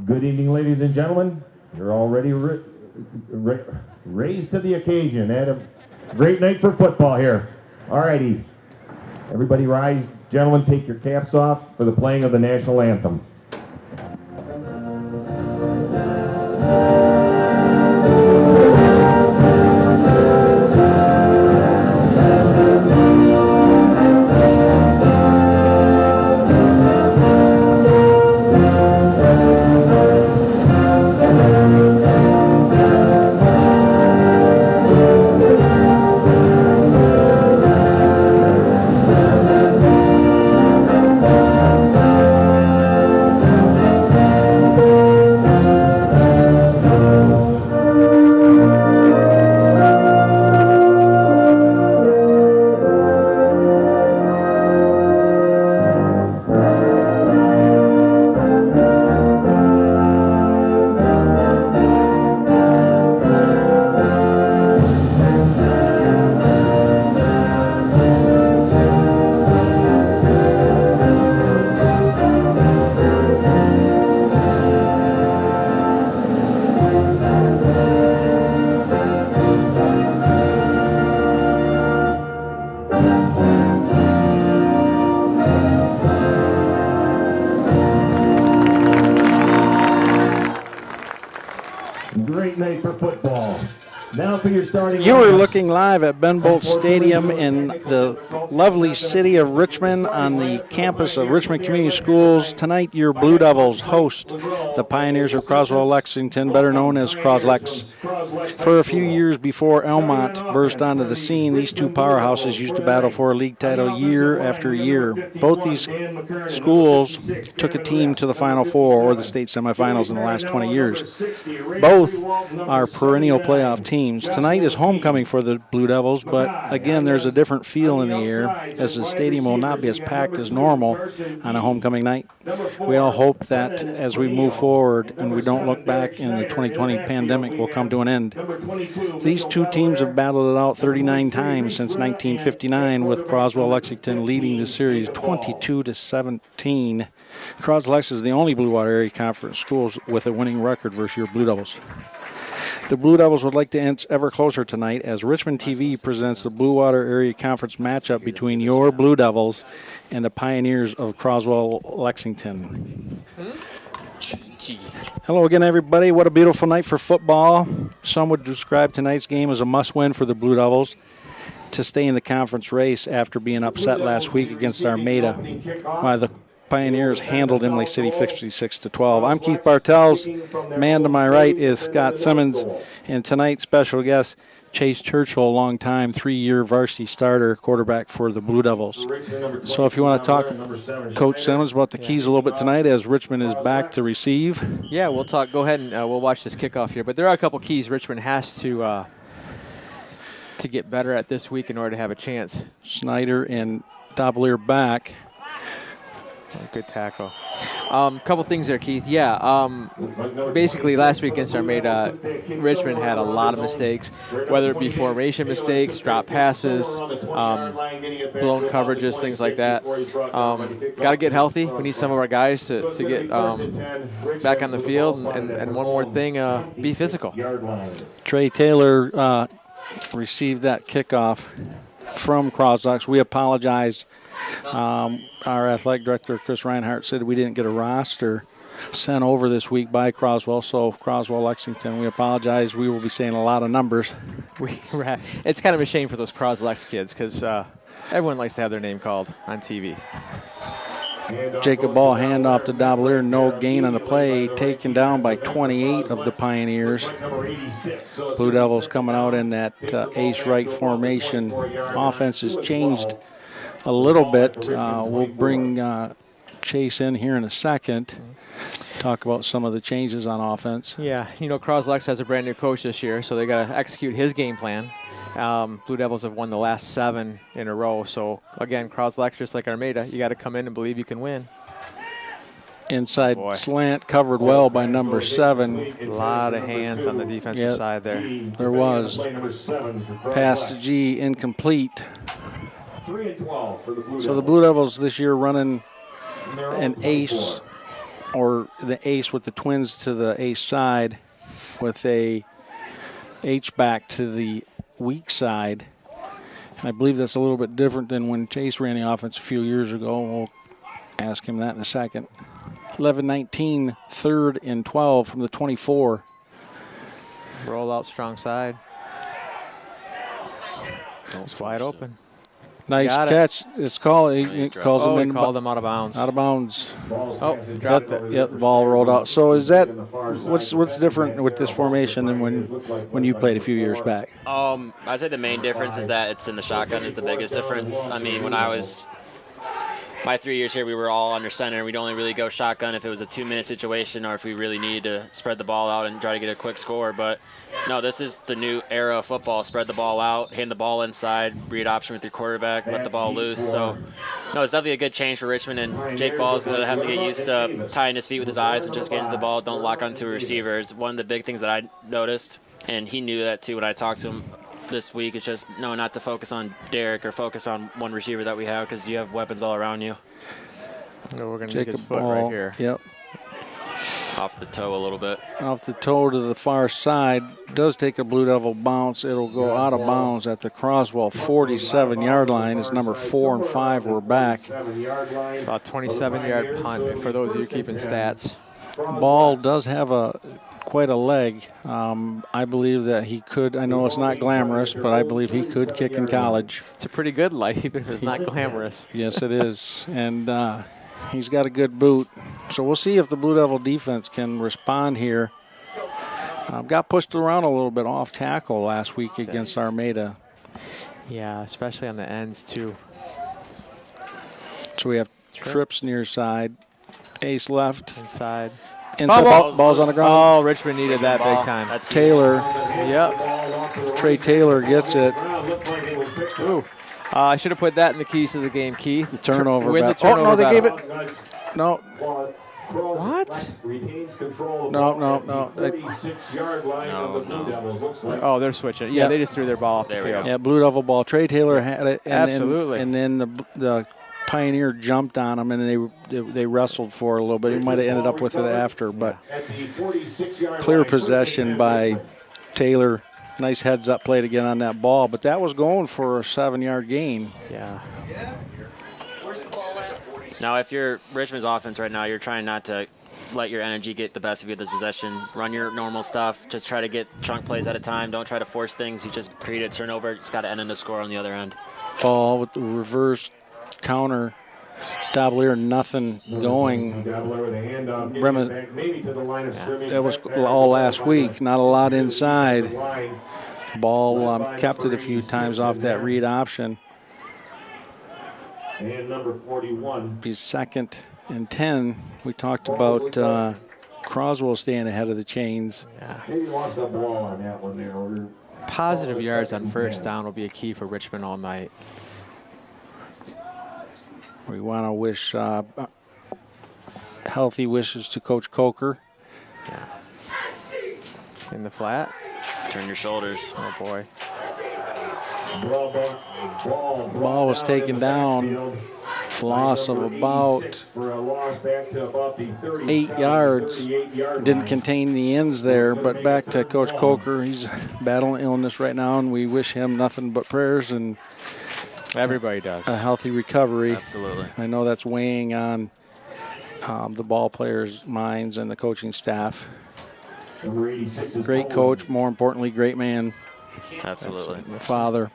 Good evening, ladies and gentlemen. You're already raised to the occasion. And a great night for football here. All righty. Everybody rise. Gentlemen, take your caps off for the playing of the national anthem. You are looking live at Ben Bolt Stadium in the lovely city of Richmond on the campus of Richmond Community Schools. Tonight, your Blue Devils host the Pioneers of Croswell-Lexington, better known as Croslex. For a few years before Elmont burst onto the scene, these two powerhouses used to battle for a league title year after year. Both these schools took a team to the Final Four or the state semifinals in the last 20 years. Both are perennial playoff teams. Tonight is homecoming for the Blue Devils, but again, there's a different feel in the air as the stadium will not be as packed as normal on a homecoming night. We all hope that as we move forward and we don't look back and the 2020 pandemic will come to an end. These two teams have battled it out 39 times since 1959, with Croswell-Lexington leading the series 22-17. Croslex is the only Blue Water Area Conference schools with a winning record versus your Blue Devils. The Blue Devils would like to inch ever closer tonight as Richmond TV presents the Blue Water Area Conference matchup between your Blue Devils and the Pioneers of Croswell-Lexington. Hello again, everybody. What a beautiful night for football. Some would describe tonight's game as a must-win for the Blue Devils to stay in the conference race after being upset last week against Armada, while the Pioneers handled Imlay City 56-12. I'm Keith Bartels. Man to my right is Scott Simmons, and tonight's special guest, Chase Churchill, longtime 3-year varsity starter quarterback for the Blue Devils. So if you want to talk, Coach Simmons, about the keys a little bit tonight as Richmond is back to receive. Yeah, we'll talk. Go ahead and we'll watch this kickoff here. But there are a couple keys Richmond has to get better at this week in order to have a chance. Snyder and Doblier back. Good tackle. Couple things there, Keith. Yeah, basically last week against Armada, Richmond had a lot of mistakes, whether it be formation mistakes, drop passes, blown coverages, things like that. Got to get healthy. We need some of our guys to get back on the field. And one more thing, be physical. Trey Taylor received that kickoff from Croslex. We apologize. Our athletic director, Chris Reinhardt, said we didn't get a roster sent over this week by Croswell, so Croswell-Lexington, we apologize. We will be saying a lot of numbers. It's kind of a shame for those Croslex kids because everyone likes to have their name called on TV. Jacob Ball handoff to Doblier, no gain on the play, taken down by 28 of the Pioneers. Blue Devils coming out in that ace right formation. Offense has changed a little bit. We'll bring Chase in here in a second, talk about some of the changes on offense. Yeah, Croslex has a brand new coach this year, so they got to execute his game plan. Blue Devils have won the last 7 in a row. So, again, Croslex, just like Armada, you got to come in and believe you can win. Inside slant covered well by number 7. A lot of hands on the defensive side there. There was. Pass to G, incomplete. So the Blue Devils this year running an ace or the ace with the twins to the ace side with a H-back to the weak side. And I believe that's a little bit different than when Chase ran the offense a few years ago. We'll ask him that in a second. 11-19, 3rd and 12 from the 24. Roll out strong side. It's wide open. Nice catch. It's called. He calls him in. Called him out of bounds. Out of bounds. Oh, dropped it. Yep, the ball rolled out. So is that what's different with this formation than when you played a few years back? I'd say the main difference is that it's in the shotgun is the biggest difference. I mean, when I was my 3 years here, we were all under center. We'd only really go shotgun if it was a 2-minute situation or if we really needed to spread the ball out and try to get a quick score. But no, this is the new era of football. Spread the ball out, hand the ball inside, read option with your quarterback, let the ball loose. So, no, it's definitely a good change for Richmond, and Jake Ball is going to have to get used to tying his feet with his eyes and just getting to the ball, don't lock onto a receiver. It's one of the big things that I noticed, and he knew that too when I talked to him this week. It's just not to focus on Derek or focus on one receiver that we have because you have weapons all around you. No, we're going to take his foot right here. Yep. Off the toe a little bit. Off the toe to the far side. Does take a Blue Devil bounce. It'll go out of bounds at the Croswell 47-yard line. It's number 4 and 5. We're back. About 27-yard punt for those of you keeping stats. Ball does have quite a leg. I believe that he could. I know it's not glamorous, but I believe he could kick in college. It's a pretty good leg, even if it's not glamorous. Yes, it is. And he's got a good boot. So we'll see if the Blue Devil defense can respond here. Got pushed around a little bit off tackle last week against Armada. Yeah, especially on the ends, too. So we have trips near side. Ace left. Inside. Ball's on the ground. Oh, Richmond needed that big time. That's Taylor. Yep. Trey Taylor gets it. Ooh. I should have put that in the keys to the game, Keith. The turnover. Win the turnover no, they battle. gave it. No. What? No. 36-yard line of the Blue Devils. Looks like. Oh, they're switching. Yeah, they just threw their ball off the field. Yeah, Blue Devil ball. Trey Taylor had it. And Absolutely. Then the Pioneer jumped on him, and they wrestled for it a little bit. He might have ended up with it after, but clear possession by Taylor. Nice heads-up play to get on that ball, but that was going for a 7-yard gain. Yeah. Now, if you're Richmond's offense right now, you're trying not to let your energy get the best of you this possession. Run your normal stuff. Just try to get chunk plays at a time. Don't try to force things. You just create a turnover. It's got to end in a score on the other end. Ball with the reverse counter. Dablier, nothing going. That was all last week. Not a lot inside. Ball kept it a few times off that read option. And number 41. He's 2nd and 10. We talked about Croswell staying ahead of the chains. Yeah. Maybe lost the ball on that one there. Positive yards on first down will be a key for Richmond all night. We want to wish healthy wishes to Coach Coker. Yeah. In the flat. Turn your shoulders. Oh, boy. Ball was taken down. Loss of about 8 yards. Didn't contain the ends there, but back to Coach Coker. He's battling illness right now, and we wish him nothing but prayers and everybody does. A healthy recovery. Absolutely. I know that's weighing on the ball players' minds and the coaching staff. Great coach, more importantly, great man. Absolutely. Father.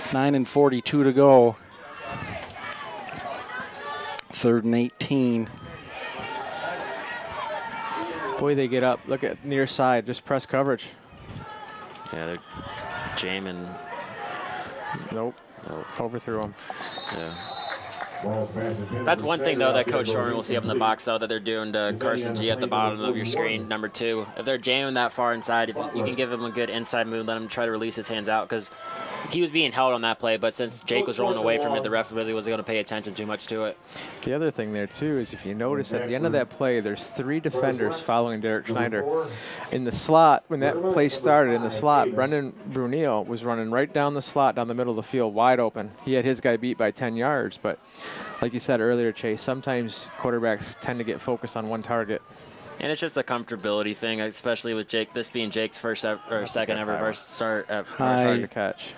9:42 to go. 3rd and 18. Boy, they get up. Look at near side. Just press coverage. Yeah, they're jamming. Nope. Overthrew him. Yeah. That's one thing, though, that Coach Shorman will see up in the box, though, that they're doing to Carson G at the bottom of your screen, number 2. If they're jamming that far inside, if you can give him a good inside move, let him try to release his hands out, because he was being held on that play, but since Jake was rolling away from it, the ref really wasn't going to pay attention too much to it. The other thing there, too, is if you notice at the end of that play, there's 3 defenders following Derek Schneider. In the slot, when that play started in the slot, Brendan Brunel was running right down the slot, down the middle of the field, wide open. He had his guy beat by 10 yards, but like you said earlier, Chase, sometimes quarterbacks tend to get focused on one target. And it's just a comfortability thing, especially with Jake. This being Jake's second ever start at hard to catch.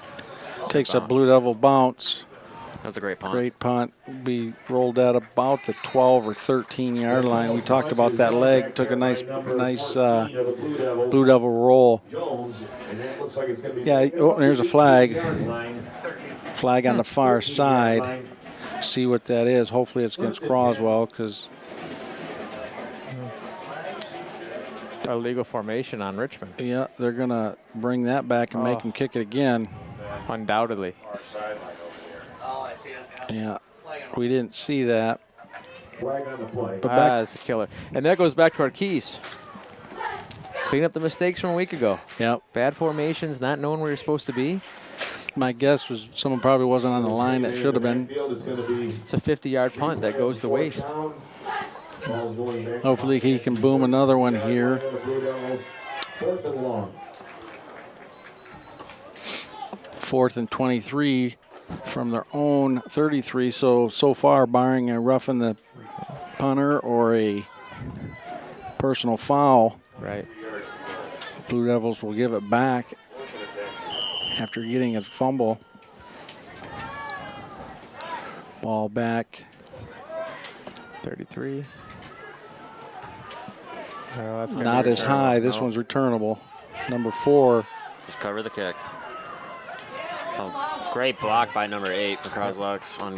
Takes a Blue Devil bounce. That was a great punt. Great punt. Be rolled at about the 12 or 13 yard line. We talked about that leg. Took a nice Blue Devil roll. Yeah. Oh, there's a flag. Flag on the far side. See what that is. Hopefully it's against Croswell because. Illegal formation on Richmond. Yeah, they're going to bring that back and make him kick it again. Undoubtedly. Yeah, we didn't see that. But that's a killer. And that goes back to our keys. Clean up the mistakes from a week ago. Yep. Bad formations, not knowing where you're supposed to be. My guess was someone probably wasn't on the line that should have been. It's a 50-yard punt that goes to waste. Hopefully he can boom another one here. 4th and 23 from their own 33. So far, barring a roughing the punter or a personal foul, right? Blue Devils will give it back after getting a fumble. Ball back. 33. Oh, that's not as high. This one's returnable. Number 4. Just cover the kick. Oh, great block by number 8 for Croslex on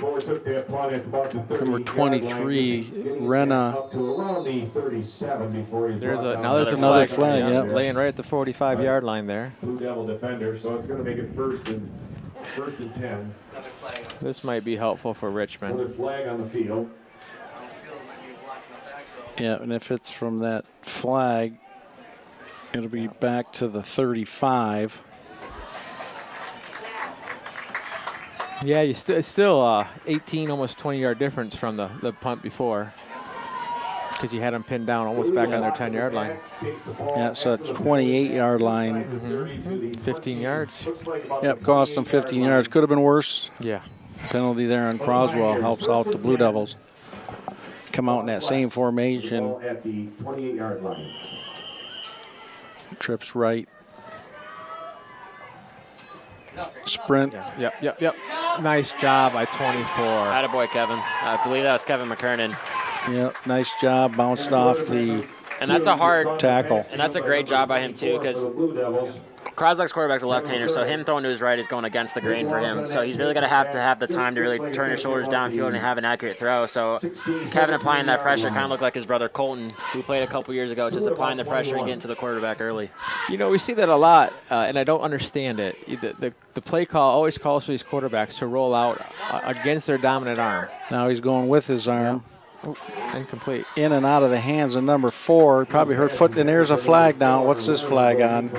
number 23, Renna. There's another flag. Yeah, laying right at the 45-yard line there. Blue Devil defender, so it's going to make it first and 10. This might be helpful for Richmond. Another flag on the field. Yeah, and if it's from that flag, it'll be back to the 35. Yeah, it's still 18, almost 20-yard difference from the punt before, because you had them pinned down almost back on their 10-yard line. Yeah, so it's 28-yard line. Mm-hmm. 15 yards. Yep, cost them 15 yards. Could have been worse. Yeah. Penalty there on Croswell helps out the Blue Devils. Come out in that same formation. At the 28-yard line. Trips right. Sprint. Yep. Nice job by 24. Attaboy, Kevin. I believe that was Kevin McKernan. Yep, nice job. Bounced off the and that's a hard tackle. And that's a great job by him, too, because Croslex quarterback's a left-hander, so him throwing to his right is going against the grain for him. So he's really going to have the time to really turn his shoulders downfield and have an accurate throw. So Kevin applying that pressure kind of looked like his brother Colton, who played a couple years ago, just applying the pressure and getting to the quarterback early. You know, we see that a lot, and I don't understand it. The play call always calls for these quarterbacks to roll out against their dominant arm. Now he's going with his arm. Oh, incomplete. In and out of the hands of number 4. Probably heard foot, and there's a flag down. What's this flag on?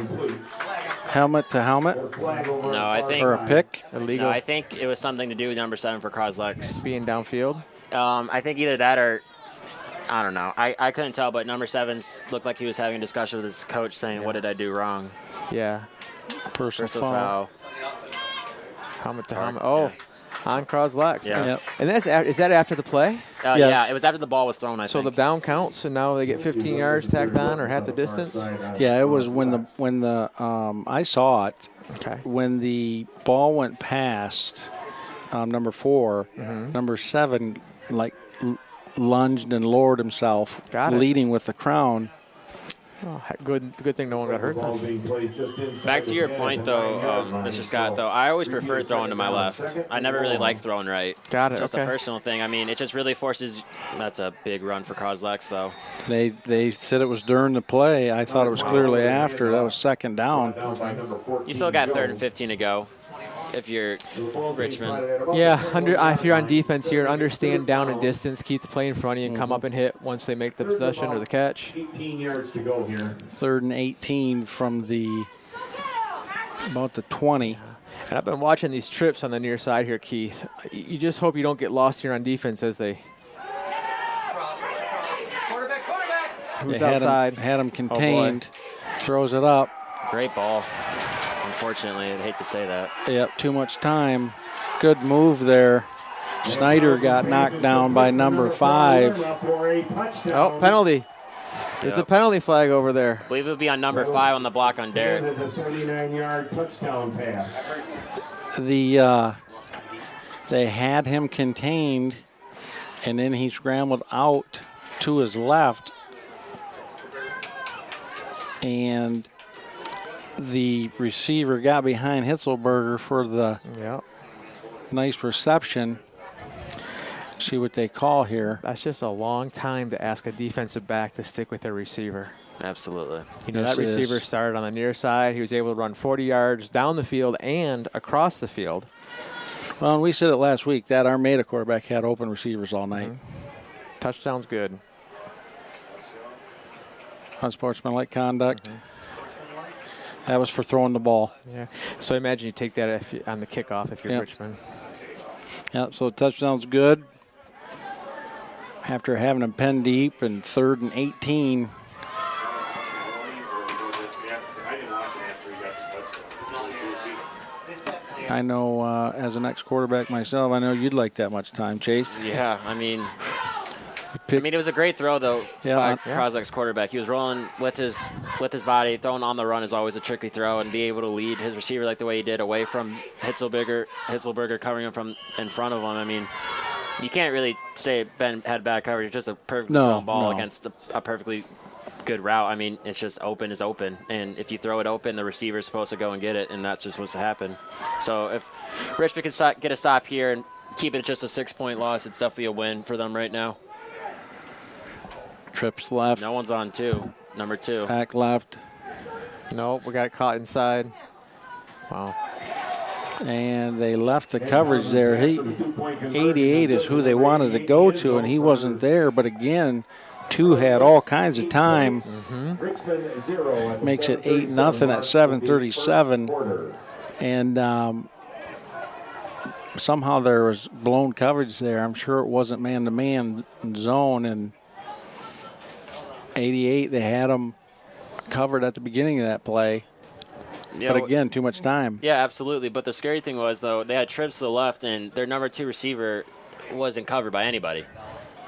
Helmet to helmet? No, I think. Or a pick? Illegal. No, I think it was something to do with number 7 for Croslex. Being downfield? I think either that or, I don't know. I couldn't tell, but number 7 looked like he was having a discussion with his coach saying, what did I do wrong? Yeah. Personal foul. Helmet to helmet. Oh. Yeah. On Croslex. Yeah. Yep. And is that after the play? Yes. Yeah, it was after the ball was thrown, I think. So the down counts, and now they get 15 yards tacked on or half the distance? Yeah, it was when the I saw it. Okay. When the ball went past number 4, number 7 lunged and lowered himself, leading with the crown. Oh, good thing no one got hurt then. Back to your point, though, Mr. Scott, though, I always prefer throwing to my left. I never really like throwing right. Got it, Just a personal thing. I mean, it just really forces – that's a big run for Croslex, though. They said it was during the play. I thought it was clearly after. That was second down. You still got 3rd and 15 to go if you're Richmond. Yeah, if you're on defense here, understand down and distance, keep the play in front of you and come up and hit once they make the possession or the catch. 18 yards to go here. 3rd and 18 from about the 20. And I've been watching these trips on the near side here, Keith. You just hope you don't get lost here on defense as they. Who's outside? Had him contained. Throws it up. Great ball. Unfortunately, I'd hate to say that. Yep, too much time. Good move there. Snyder got knocked down by number 5. Oh, penalty. There's a penalty flag over there. I believe it would be on number 5 on the block on Derek. It's a 79-yard touchdown pass. They had him contained, and then he scrambled out to his left, and the receiver got behind Hitzelberger for the nice reception. See what they call here. That's just a long time to ask a defensive back to stick with their receiver. Absolutely. You know, that receiver started on the near side. He was able to run 40 yards down the field and across the field. Well, and we said it last week, that Armada quarterback had open receivers all night. Touchdown's good. Unsportsmanlike conduct. That was for throwing the ball. Yeah. So I imagine you take that on the kickoff if you're Richmond. Yep, so touchdown's good. After having him pen deep and 3rd and 18. I know as an ex-quarterback myself, I know you'd like that much time, Chase. Yeah, I mean, it was a great throw, though, by Croswell's quarterback. He was rolling with his body. Throwing on the run is always a tricky throw, and be able to lead his receiver like the way he did away from Hitzelberger covering him from in front of him. I mean, you can't really say Ben had bad coverage. It's just a perfectly thrown ball against a perfectly good route. I mean, it's just open is open, and if you throw it open, the receiver's supposed to go and get it, and that's just what's happened. So if Richmond can get a stop here and keep it just a 6-point loss, it's definitely a win for them right now. Trips left. No one's on 2. Number 2. Back left. Nope, we got it caught inside. Wow. And they left the coverage there. 88 is who they wanted to go to, and he wasn't there. But again, 2 had all kinds of time. Makes it 8-0 at 7:37. And somehow there was blown coverage there. I'm sure it wasn't man-to-man zone. And 88, they had him covered at the beginning of that play. Yeah, but again, too much time. Yeah, absolutely. But the scary thing was, though, they had trips to the left, and their number 2 receiver wasn't covered by anybody.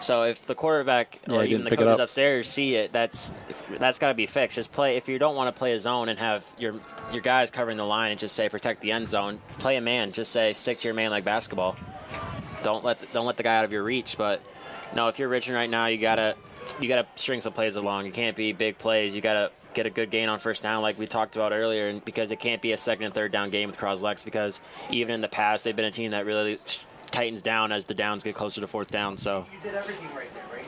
So if the quarterback or even the coaches upstairs see it, that's got to be fixed. Just play. If you don't want to play a zone and have your guys covering the line and just say protect the end zone, play a man. Just say stick to your man like basketball. Don't let the guy out of your reach. But no, if you're Richmond right now, you gotta string some plays along. You can't be big plays. You gotta get a good gain on first down like we talked about earlier, and because it can't be a 2nd and 3rd down game with Croswell-Lex, because even in the past they've been a team that really tightens down as the downs get closer to 4th down. So you did everything right there, right?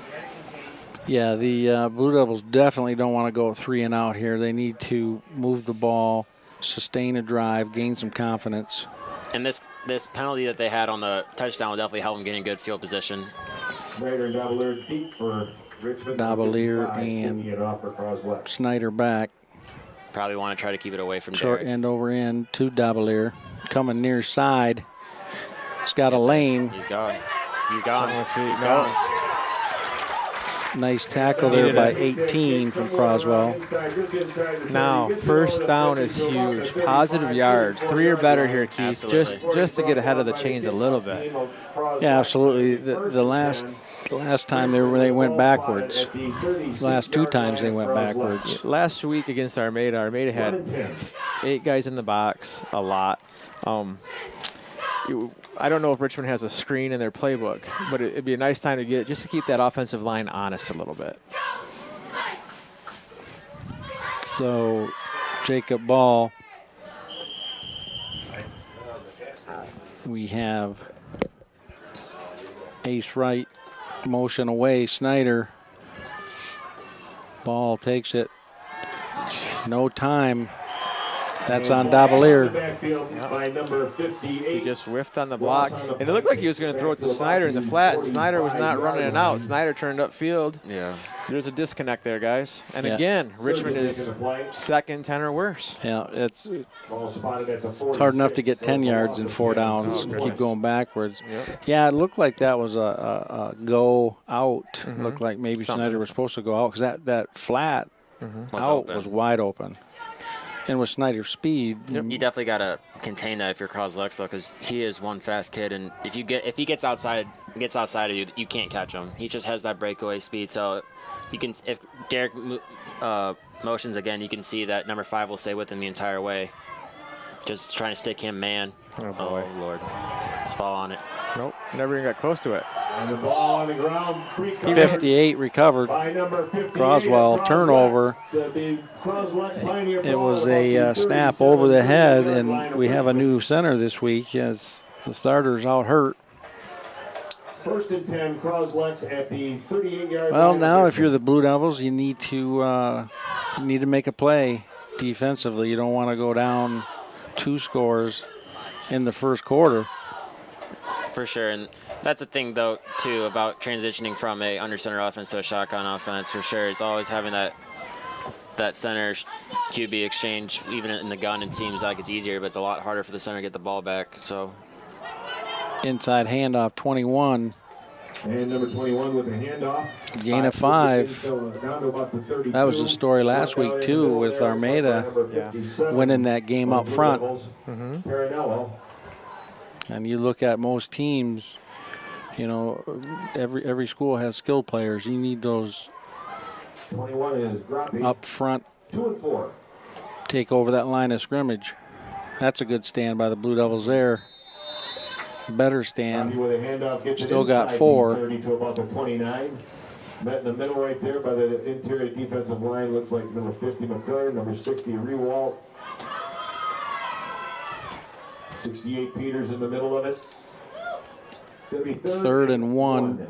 Yeah, the Blue Devils definitely don't want to go 3 and out here. They need to move the ball, sustain a drive, gain some confidence. And this penalty that they had on the touchdown will definitely help them get in good field position. Davalier and Snyder back. Probably want to try to keep it away from Short Derek. end over end to Davalier. Coming near side. He's got a lane. He's gone. He's gone. He's gone. Nice tackle there by 18 from Croswell. Now, first down is huge. Positive yards. 3 or better here, Keith. Just to get ahead of the chains a little bit. Yeah, absolutely. The last time they went backwards. The last 2 times they went backwards. Last week against Armada had 8 guys in the box, a lot. I don't know if Richmond has a screen in their playbook, but it'd be a nice time to get just to keep that offensive line honest a little bit. So, Jacob Ball. We have ace right, motion away, Snyder. Ball takes it. No time. That's on Davalier. He just whiffed on the block. And it looked like he was going to throw it to Snyder in the flat, and Snyder was not running it out. Snyder turned upfield. Yeah. There's a disconnect there, guys. And again, Richmond is second, 10 or worse. Yeah, it's hard enough to get 10 yards in 4 downs and keep going backwards. Yep. Yeah, it looked like that was a go out. Looked like maybe Snyder was supposed to go out because that flat out was wide open. And with Snyder's speed, you definitely got to contain that if you're Croswell-Lexington, because he is one fast kid, and if he gets outside of you, you can't catch him. He just has that breakaway speed. So you can, if Derek motions again, you can see that number 5 will stay with him the entire way, just trying to stick him man. Oh boy, oh Lord, just fall on it. Nope, never even got close to it. And the ball on the ground. 58 recovered. Croswell turnover. It was a snap over the head, and we have a new center this week as the starter's out hurt. 1st and 10, Croswell-Lexington at the 38-yard line. Well, now if you're the Blue Devils, you need to make a play defensively. You don't want to go down 2 scores in the first quarter. For sure, and that's the thing, though, too, about transitioning from a under center offense to a shotgun offense. For sure, it's always having that center QB exchange. Even in the gun, it seems like it's easier, but it's a lot harder for the center to get the ball back. So inside handoff, 21. And number 21 with a handoff. Gain of 5. That was the story last week, too, with Armada winning that game up front. And you look at most teams, you know, every school has skilled players. You need those 21 is up front, 2 and 4. take over that line of scrimmage. That's a good stand by the Blue Devils there. Better stand. Still got 4. 30 to about the 29. Met in the middle right there by the interior defensive line. Looks like number 50 McCurry, number 60 Rewalt. 68 Peters in the middle of it. It's going to be 3rd and 1.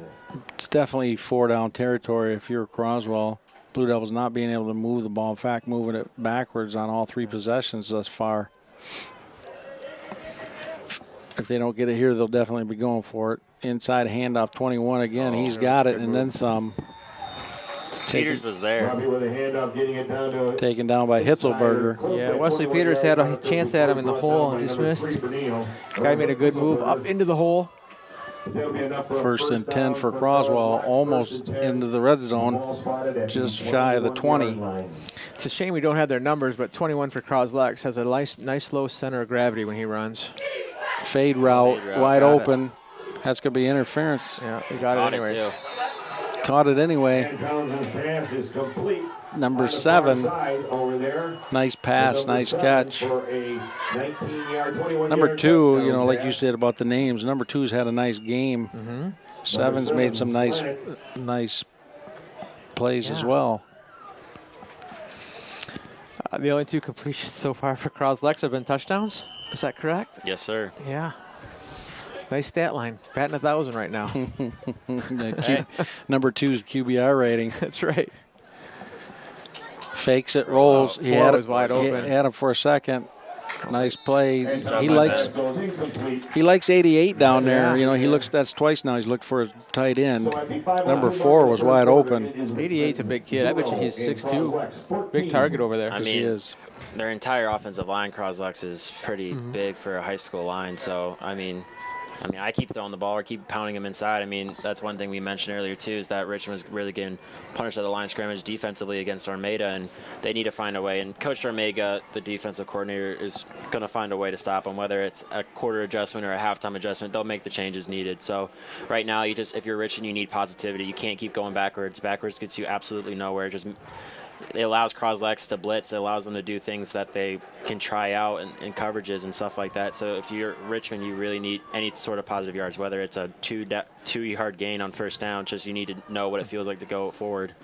It's definitely 4-down territory if you're Croswell. Blue Devils not being able to move the ball. In fact, moving it backwards on all 3 possessions thus far. If they don't get it here, they'll definitely be going for it. Inside handoff, 21 again. He's got it and then some. Peters was there. Taken down by Hitzelberger. Yeah, Wesley Peters had a chance at him in the hole and just missed. Guy made a good move up into the hole. 1st and 10 for Croswell, almost into the red zone, just shy of the 20. It's a shame we don't have their numbers, but 21 for Croslex has a nice low center of gravity when he runs. Fade route, wide open. That's going to be interference. Yeah, he got it anyways. Caught it anyway. Number 7. Nice pass, nice catch. Number 2, you know, like you said about the names, number 2's had a nice game. 7's made some nice plays as well. The only 2 completions so far for Croslex have been touchdowns. Is that correct? Yes, sir. Yeah. Nice stat line. Batting 1,000 right now. Number 2's QBR rating. That's right. Fakes it, rolls. He had it wide open. He had him for a second. Nice play. He likes 88 down there. Yeah. You know, he looks. That's twice now. He's looked for his tight end. Number 4 was wide open. 88's a big kid. I bet you he's 6'2". Big target over there. I mean, he is. Their entire offensive line, Croslex, is pretty big for a high school line. So, I mean, I keep throwing the ball or keep pounding him inside. I mean, that's one thing we mentioned earlier, too, is that Richmond was really getting punished at the line of scrimmage defensively against Armada, and they need to find a way. And Coach Armada, the defensive coordinator, is going to find a way to stop them, whether it's a quarter adjustment or a halftime adjustment. They'll make the changes needed. So right now, if you're Richmond, you need positivity. You can't keep going backwards. Backwards gets you absolutely nowhere. It allows Croslex to blitz. It allows them to do things that they can try out in coverages and stuff like that. So if you're Richmond, you really need any sort of positive yards, whether it's a 2-yard gain on 1st down. Just you need to know what it feels like to go forward.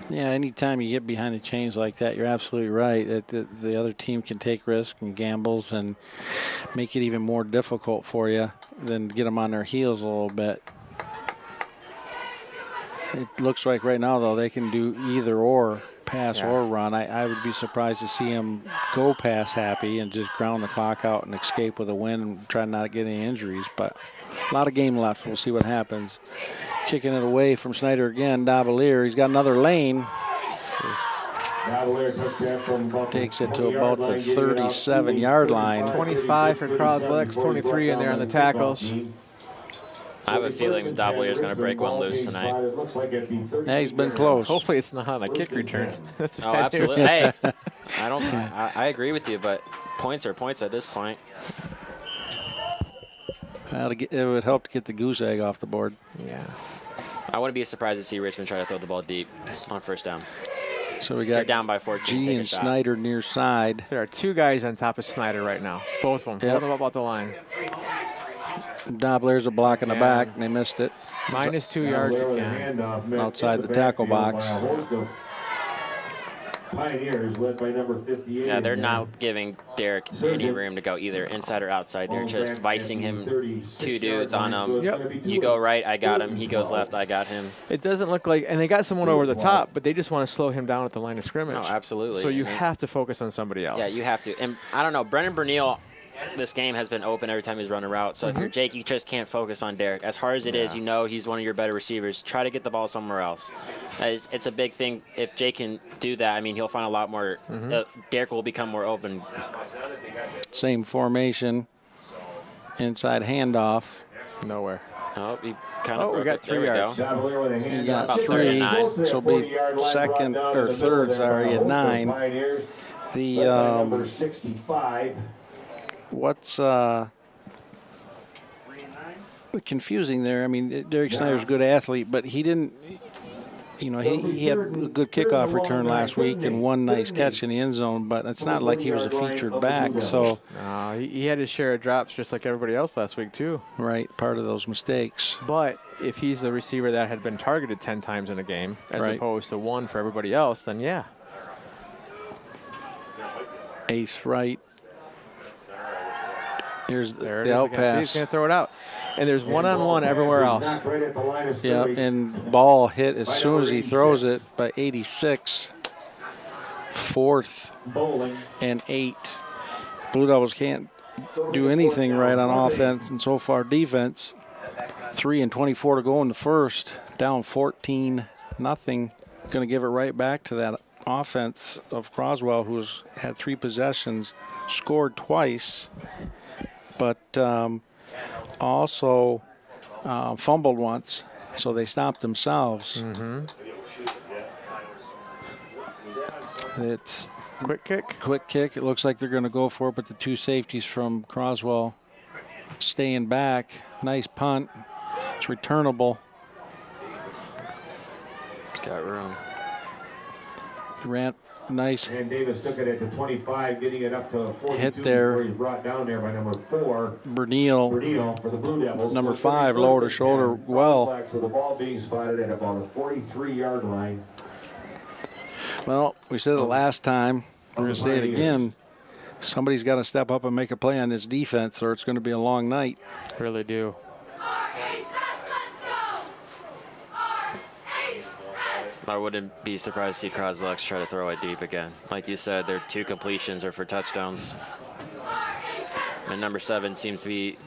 Yeah, anytime you get behind the chains like that, you're absolutely right. That the other team can take risks and gambles and make it even more difficult for you than get them on their heels a little bit. It looks like right now, though, they can do either or. pass or run. I would be surprised to see him go pass happy and just ground the clock out and escape with a win and try not to get any injuries. But a lot of game left. We'll see what happens. Kicking it away from Snyder again. Davalier. He's got another lane. Takes it to about the 37-yard line. 25 for Croswell-Lex, 23 in there on the tackles. I have a feeling Davalier is going to break one loose tonight. Yeah, he's been close. Hopefully it's not on a kick return. That's Oh, absolutely. Hey, I agree with you, but points are points at this point. It would help to get the goose egg off the board. Yeah. I wouldn't be surprised to see Richmond try to throw the ball deep on first down. So we They're got down by 14. G and Snyder near side. There are 2 guys on top of Snyder right now. Both of them. Yep. Both of them about the line. Dobler's a block in the back, and they missed it. Minus 2 yards again. Outside the tackle box. Yeah, they're not giving Derek any room to go either inside or outside. They're just vicing him 2 dudes on him. Yep. You go right, I got him. He goes left, I got him. It doesn't look like, and they got someone over the top, but they just want to slow him down at the line of scrimmage. No, absolutely. So you have to focus on somebody else. Yeah, you have to. And I don't know, Brennan Bernil, this game has been open every time he's run a route. So if you're Jake, you just can't focus on Derek. As hard as it is, you know he's one of your better receivers. Try to get the ball somewhere else. It's a big thing. If Jake can do that, I mean, he'll find a lot more. Derek will become more open. Same formation. Inside handoff. Nowhere. Oh, he kind of we got 3 yards. He got About 3, 39. so it'll be second or third, at 9. The number 65. what's confusing there? I mean, Derek Snyder's a good athlete, but he didn't. You know, he had a good kickoff return last week and one nice catch in the end zone, but it's not like he was a featured back. So He had his share of drops just like everybody else last week too. right, part of those mistakes. But if he's the receiver that had been targeted 10 times in a game as Right. opposed to 1 for everybody else, then yeah. Ace right. Here's There it the is out again. See, he's pass. going to throw it out. And there's one-on-one everywhere else. Yeah, and ball hit as soon as he throws it by 86. 4th and 8. Blue Devils can't do anything right on offense and so far defense. 3 and 24 to go in the first. Down 14-0. Going to give it right back to that offense of Croswell, who's had 3 possessions, scored twice, but also fumbled once, so they stopped themselves. It's Quick kick. quick kick. It looks like they're going to go for it, but the 2 safeties from Croswell staying back. Nice punt. It's returnable. It's got room. Ran nice And Davis took it at the 25, getting it up to 42 hit there. before he's brought down there by number 4. Bernil. Bernil for the Blue Devils. Number So 5 31st lowered her and shoulder 10. well. Flags with the ball being spotted at about a 43-yard line. Well, we said it last time. We're going to say it again. Somebody's got to step up and make a play on this defense, or it's going to be a long night. Really do. I wouldn't be surprised to see Croswell-Lex try to throw it deep again. Like you said, their 2 completions are for touchdowns. And number 7 seems to be.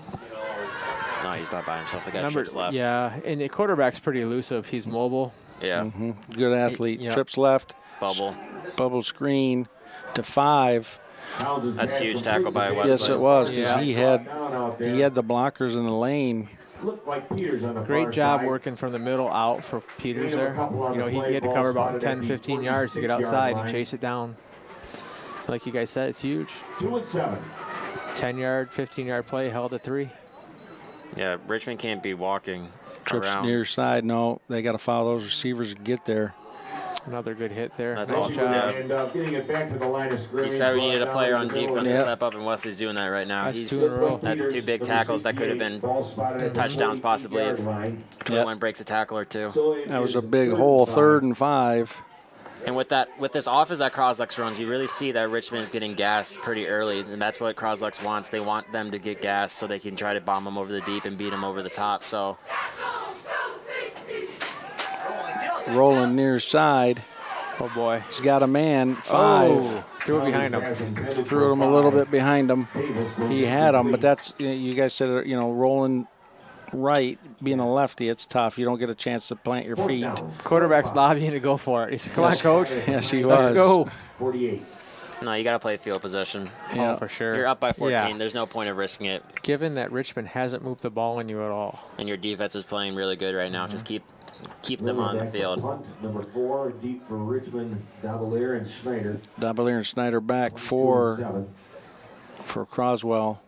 No, he's not by himself. The guy trips left. Yeah, and the quarterback's pretty elusive. He's mobile. Yeah. Good athlete. Yep. Trips left. Bubble. Bubble screen to 5. That's a huge tackle by Wesley. Yes, it was, because Yeah. he had the blockers in the lane. Looked like Peters on the Great far job side. working from the middle out for Peters there. You know, he had to cover about 10, 15 yards to get outside and chase it down. Like you guys said, it's huge. 2 and 7. 10-yard, 15-yard play, held at 3. Yeah, Richmond can't be walking Trips around. near side. No, they got to follow those receivers and get there. Another good hit there. That's Nice all. job. And getting it back to the line of scrimmage. He said we needed a brought player down on the middle defense of to Yep. step up, and Wesley's doing that right now. That's He's 2 in a row. That's 2 big tackles that could have been touchdowns possibly if one breaks a tackle or 2. That was a big hole, 3rd and 5. And with this offense that Croslex runs, you really see that Richmond's getting gassed pretty early, and that's what Croslex wants. They want them to get gassed so they can try to bomb them over the deep and beat them over the top. So Rolling near side. Oh, boy. He's got a man, 5. Oh, threw it behind him. Threw him a little bit behind him. He had him, but that's, you guys said, rolling right, being a lefty, it's tough. You don't get a chance to plant your feet. Quarterback's lobbying to go for it. He said, come on, coach. Yes, he was. Let's go. 48. No, you got to play field position. Yeah. Oh, for sure. You're up by 14. Yeah. There's no point of risking it. Given that Richmond hasn't moved the ball on you at all. And your defense is playing really good right now. Just keep them on the field. Number 4, deep for Richmond, Davalier and Schneider. Davalier and Schneider back 4 for Croswell.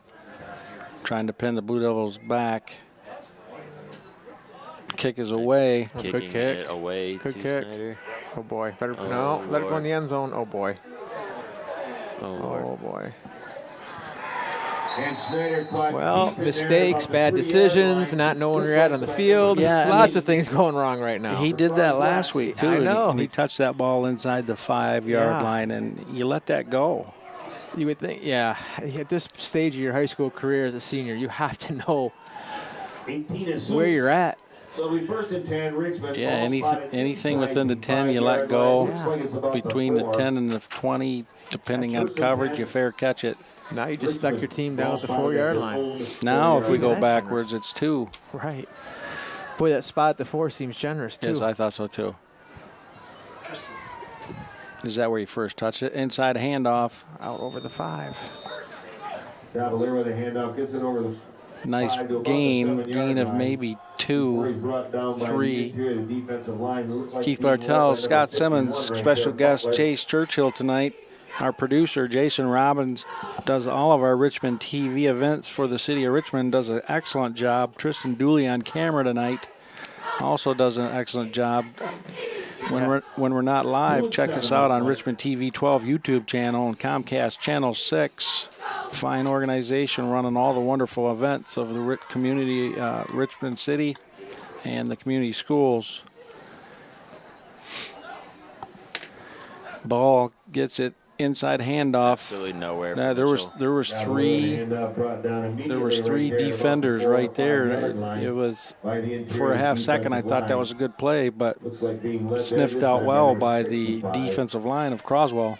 Trying to pin the Blue Devils back. Kick is away. Kicking Good kick. it away Good to kick. Snyder. Oh, boy. Better, Oh, no, let it go Lord. in the end zone. Oh, boy. Oh, Lord. Oh, boy. And Schneider caught Well, deep in there, mistakes, about the bad 3-yard decisions, line. not knowing where you're at on the field. Yeah, Lots of things going wrong right now. He did that last week, too. I know. And he touched that ball inside the 5-yard Yeah. line, and you let that go. You would think, yeah, at this stage of your high school career as a senior, you have to know 18 is where you're at. So we first and 10, Richmond. Yeah, ball anything spotted anything inside within the the 10, you 5-yard let go. line. Looks like it's about Between the 4. 10 and the 20, depending on First and coverage, 10. you fair catch it. Now you just stuck your team down at the 4-yard line. Now, if we go That's backwards, it's 2. Right. Boy, that spot at the 4 seems generous, too. Yes, I thought so, too. Is that where you first touched it? Inside handoff. Out over the 5. Davalier with a handoff, gets it over the Nice 5 to about the gain. 7-yard Gain of line. maybe Before 2. he's brought down by 3. the interior of the defensive line. It looked like Keith he was Bartel, right Scott there, Simmons, 51 right special there. guest Buckley. Chase Churchill tonight. Our producer, Jason Robbins, does all of our Richmond TV events for the city of Richmond, does an excellent job. Tristan Dooley on camera tonight also does an excellent job. When we're not live, check us out on Richmond TV 12 YouTube channel and Comcast Channel 6. Fine organization running all the wonderful events of the community, Richmond City, and the community schools. Ball gets it inside handoff. Absolutely nowhere. Now, for there was Davalier, three handoff brought down immediately right right there, defenders about the right there. 4 or 5 yard line It was by the interior for a half second I defensive thought that line. was a good play, but Looks like being led there sniffed this out time well number by the 65. defensive line of Croswell.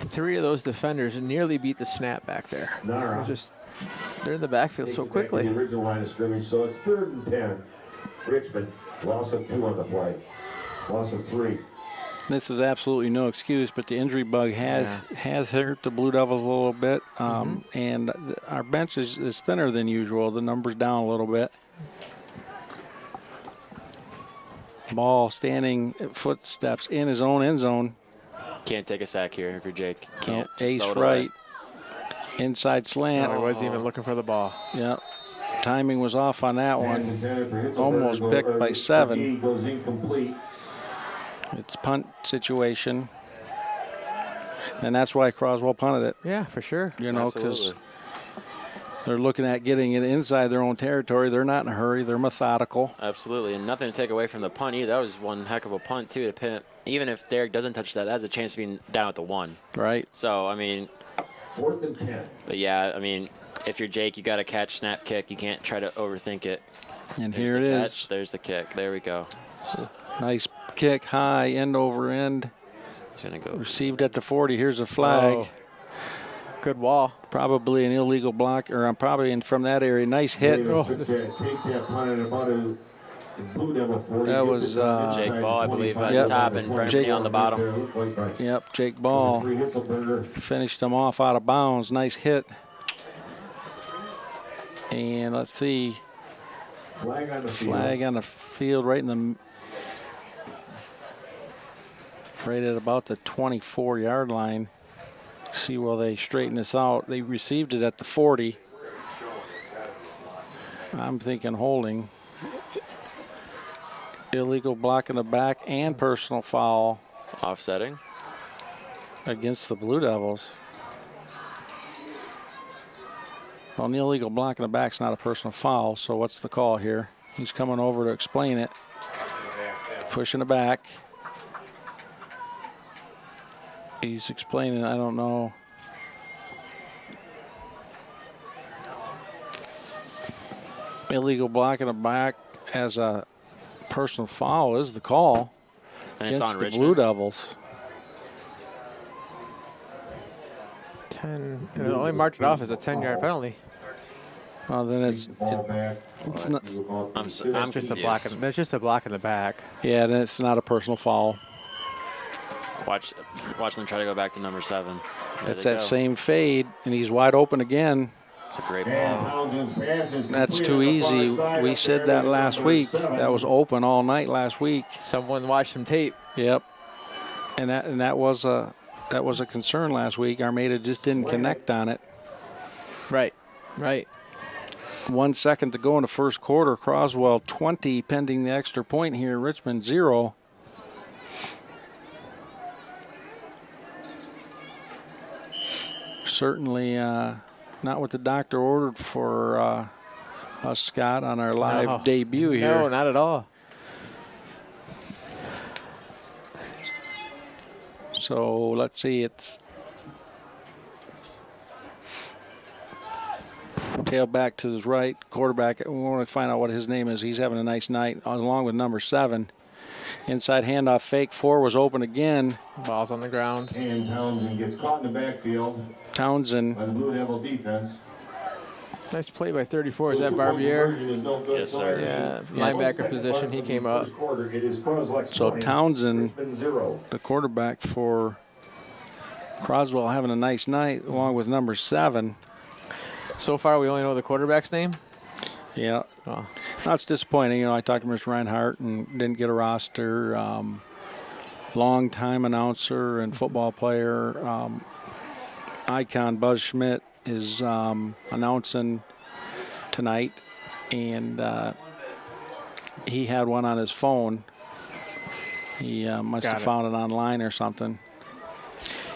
3 of those defenders nearly beat the snap back there. Nara. They're in the backfield Takes so it back to quickly. the original line of scrimmage, so it's 3rd and 10. Richmond, loss of 2 on the play. Loss of 3. This is absolutely no excuse, but the injury bug has hurt the Blue Devils a little bit, and our bench is thinner than usual. The number's down a little bit. Ball standing footsteps in his own end zone. Can't take a sack here if you're Jake. So Can't. Just ace throw it away. right, inside slant. No, he wasn't even looking for the ball. Yep. Timing was off on that Pass one. intended for Hitzelberger Almost goes- picked by 7. Goes incomplete. It's punt situation. And that's why Croswell punted it, Yeah, for sure. you know, because Absolutely. they're looking at getting it inside their own territory. They're not in a hurry. They're methodical. Absolutely, and nothing to take away from the punt either. That was one heck of a punt too. To pin, even if Derek doesn't touch that, that has a chance to be down at the 1. Right. So I mean, 4th and 10. but yeah, I mean, if you're Jake, you got to catch, snap, kick. You can't try to overthink it. And There's here it the is. catch. There's the kick. There we go. Nice kick high, end over end. He's gonna go. Received at the 40. Here's a flag. Oh. Good wall. Probably an illegal block, or I'm probably in from that area. Nice hit. Davis takes that punt and about a Blue Devil 40. That gets was, it down Jake inside Ball, I 25 believe, at the top and Brent Jake- Lee on the bottom. There, looked like by Yep, Jake Ball number 3 Hitzelberger. finished him off out of bounds. Nice hit. And let's see, Flag on the field. flag on the field right at about the 24-yard line. See, will they straighten this out? They received it at the 40. I'm thinking holding. Illegal block in the back and personal foul Offsetting. against the Blue Devils. Well, an illegal block in the back's not a personal foul, so what's the call here? He's coming over to explain it. Pushing it back. He's explaining, I don't know. Illegal block in the back as a personal foul is the call And it's against on the Richmond. Blue Devils. And it only marked it off as a 10-yard penalty. Well, then it's not. I'm That's confused. just a block in the back. Yeah, then it's not a personal foul. Watch them try to go back to number 7. There It's they that go. same fade, and he's wide open again. It's a great ball. That's too easy. We said that last week. That was open all night last week. Someone watched some tape. Yep. And that was a concern last week. Armada just didn't connect on it. Right. 1 second to go in the first quarter. Croswell 20 pending the extra point here. Richmond 0. Certainly not what the doctor ordered for us, Scott, on our live debut here. No, not at all. So let's see, it's tailback to his right, quarterback. We want to find out what his name is. He's having a nice night, along with number 7. Inside handoff fake. 4 was open again. Ball's on the ground. And Townsend gets caught in the backfield Townsend. by the Blue Devil defense. Nice play by 34. Is that Barbier? Yes, sir. Yeah, linebacker position. He came up. So Townsend, the quarterback for Croswell, having a nice night, along with number 7. So far, we only know the quarterback's name. Yeah. Oh. That's disappointing. I talked to Mr. Reinhardt and didn't get a roster. Long-time announcer and football player, icon Buzz Schmidt is announcing tonight, and he had one on his phone. He must have found it online or something.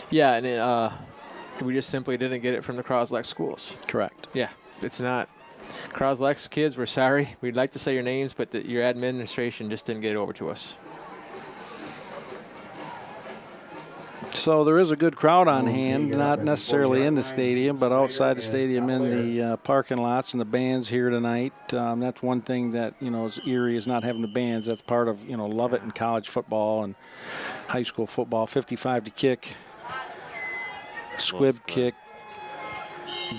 Yeah, and we just simply didn't get it from the Croswell schools. Correct. Yeah, it's not. Croswell kids, we're sorry. We'd like to say your names, but your administration just didn't get it over to us. So there is a good crowd on hand, not necessarily in the stadium, but outside the stadium in the parking lots, and the band's here tonight. That's one thing that, is Erie, is not having the bands. That's part of, love it in college football and high school football. 55 to kick. Squib kick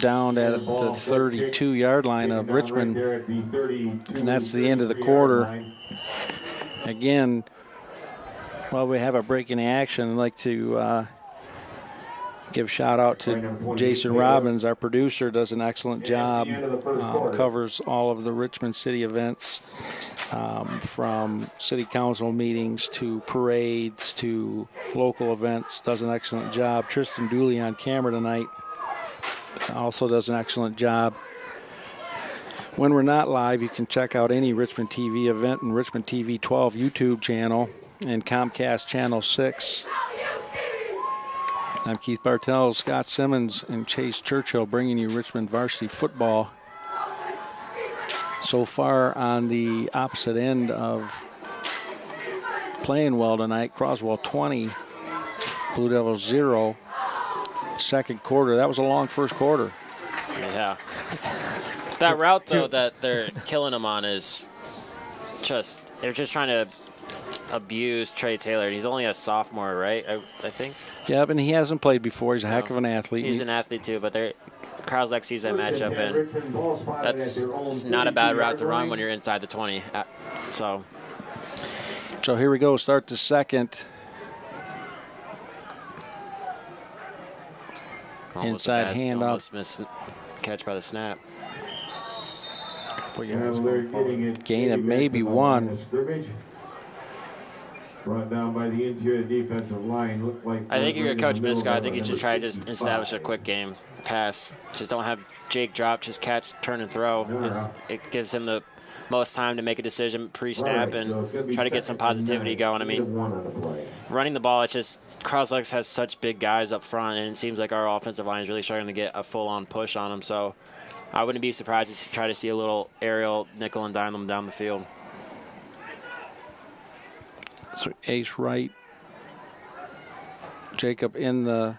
down at the 32-yard line of Richmond, and that's the end of the quarter. Again, while we have a break in the action, I'd like to give a shout out to Jason Robbins, our producer, does an excellent job, covers all of the Richmond City events, from city council meetings to parades to local events, does an excellent job. Tristan Dooley on camera tonight also does an excellent job. When we're not live, you can check out any Richmond TV event and Richmond TV 12 YouTube channel and Comcast Channel 6. I'm Keith Bartell, Scott Simmons, and Chase Churchill bringing you Richmond varsity football. So far on the opposite end of playing well tonight, Croswell 20, Blue Devils 0. Second quarter, that was a long first quarter. Yeah. That route, though, that they're killing him on is just, they're just trying to abuse Trey Taylor. He's only a sophomore, right? I think. Yeah, and he hasn't played before. He's a heck of an athlete. He's an athlete, too, but Croswell sees that matchup, and that's not a bad route to run when you're inside the 20. So here we go. Start the second. Inside handoff. Almost missed catch by the snap. Gain of maybe 1. Brought down by the interior defensive line. Looked like I think if you're Coach Miska, I think you should try to just establish a quick game pass. Just don't have Jake drop, just catch, turn, and throw. It gives him the most time to make a decision pre-snap and try to get some positivity going. I mean, running the ball, it's just Croswell has such big guys up front, and it seems like our offensive line is really starting to get a full-on push on them. So I wouldn't be surprised to try to see a little aerial nickel and dime them down the field. So ace right. Jacob in the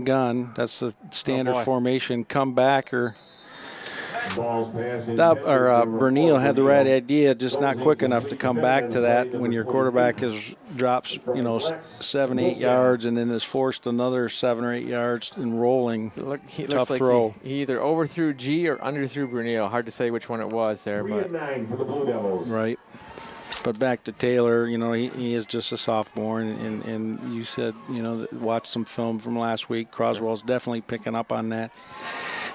gun. That's the standard formation. Comebacker. Bernil had the right idea, just not quick enough to come back to that when your quarterback drops 7, 8 yards and then is forced another 7 or 8 yards in rolling. Tough throw. He either overthrew G or underthrew Bernil. Hard to say which one it was there, but right. But back to Taylor, he is just a sophomore, and you said, watch some film from last week. Croswell's definitely picking up on that.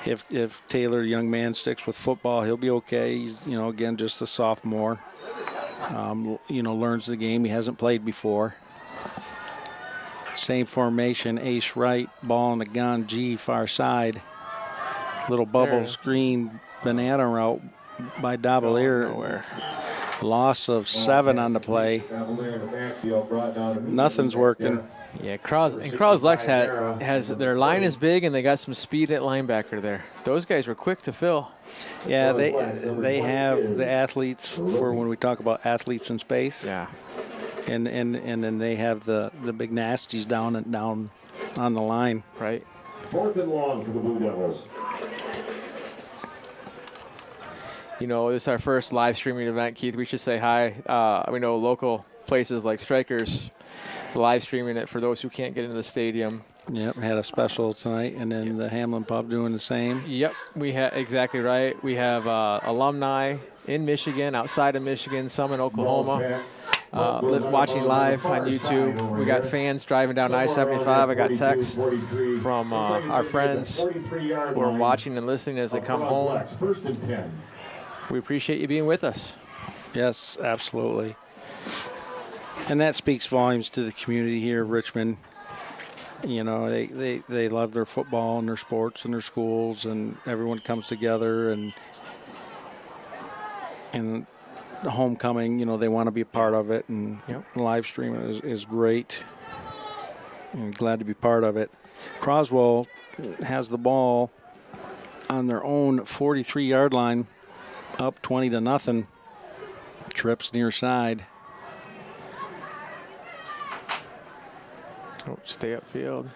If Taylor, young man, sticks with football, he'll be okay. He's, again, just a sophomore. Learns the game. He hasn't played before. Same formation, ace right, ball on the gun, G far side. Little bubble screen, banana route by Davalier. Loss of 7 on the play. Nothing's working. Yeah, Croswell-Lex has their line is big, and they got some speed at linebacker there. Those guys were quick to fill. Yeah, they have the athletes for when we talk about athletes in space. Yeah. And then they have the big nasties down on the line. Right. 4th and long for the Blue Devils. This is our first live streaming event, Keith. We should say hi. We know local places like Strikers live streaming it for those who can't get into the stadium. Yep, had a special tonight, and then the Hamlin Pub doing the same. Yep, we have exactly right. We have alumni in Michigan, outside of Michigan, some in Oklahoma. Watching live on YouTube. We got fans driving down I-75. I got text from our friends who are watching and listening as they come home. We appreciate you being with us. Yes, absolutely. And that speaks volumes to the community here of Richmond. They love their football and their sports and their schools, and everyone comes together, and the homecoming, they want to be a part of it, and live streaming is great. I'm glad to be part of it. Croswell has the ball on their own 43-yard line, up 20-0. Trips near side. Stay upfield.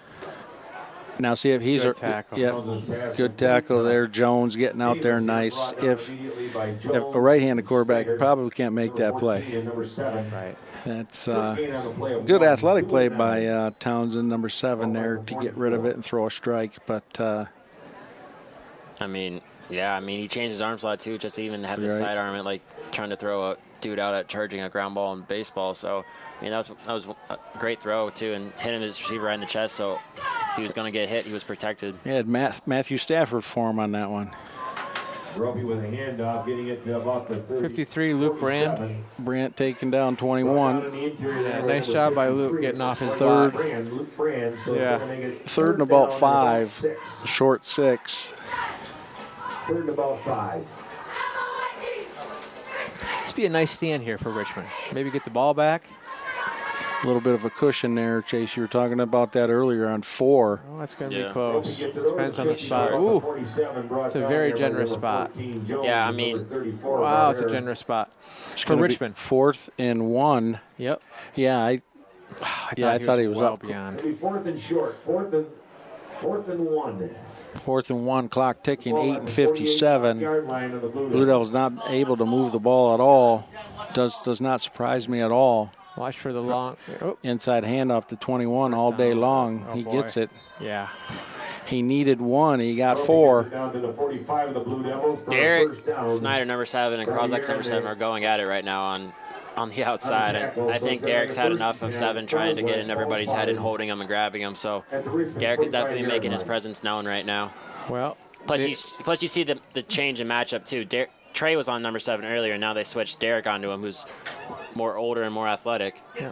Now see if he's good tackle. Good tackle there. Jones getting out there nice. If a right-handed quarterback probably can't make that play. Right. That's good athletic play by Townsend, number 7 there, to get rid of it and throw a strike. But he changed his arms a lot too, just to even have the sidearm and like trying to throw a dude out at charging a ground ball in baseball. So that was a great throw too, and hitting his receiver right in the chest. So if he was going to get hit, he was protected. He had Matthew Stafford for him on that one. Roby with a handoff, getting it to about the 53, Luke Brandt. Brandt taking down 21. Yeah, nice job by Luke getting off his third. Yeah. 3rd and about 5, short 6. 3rd and about 5. This would be a nice stand here for Richmond. Maybe get the ball back. A little bit of a cushion there, Chase. You were talking about that earlier on 4. Oh, that's going to be close. Depends on the spot. Ooh, it's a very generous spot. Yeah, wow, it's a generous spot for Richmond. 4th and 1. Yep. Yeah, I thought he was well up beyond. 4th and short. 4th and 1. 4th and 1, clock ticking, 8:57. Blue Devils not able to move the ball at all. Does not surprise me at all. Watch for the long inside handoff to 21 all day long. Oh, he boy. gets it. Yeah. He needed 1. He got 4. Down to the 45 of the Blue Devils. Derek Snyder, number 7, and Croswell-Lex, number 7, are going at it right now on the outside. I think Derek's had enough of 7 trying to get in everybody's head and holding him and grabbing him. So Derek is definitely making his presence known right now. Well, plus you see the change in matchup too. Trey was on number 7 earlier, and now they switched Derek onto him, who's more older and more athletic. Yeah.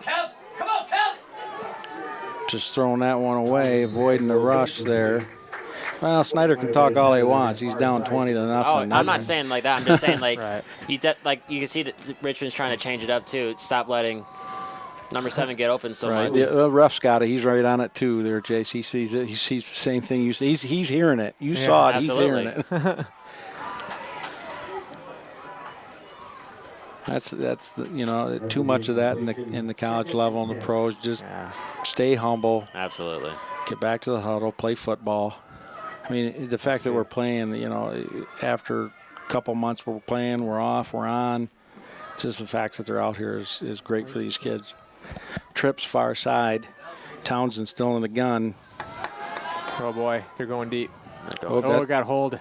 Come on, Cal! Just throwing that one away, avoiding the rush there. Well, Snyder can talk all he wants. He's down 20-0. Oh, I'm not saying like that. I'm just saying like right. you can see that Richmond's trying to change it up too. Stop letting number 7 get open so much. The ref's got it. He's right on it too there, Jace. He sees it. He sees the same thing you see. He's hearing it. You saw it. Absolutely. He's hearing it. That's too much of that in the college level and the pros. Just stay humble. Absolutely. Get back to the huddle. Play football. I mean, the fact that we're playing, you know, after a couple months we're playing, we're off, we're on. Just the fact that they're out here is great for these kids. Trips far side. Townsend still in the gun. Oh, boy. They're going deep. Oh, got hold.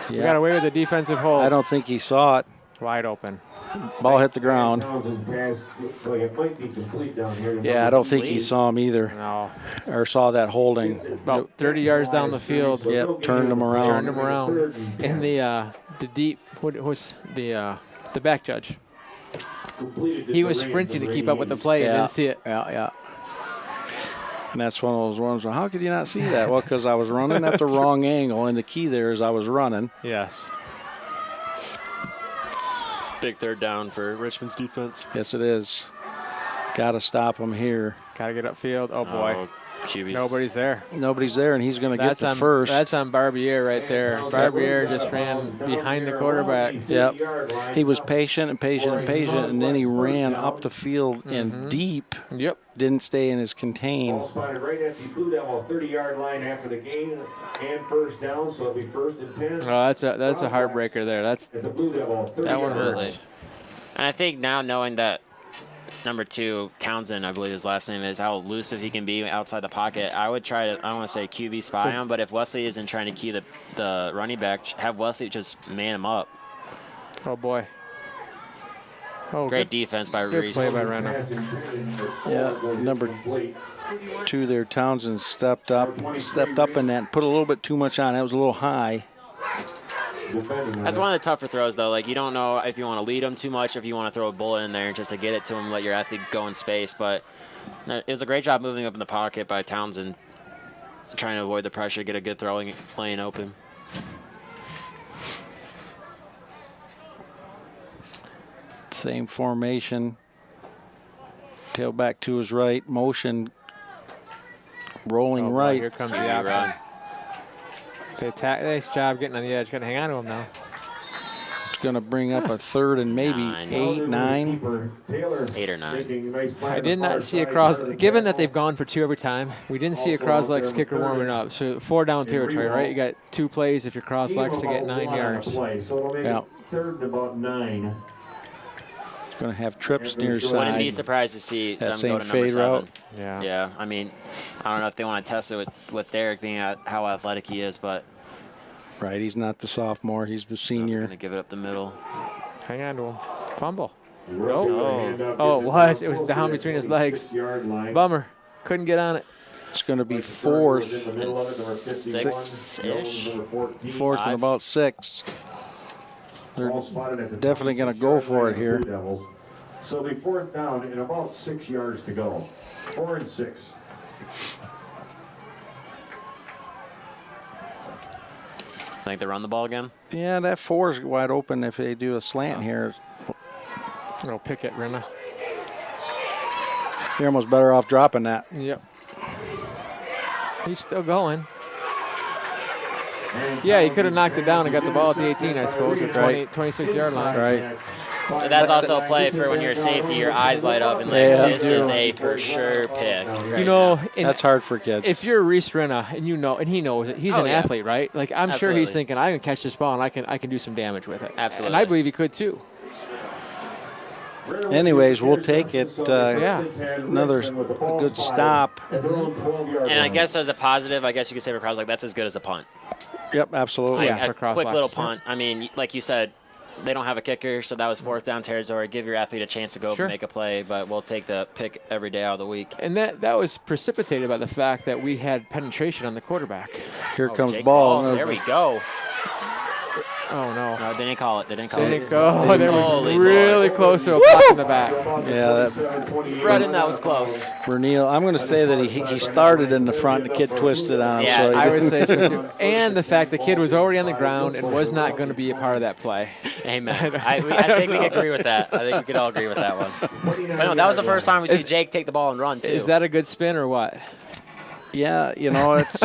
Yeah. We got away with the defensive hold. I don't think he saw it. Wide open. Ball hit the ground. Yeah, I don't think he saw him either. No. Or saw that holding. About 30 yards down the field. Yep, turned him around. And the deep, what was the back judge? He was sprinting to keep up with the play and didn't see it. Yeah. And that's one of those ones where, how could you not see that? Well, because I was running at the wrong angle, and the key there is I was running. Yes. Big third down for Richmond's defense. Yes, it is. Got to stop him here. Got to get upfield. Oh, boy. Nobody's there. Nobody's there, and he's going to get the first. That's on Barbier right there. Barbier just ran behind the quarterback. Yep. He was patient, and then he ran up the field and deep. Yep. Didn't stay in his contain. Ball spotted right at the Blue Devil 30-yard line after the game and first down, so it'll be 1st and 10. Oh, that's a heartbreaker there. At the Blue Devil, 30 that one yards. hurts. And I think now knowing that number 2, Townsend, I believe his last name is, how elusive he can be outside the pocket, I would try to, I don't want to say QB spy him, but if Wesley isn't trying to key the running back, have Wesley just man him up. Oh, boy. Oh, Great defense by good Reese. play by Renner. Yeah, number 2 there, Townsend stepped up in that and put a little bit too much on. That was a little high. That's one of the tougher throws, though. Like, you don't know if you want to lead him too much, if you want to throw a bullet in there just to get it to him, let your athlete go in space. But it was a great job moving up in the pocket by Townsend, trying to avoid the pressure, get a good throwing lane open. Same formation. Tailback to his right. Motion. Rolling right. Here comes the outrun. Nice job getting on the edge. Got to hang on to him now. It's going to bring up a 3rd and maybe 8, 9. 8 or 9. I did not see a cross. Given that they've gone for 2 every time, we didn't see a cross-legs kicker warming up. So 4 down territory, right? You got 2 plays if you're cross-legs to get 9 yards. Yeah. 3rd and about 9. It's going to have trips near side. Wouldn't be surprised to see that them same go to number fade 7. route. Yeah. I mean, I don't know if they want to test it with Derek being how athletic he is, but right, he's not the sophomore, he's the senior. Going to give it up the middle. Hang on to him. Fumble. Oh, it was. It was down between his legs. Bummer. Couldn't get on it. It's going to be 4th. 6-ish. 4th and about 6. They're definitely going to go for it here. So it'll be 4th down and about 6 yards to go. 4 and 6. Think they run the ball again? Yeah, that 4 is wide open if they do a slant here. No, pick it, Renna. You're almost better off dropping that. Yep. He's still going. Yeah, he could have knocked it down and got the ball at the 18, I suppose, or 26-yard line. Right. But that's also a play for when you're a safety, your eyes light up and like, this is a for sure pick. Right, you know, that's hard for kids. If you're Reese Renna and you know, and he knows it, he's an athlete, right? Like I'm sure he's thinking, I can catch this ball and I can do some damage with it. Absolutely. And I believe he could too. Anyways, we'll take it. Another good stop. And I guess as a positive, I guess you could say for Croswell, that's as good as a punt. Yep, absolutely. A quick little punt. I mean, like you said, they don't have a kicker, so that was 4th down territory. Give your athlete a chance to go up and make a play, but we'll take the pick every day out of the week. And that was precipitated by the fact that we had penetration on the quarterback. Here comes ball. There we go. Oh, no. No, they didn't call it. They didn't go. They were really close to a pop in the back. Yeah. Brennan, that was close. Bernil, I'm going to say that he started in the front. The kid twisted on him. Yeah, so I would say so, too. And the fact the kid was already on the ground and was not going to be a part of that play. Amen. I think we can agree with that. I think we could all agree with that one. But no, that was the first time we see Jake take the ball and run, too. Is that a good spin or what? Yeah, you know, it's...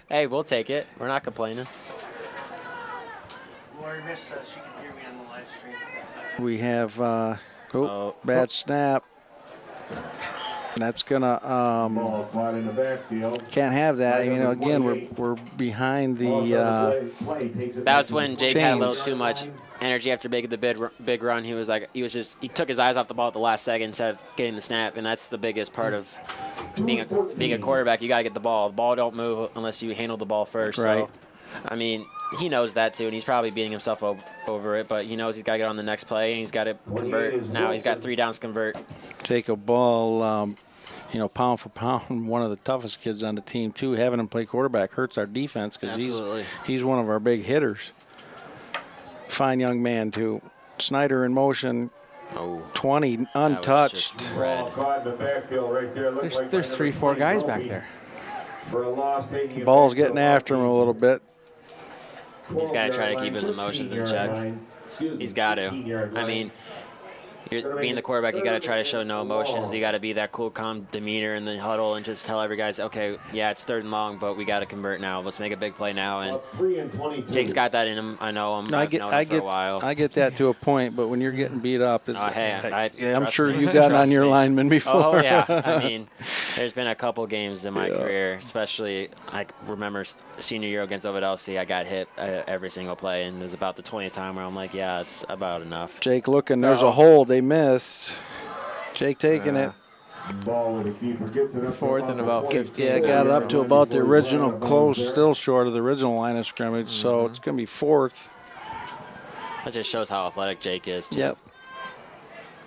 Hey, we'll take it. We're not complaining. Lori Miss says she can hear me on the live stream. We have bad snap. That's gonna Ball caught in the backfield. can't have that. You know, again, we're behind the. That's when Jake had a little chains. too much energy after making the big run. He took his eyes off the ball at the last second instead of getting the snap, and that's the biggest part of being a quarterback. You got to get the ball. The ball don't move unless you handle the ball first. Right. So, I mean, he knows that too, and he's probably beating himself over it. But he knows he's got to get on the next play, and he's got to convert. Now he's got 3 downs to convert. Take a ball. Pound for pound, one of the toughest kids on the team too. Having him play quarterback hurts our defense because he's one of our big hitters. Fine young man too. Snyder in motion. 20 untouched. There's 3-4 guys back there. Ball's getting after him a little bit. He's got to try to keep his emotions in check. He's got to. I mean, you're being the quarterback, you got to try to show no emotions. You got to be that cool, calm demeanor in the huddle and just tell every guys, okay, yeah, it's 3rd and long, but we got to convert now. Let's make a big play now. And Jake's got that in him. I know him. I've known him for a while. I get that to a point, but when you're getting beat up, I'm sure me. you've gotten on Trust your me. lineman before. Oh, yeah. I mean, there's been a couple games in my career, especially I remember senior year against Ovidelsey, I got hit every single play, and it was about the 20th time where I'm like, yeah, it's about enough. Jake looking, there's a hole. They missed. Jake taking it. Ball with the keeper gets it up. 4th and about 15. Yeah, got it up to about the original close, still short of the original line of scrimmage, so it's going to be 4th. That just shows how athletic Jake is, too. Yep.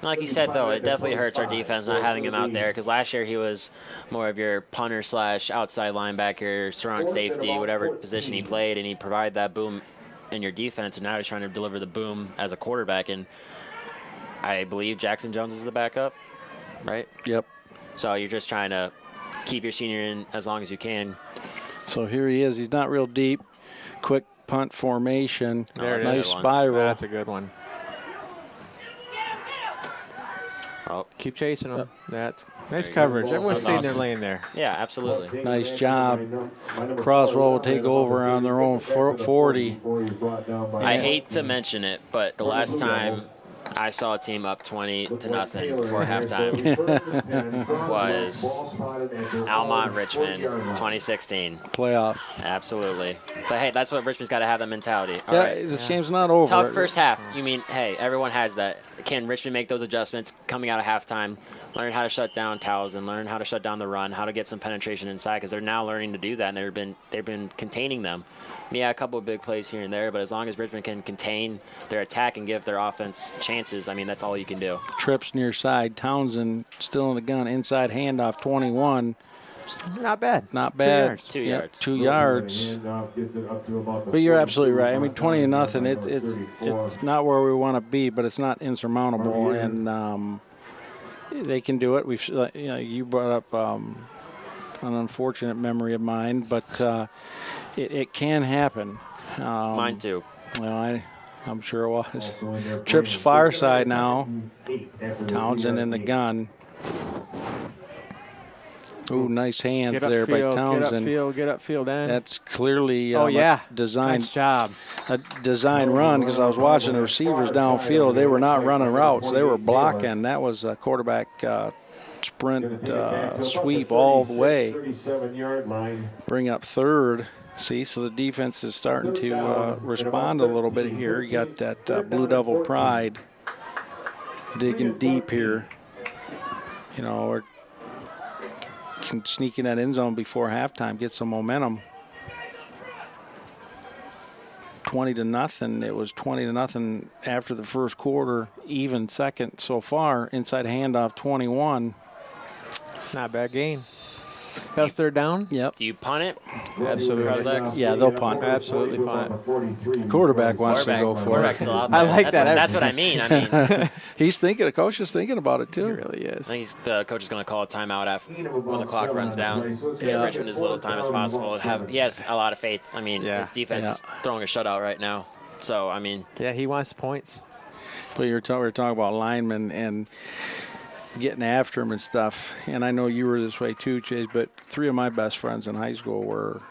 Like you said, though, it definitely hurts our defense not having him out there because last year he was more of your punter / outside linebacker, strong safety, whatever position he played, and he provided that boom in your defense, and now he's trying to deliver the boom as a quarterback, and I believe Jackson Jones is the backup, right? Yep. So you're just trying to keep your senior in as long as you can. So here he is. He's not real deep. Quick punt formation. Nice one. spiral. That's a good one. Oh, Keep chasing him. That's nice coverage. Everyone's staying in their lane there. yeah, absolutely. Nice job. Croswell will take over on their own 40. I hate to mention it, but the last time I saw a team up 20-0 before halftime was Almont Richmond 2016. Playoffs. Absolutely. But hey, that's what Richmond's got to have, that mentality. All Yeah, right. this game's not over. Tough first half. You mean, hey, everyone has that. Can Richmond make those adjustments coming out of halftime? Learn how to shut down Towson, learn how to shut down the run, how to get some penetration inside, because they're now learning to do that, and they've been containing them. Yeah, a couple of big plays here and there, but as long as Richmond can contain their attack and give their offense chances, I mean, that's all you can do. Trips near side. Townsend still in the gun. Inside handoff 21. Not bad. Not bad. 2 Yep, yards. 2 yards. But you're absolutely right. I mean, 20-0. It's not where we want to be, but it's not insurmountable, and they can do it. You brought up an unfortunate memory of mine, but it can happen. Mine too. Well, I'm sure it was. Trips far side now. Townsend in the gun. Ooh, nice hands there by Townsend. Get upfield, end. That's clearly Nice job. A design run, because I was watching the receivers downfield. They were not running routes. They were blocking. That was a quarterback sprint sweep all the way. Bring up 3rd. See, so the defense is starting to respond a little bit here. You got that Blue Devil pride digging deep here. Or can sneak in that end zone before halftime, get some momentum. 20-0. It was 20-0 after the first quarter, even second so far. Inside handoff 21. It's not a bad game. That was 3rd down? Yep. Do you punt it? Absolutely. Yeah, they'll punt. Absolutely punt it. Quarterback wants to go for it. Quarterback's still out there. I like that. That's what I mean. He's thinking, the coach is thinking about it too. He really is. I think the coach is going to call a timeout when the clock runs down. Give Richmond as little time as possible. He has a lot of faith. I mean, his defense is throwing a shutout right now. So, I mean. Yeah, he wants points. But we were talking about linemen and getting after him and stuff. And I know you were this way too, Chase, but 3 of my best friends in high school were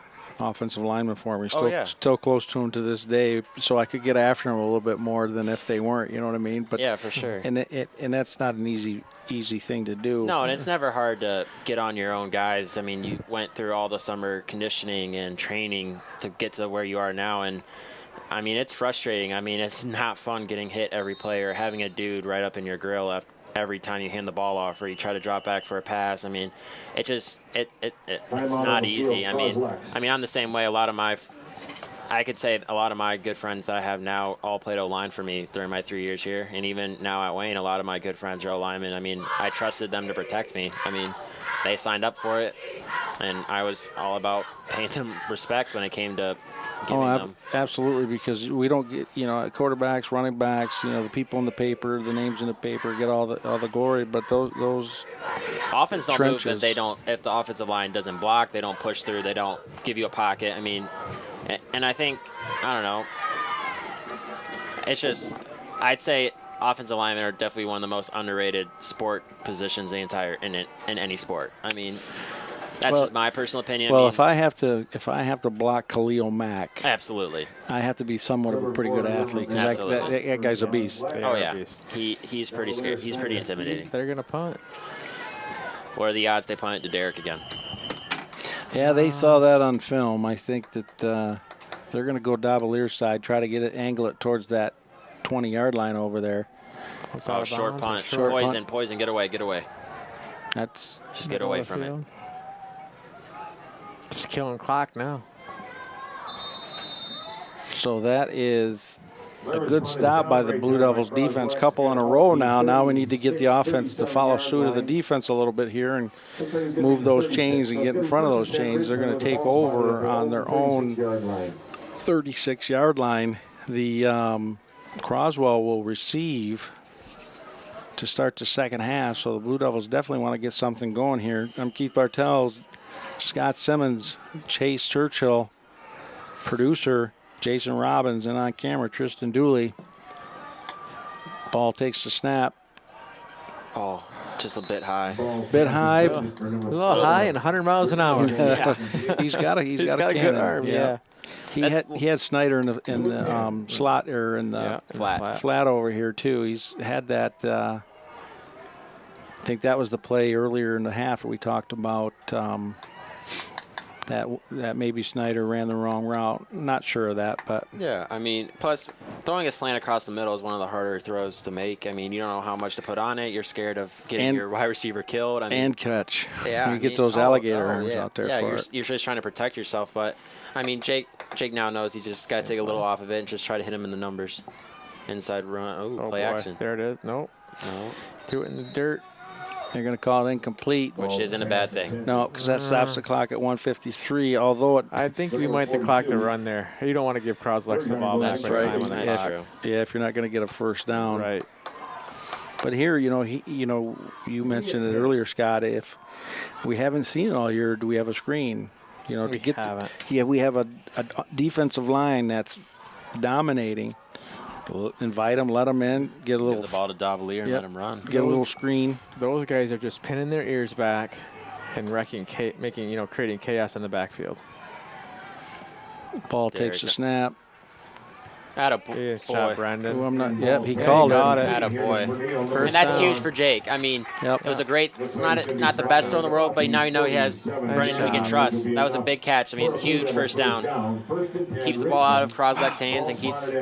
offensive lineman for me. Oh, Still close to him to this day, so I could get after him a little bit more than if they weren't. You know what I mean? But yeah, for sure. And that's not an easy thing to do. No, and it's never hard to get on your own guys. I mean, you went through all the summer conditioning and training to get to where you are now, and I mean, it's frustrating. I mean, it's not fun getting hit every play or having a dude right up in your grill every time you hand the ball off or you try to drop back for a pass. I mean, it's not easy. I mean, I'm the same way. I could say a lot of my good friends that I have now all played O-line for me during my 3 years here. And even now at Wayne, a lot of my good friends are O-linemen. I mean, I trusted them to protect me. I mean, they signed up for it, and I was all about paying them respects when it came to giving them. Absolutely, because we don't get, quarterbacks, running backs, the people in the paper, the names in the paper get all the glory, but those offense don't trenches. move if the offensive line doesn't block, they don't push through, they don't give you a pocket. I mean, and I think, I don't know, it's just, I'd say offensive linemen are definitely one of the most underrated sport positions in any sport. I mean, that's just my personal opinion. Well, if I have to block Khalil Mack, absolutely, I have to be somewhat of a pretty good athlete because that guy's a beast. Oh yeah, he's pretty scary. He's pretty intimidating. They're gonna punt. What are the odds they punt it to Derek again? Yeah, they saw that on film. I think that they're going to go Davalier's side, try to angle it towards that 20-yard line over there. Short punt. Poison, get away. Just get away from it. Just killing clock now. So that is a good stop by the Blue Devils defense. Couple in a row now. Now we need to get the offense to follow suit of the defense a little bit here and move those chains and get in front of those chains. They're going to take over on their own 36-yard line. The Croswell will receive to start the second half, so the Blue Devils definitely want to get something going here. I'm Keith Bartels, Scott Simmons, Chase Churchill, producer Jason Robbins, and on camera Tristan Dooley. Ball takes the snap. Oh, just a bit high. A little high and 100 miles an hour. Yeah. He's got a good arm. Yeah. He had Snyder in the slot or in the flat over here too. He's had that. I think that was the play earlier in the half that we talked about. That maybe Snyder ran the wrong route. Not sure of that, but yeah. I mean, plus throwing a slant across the middle is one of the harder throws to make. I mean, you don't know how much to put on it. You're scared of getting your wide receiver killed. And catch. Yeah, you get those alligator arms out there. Yeah, you're just trying to protect yourself. But I mean, Jake now knows he's just got to take a little off of it and just try to hit him in the numbers. Inside run. Play action. There it is. Nope. Threw it in the dirt. They're going to call it incomplete. Which isn't a bad thing. No, because that stops the clock at 1:53, although I think we might have to clock the run there. You don't want to give Croswell-Lexington the ball back. That's right. Time on that clock. Yeah, if you're not going to get a first down. Right. But here, you mentioned it earlier, Scott, if we haven't seen it all year, do we have a screen? We haven't. We have a defensive line that's dominating. Invite them, let them in, get a little. Give the ball to Davalier and let him run. Get a little screen. Those guys are just pinning their ears back and creating chaos in the backfield. Ball takes the snap. Attaboy. Shot Brendan. He called it. Attaboy. And that's huge for Jake. I mean, it was a great, not the best throw in the world, but now he has Brendan who he can trust. That was a big catch. I mean, huge first down. Keeps the ball out of Crosleck's hands and keeps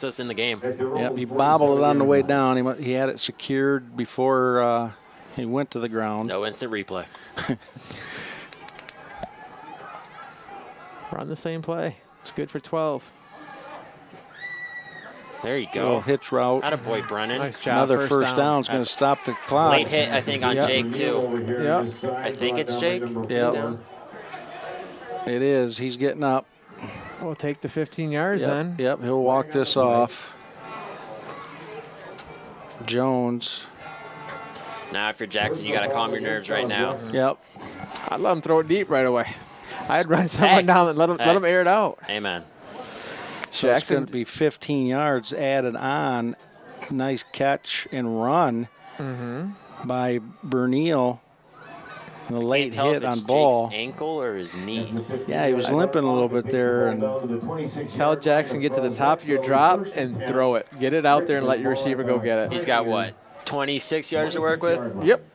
us in the game. Yep, he bobbled it on the way down. He had it secured before he went to the ground. No instant replay. Run the same play. It's good for 12. There you go. Little hitch route. Attaboy, Brennan. Nice job. Another first down is going to stop the clock. Late hit, I think, on Jake, too. Yep. I think it's Jake. Yep. It is. He's getting up. We'll take the 15 yards then. Yep, he'll walk this off. Jones. Now, if you're Jackson, you got to calm your nerves right now. Yep. I'd let him throw it deep right away. I'd run someone down and let him air it out. Amen. So Jackson. It's going to be 15 yards added on. Nice catch and run by Bernil. And a late Can't tell hit if it's on ball. Jake's ankle or his knee. Yeah, he was limping a little bit there. And Tell Jackson, get to the top of your drop and throw it. Get it out there and let your receiver go get it. He's got what, 26 yards to work with? Yep.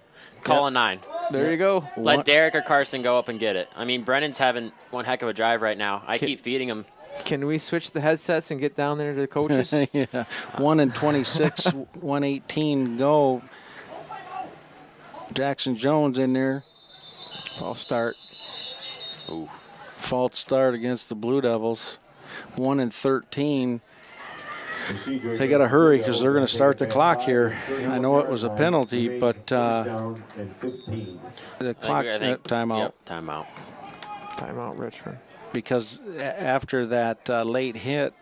Call a 9. There you go. Let Derek or Carson go up and get it. I mean, Brennan's having one heck of a drive right now. I keep feeding him. Can we switch the headsets and get down there to the coaches? Yeah, 1 and 26, 118 go. Jackson Jones in there. False start. Ooh. False start against the Blue Devils. 1 and 13. They got to hurry because they're going to start the clock here. I know it was a penalty, but the clock timeout. Yep, timeout. Timeout, Richmond. Because after that late hit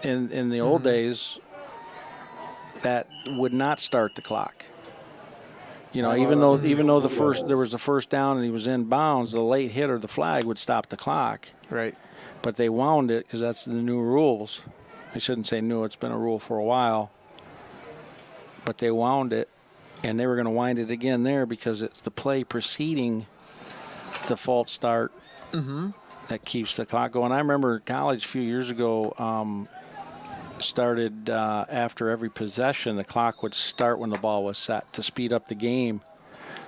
in the old days, that would not start the clock. You know, even though there was the first down and he was in bounds, the late hit or the flag would stop the clock. Right. But they wound it because that's the new rules. I shouldn't say new, it's been a rule for a while. But they wound it, and they were going to wind it again there because it's the play preceding the false start that keeps the clock going. I remember college a few years ago started after every possession, the clock would start when the ball was set to speed up the game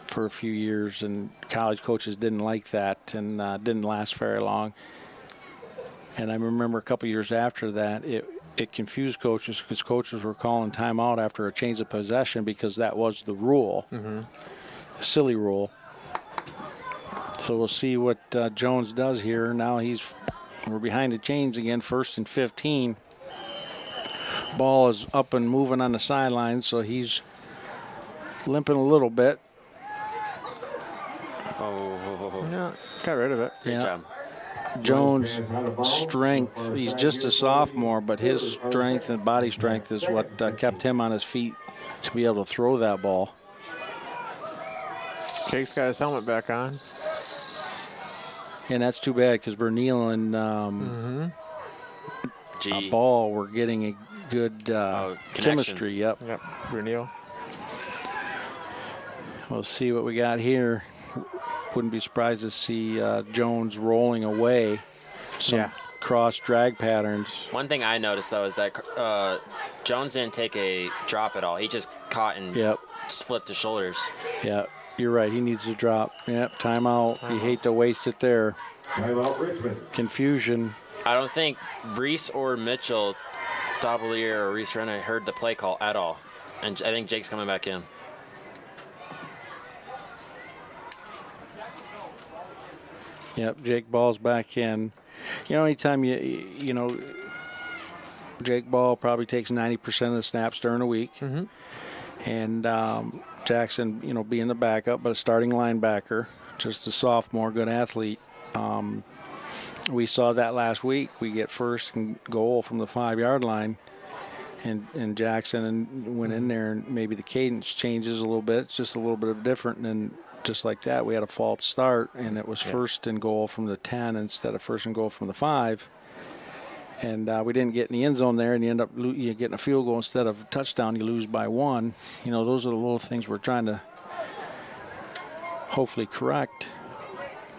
for a few years, and college coaches didn't like that and didn't last very long. And I remember a couple years after that, it confused coaches because coaches were calling timeout after a change of possession because that was the rule, a silly rule. So we'll see what Jones does here. Now we're behind the chains again, 1st and 15. Ball is up and moving on the sideline, so he's limping a little bit. Yeah, got rid of it. Great job. Jones' strength, he's just a sophomore, but his strength and body strength is what kept him on his feet to be able to throw that ball. Jake's got his helmet back on. And that's too bad because Bernil and Ball were getting a good chemistry. Yep. Bernil. We'll see what we got here. Wouldn't be surprised to see Jones rolling away some cross drag patterns. One thing I noticed, though, is that Jones didn't take a drop at all. He just caught and just flipped his shoulders. Yeah, you're right. He needs to drop. Yep, timeout. You hate to waste it there. Timeout, Richmond. Confusion. I don't think Reese or Mitchell, Dobelier or Reese Renna heard the play call at all. And I think Jake's coming back in. Yep, Jake Ball's back in. You know, anytime you know, Jake Ball probably takes 90% of the snaps during a week. And Jackson, you know, being the backup, but a starting linebacker, just a sophomore, good athlete. We saw that last week. We get 1st and goal from the 5-yard line. And Jackson went in there, and maybe the cadence changes a little bit. It's just a little bit of different. And just like that, we had a false start, and it was 1st and goal from the 10 instead of 1st and goal from the 5. And we didn't get in the end zone there, and you end up getting a field goal instead of a touchdown. You lose by 1. You know, those are the little things we're trying to hopefully correct.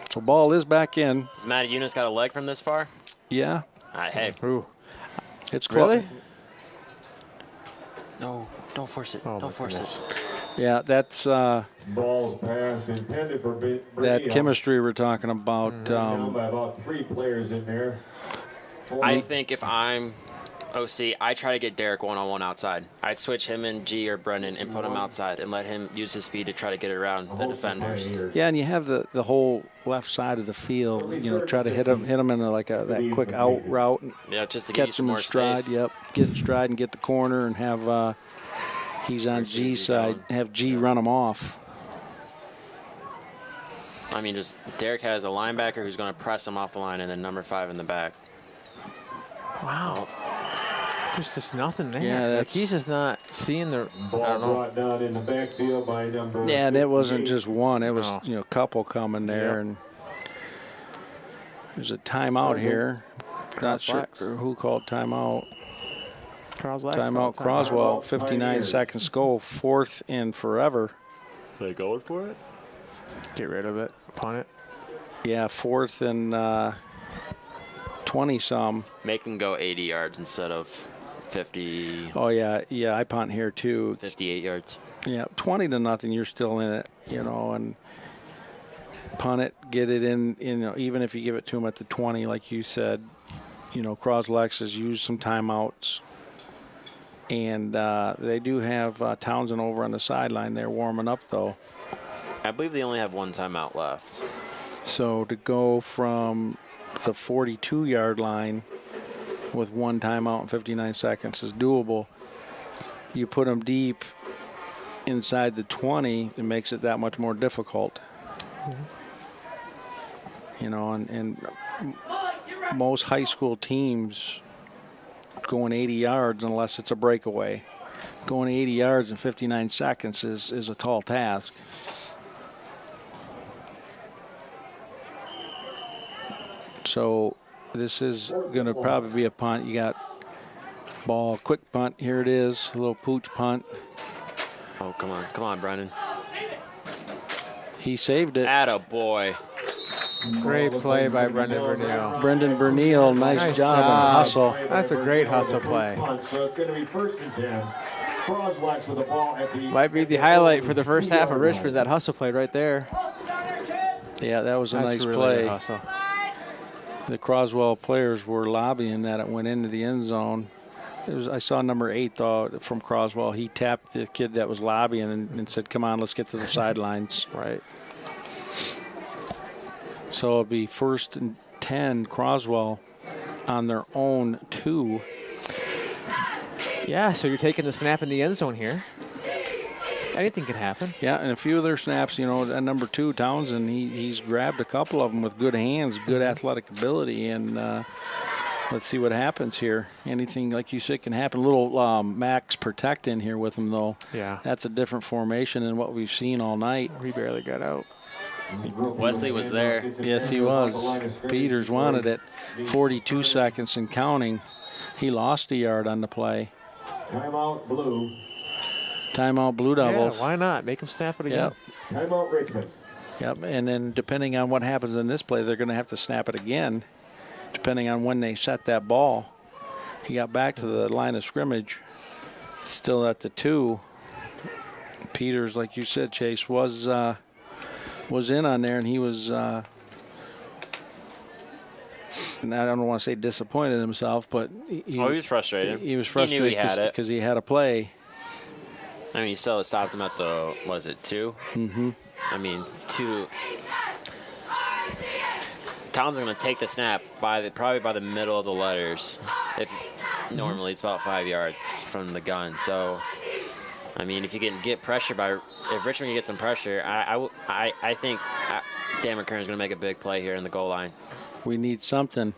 So ball is back in. Has Matty Eunice got a leg from this far? Yeah. Hey. It's close. Really? No, don't force it. Don't force it. Yeah, that's Ball's pass intended for that chemistry we're talking about. By about 3 players in there. I think if I'm OC, I try to get Derek one-on-one outside. I'd switch him and G or Brennan and put him outside and let him use his speed to try to get around the defenders. Yeah, and you have the whole left side of the field. You know, try to hit him in that quick out route. Yeah, just to get catch some him in more stride. space. Yep, get in stride and get the corner and have he's on G's side. Have G run him off. I mean, just Derek has a linebacker who's going to press him off the line, and then number 5 in the back. Wow. There's just nothing there. Yeah, like he's just not seeing the. Ball brought down in the backfield by number. Yeah, and it wasn't just one. It was No. a couple coming there, and there's a timeout here. Not sure who called timeout. Timeout Croswell. 59 seconds to go. 4th and forever. Are they going for it? Get rid of it. Punt it. Yeah, 4th and 20-some. Make them go 80 yards instead of 50. Oh, yeah, I punt here too. 58 yards. Yeah, 20-0, you're still in it, and punt it, get it in, even if you give it to them at the 20, like you said, Croswell-Lex has used some timeouts. And they do have Townsend over on the sideline there warming up, though. I believe they only have one timeout left. So to go from the 42-yard line with one timeout and 59 seconds is doable. You put them deep inside the 20, it makes it that much more difficult. And most high school teams going 80 yards unless it's a breakaway. Going 80 yards in 59 seconds is a tall task. So this is going to probably be a punt. You got ball, quick punt. Here it is, a little pooch punt. Oh, come on, Brennan. He saved it. Attaboy. Great play by Brendan Bernil. Brendan Bernil, nice job on hustle. That's a great hustle play. So it's going to be 1st and 10. Croswell-Lex with the ball at the Might be the highlight for the first half of Richmond, that hustle play right there. Yeah, that was a nice really play. good hustle. The Croswell players were lobbying that it went into the end zone. I saw number 8 though from Croswell. He tapped the kid that was lobbying and said, "Come on, let's get to the sidelines." Right. So it'll be 1st and 10, Croswell on their own 2. Yeah, so you're taking the snap in the end zone here. Anything could happen. Yeah, and a few of their snaps, at number 2, Townsend, he's grabbed a couple of them with good hands, good athletic ability, and let's see what happens here. Anything, like you said, can happen. A little max protect in here with him, though. Yeah. That's a different formation than what we've seen all night. We barely got out. Wesley was there. Yes, he was. Peters wanted it. 42 seconds and counting. He lost a yard on the play. timeout blue. Timeout Blue Devils. Yeah, why not? Make them snap it again. Yep. Timeout Richmond. Yep, and then depending on what happens in this play, they're going to have to snap it again, depending on when they set that ball. He got back to the line of scrimmage, still at the 2. Peters, like you said, Chase, was in on there, and he was, and I don't want to say disappointed himself, but he was frustrated. He was frustrated because he had a play. I mean, he still stopped him at the, 2? Mm-hmm. I mean, 2. Townsend's going to take the snap probably by the middle of the letters. Normally it's about 5 yards from the gun. So, I mean, if you can get pressure if Richmond can get some pressure, I think Dan McKern's going to make a big play here in the goal line. We need something.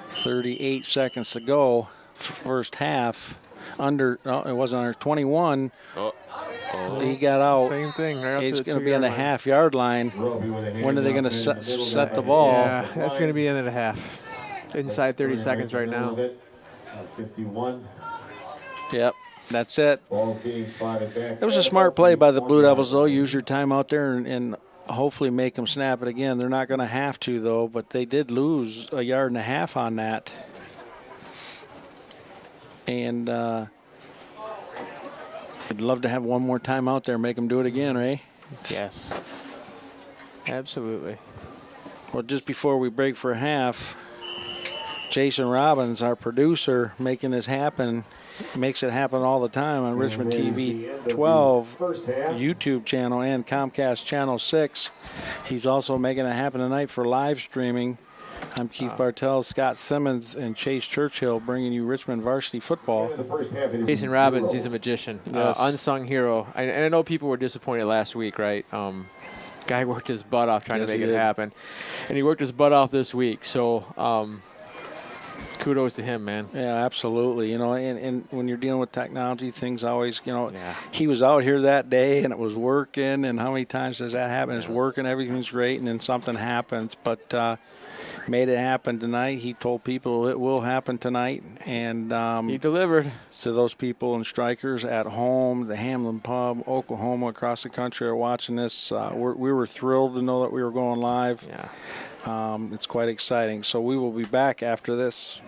38 seconds to go, first half. It wasn't under 21. He got out. Same thing. Right. It's going to be on the half-yard line. When are they going to set the ball? Yeah, that's going to be the end of the half. Inside 30 seconds right now. 51. Yep, that's it. It was a smart play by the Blue Devils, though. Use your time out there and hopefully make them snap it again. They're not going to have to, though, but they did lose a yard and a half on that. And I'd love to have one more time out there, make them do it again, Ray. Yes. Absolutely. Well, just before we break for half, Jason Robbins, our producer, making this happen, makes it happen all the time on Richmond TV 12 YouTube channel and Comcast Channel 6. He's also making it happen tonight for live streaming. I'm Keith Bartell, Scott Simmons, and Chase Churchill bringing you Richmond varsity football. Jason Robbins, he's a magician, Yes. unsung hero. And I know people were disappointed last week, right? Guy worked his butt off trying to make it happen. And he worked his butt off this week. So kudos to him, man. Yeah, absolutely. And when you're dealing with technology, things always, he was out here that day and it was working. And how many times does that happen? It's working, everything's great, and then something happens. But made it happen tonight. He told people it will happen tonight. And He delivered. to those people and strikers at home, the Hamlin Pub, Oklahoma, across the country are watching this. We were thrilled to know that we were going live. Yeah. It's quite exciting. So we will be back after this.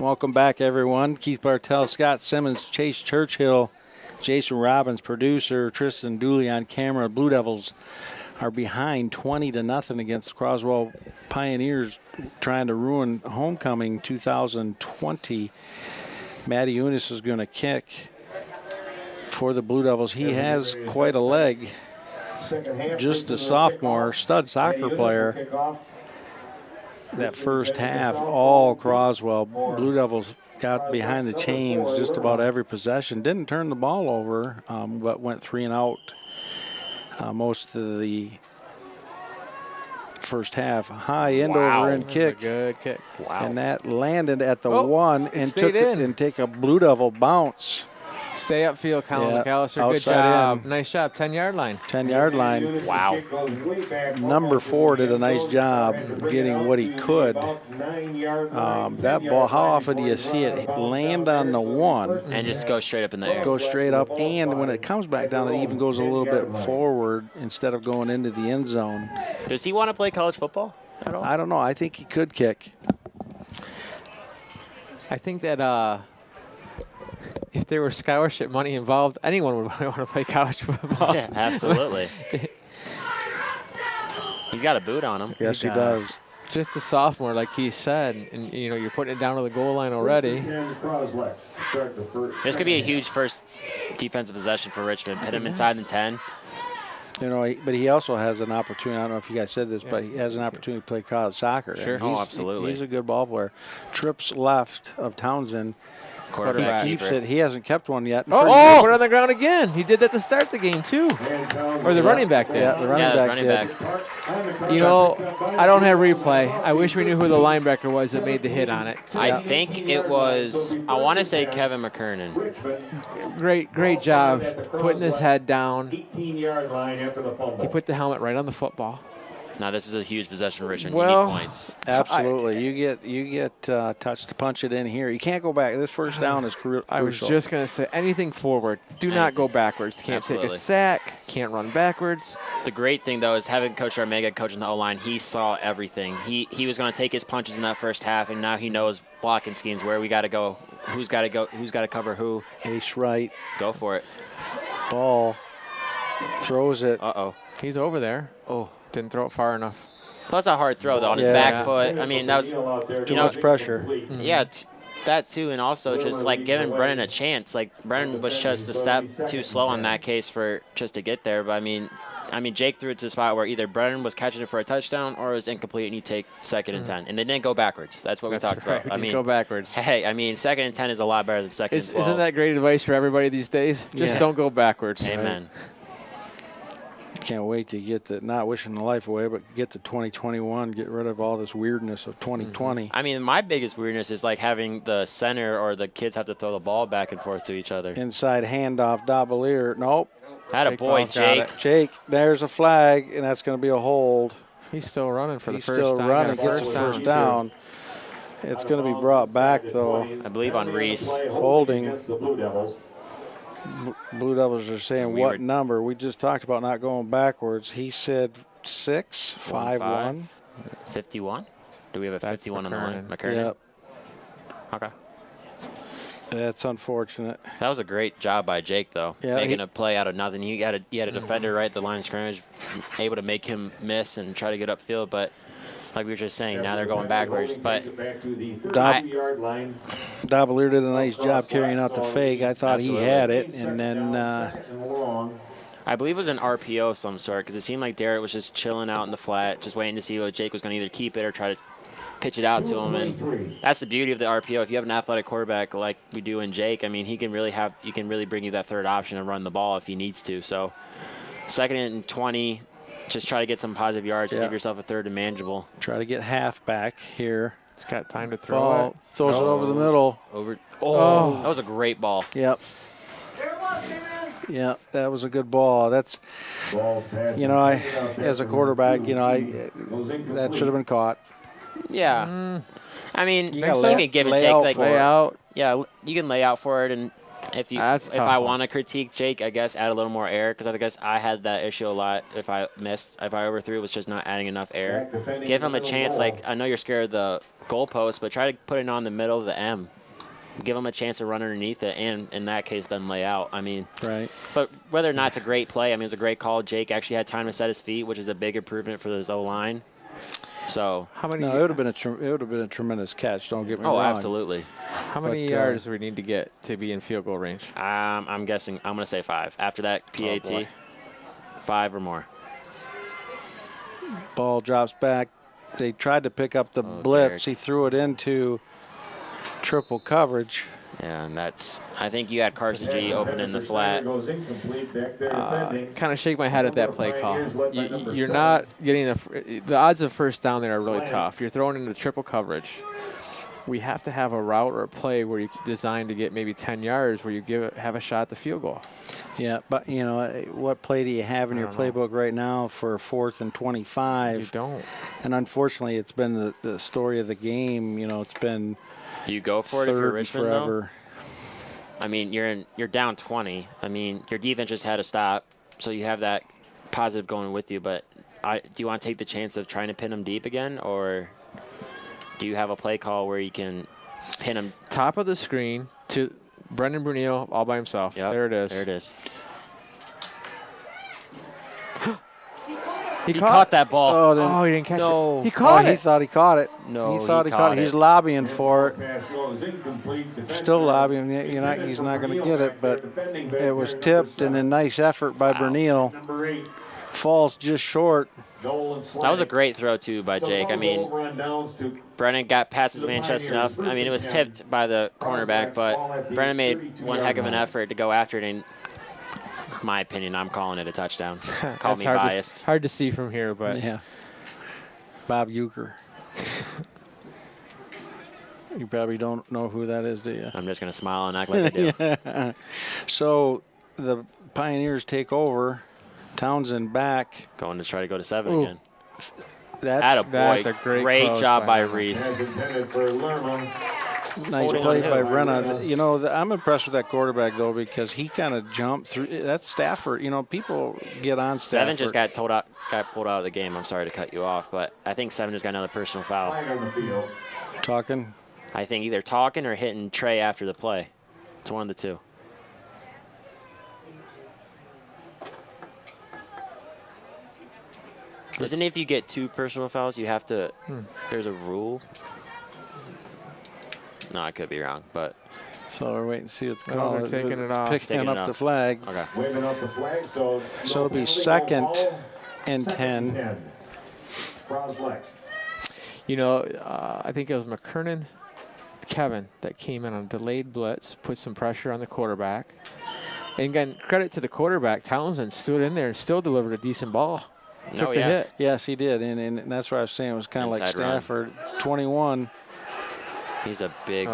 Welcome back, everyone. Keith Bartell, Scott Simmons, Chase Churchill, Jason Robbins, producer, Tristan Dooley on camera. Blue Devils are behind 20-0 against Croswell Pioneers, trying to ruin homecoming 2020. Matty Unis is going to kick for the Blue Devils. He has quite a leg. Just a sophomore, stud soccer player. That first half, all Croswell. Blue Devils got behind the chains just about every possession. Didn't turn the ball over, but went 3 and out most of the first half. High end over end kick. Good kick. Wow. And that landed at the 1 and took in. and take a Blue Devil bounce. Stay upfield, Colin McAllister. Good outside job. in. Nice job. 10-yard line. 10-yard line. Wow. Number 4 did a nice job getting what he could. That ball, how often do you see it land on the 1? And just go straight up in the air. Go straight up, and when it comes back down, it even goes a little bit forward instead of going into the end zone. Does he want to play college football at all? I don't know. I think he could kick. I think that if there were scholarship money involved, anyone would want to play college football. Yeah, absolutely. He's got a boot on him. Yes, he does. Just a sophomore, like he said, and you're putting it down to the goal line already. This could be a huge first defensive possession for Richmond. Put him inside the 10. But he also has an opportunity. I don't know if you guys said this, but he has an opportunity to play college soccer. Sure. Oh, absolutely. He's a good ball player. Trips left of Townsend. Quarterback. He keeps it. He hasn't kept one yet. Put it on the ground again. He did that to start the game, too. Or the running back did. Yeah, the running back did. I don't have replay. I wish we knew who the linebacker was that made the hit on it. I think it was, I want to say Kevin McKernan. Great job putting his head down. 18-yard line after the fumble. He put the helmet right on the football. Now this is a huge possession for Richmond. Well, you need points. Absolutely. You get touch to punch it in here. You can't go back. This first down is crucial. I was just going to say, anything forward. Do not go backwards. Can't take a sack. Can't run backwards. The great thing, though, is having Coach Armega coaching the O-line. He saw everything. He was going to take his punches in that first half, and now he knows blocking schemes, where we got to go, who's got to cover who. Ace right. Go for it. Ball. Throws it. Uh-oh. He's over there. Oh. Didn't throw it far enough. Plus a hard throw, though, on his back foot. I mean, that was too much pressure. Yeah, that too, and also just like giving Brennan a chance. Like Brennan was just a step too slow on that case for just to get there. But I mean, Jake threw it to the spot where either Brennan was catching it for a touchdown or it was incomplete, and you take 2nd and 10, and they didn't go backwards. That's what we talked about. I mean, go backwards. Hey, 2nd and 10 is a lot better than 2nd and 12. Isn't that great advice for everybody these days? Just don't go backwards. Amen. Can't wait to get the, not wishing the life away, but get to 2021, get rid of all this weirdness of 2020. I mean, my biggest weirdness is like having the center or the kids have to throw the ball back and forth to each other. Inside handoff, Dabalier. Nope. Had a boy, Jake. Jake, there's a flag, and that's going to be a hold. He's still running for the first down. He's still running, gets the first down. It's going to be brought back, though. I believe on Reese. Holding. Blue Devils are saying what number? We just talked about not going backwards. He said 6, 5-1. 51? Do we have a 51 on the line? McKernan? Yep. Okay. That's unfortunate. That was a great job by Jake, though, making a play out of nothing. He had a defender right at the line of scrimmage, able to make him miss and try to get upfield, but like we were just saying, now they're going backwards. But Dabalier did a nice job carrying out the fake. I thought he had it, and then I believe it was an RPO of some sort, because it seemed like Derek was just chilling out in the flat, just waiting to see what Jake was going to either keep it or try to pitch it out to him. And that's the beauty of the RPO. If you have an athletic quarterback like we do in Jake, I mean, he can really bring you that third option and run the ball if he needs to. So 2nd and 20. Just try to get some positive yards and give yourself a 3rd and manageable. Try to get half back here. It's got time to throw it. Throws it over the middle. Oh, that was a great ball. Yep. Yeah, that was a good ball. That's, as a quarterback, that should have been caught. Yeah. I mean, you can so? give and take. Like, lay out. Yeah, you can lay out for it, and If That's a tough I one. want to critique Jake, I guess add a little more air, because I guess I had that issue a lot. If I overthrew, it was just not adding enough air. Give him a chance. Like, I know you're scared of the goalpost, but try to put it on the middle of the M. Give him a chance to run underneath it, and in that case, then lay out. I mean, Right. But whether or not it's a great play, I mean, it was a great call. Jake actually had time to set his feet, which is a big improvement for his O-line. So How many? No, it would have been a tremendous catch. Don't get me wrong. absolutely. How many but, yards do we need to get to be in field goal range? I'm guessing I'm going to say 5. After that PAT, boy. 5 or more. Ball drops back. They tried to pick up the blitz. Derek. He threw it into triple coverage. Yeah, and that's. I think you had Carson G open in the flat. Kind of shake my head at that play call. You're not getting the odds of first down there are really tough. You're throwing into triple coverage. We have to have a route or a play where you design to get maybe 10 yards where you have a shot at the field goal. Yeah, but, you know, what play do you have in your playbook right now for 4th and 25? You don't. And unfortunately, it's been the story of the game. You know, it's been Do you go for it if you're third and Richmond, forever. though? I mean, you're down 20. I mean, your defense just had to stop, so you have that positive going with you. But do you want to take the chance of trying to pin them deep again, or do you have a play call where you can pin them? Top of the screen to Brendan Brunel all by himself. Yep, There it is. There it is. He caught that ball. Oh, then, Oh, he didn't catch No. it. He caught he it. thought he caught it. No, he thought he he caught caught it. He's it. lobbying for it. Still lobbying. He's not going to get it, but it was tipped, and a nice effort by Brunel. Falls just short. That was a great throw, too, by Jake. I mean, Brennan got past his man chest enough. I mean, it was tipped by the cornerback, but Brennan made one heck of an effort to go after it. And in my opinion, I'm calling it a touchdown. Call me biased. Hard to see from here, but Yeah. Bob Euchre. You probably don't know who that is, do you? I'm just going to smile and act like I do. So the Pioneers take over. Townsend back. Going to try to go to 7 Ooh. again. That's That's a great close job by by Lerma. Reese. nice Holding play on by him. Brenna. You know, I'm impressed with that quarterback, though, because he kind of jumped through. That's Stafford. You know, people get on Stafford. 7 just got pulled out of the game. I'm sorry to cut you off, but I think 7 just got another personal foul. Talking. I think either talking or hitting Trey after the play. It's one of the two. Isn't it if you get 2 personal fouls, you have to there's a rule? No, I could be wrong, but So we're waiting to see what the Oh, call they're is. taking it off. Picking Taking it up off. the flag. okay. Waving up the flag, so So it'll be 2nd and 10. Croswell-Lexington. You know, I think it was McKernan, Kevin, that came in on a delayed blitz, put some pressure on the quarterback. And again, credit to the quarterback. Townsend stood in there and still delivered a decent ball. Took the hit. Yes, he did. And that's what I was saying. It was kind of like Inside run. Stafford. 21. He's a big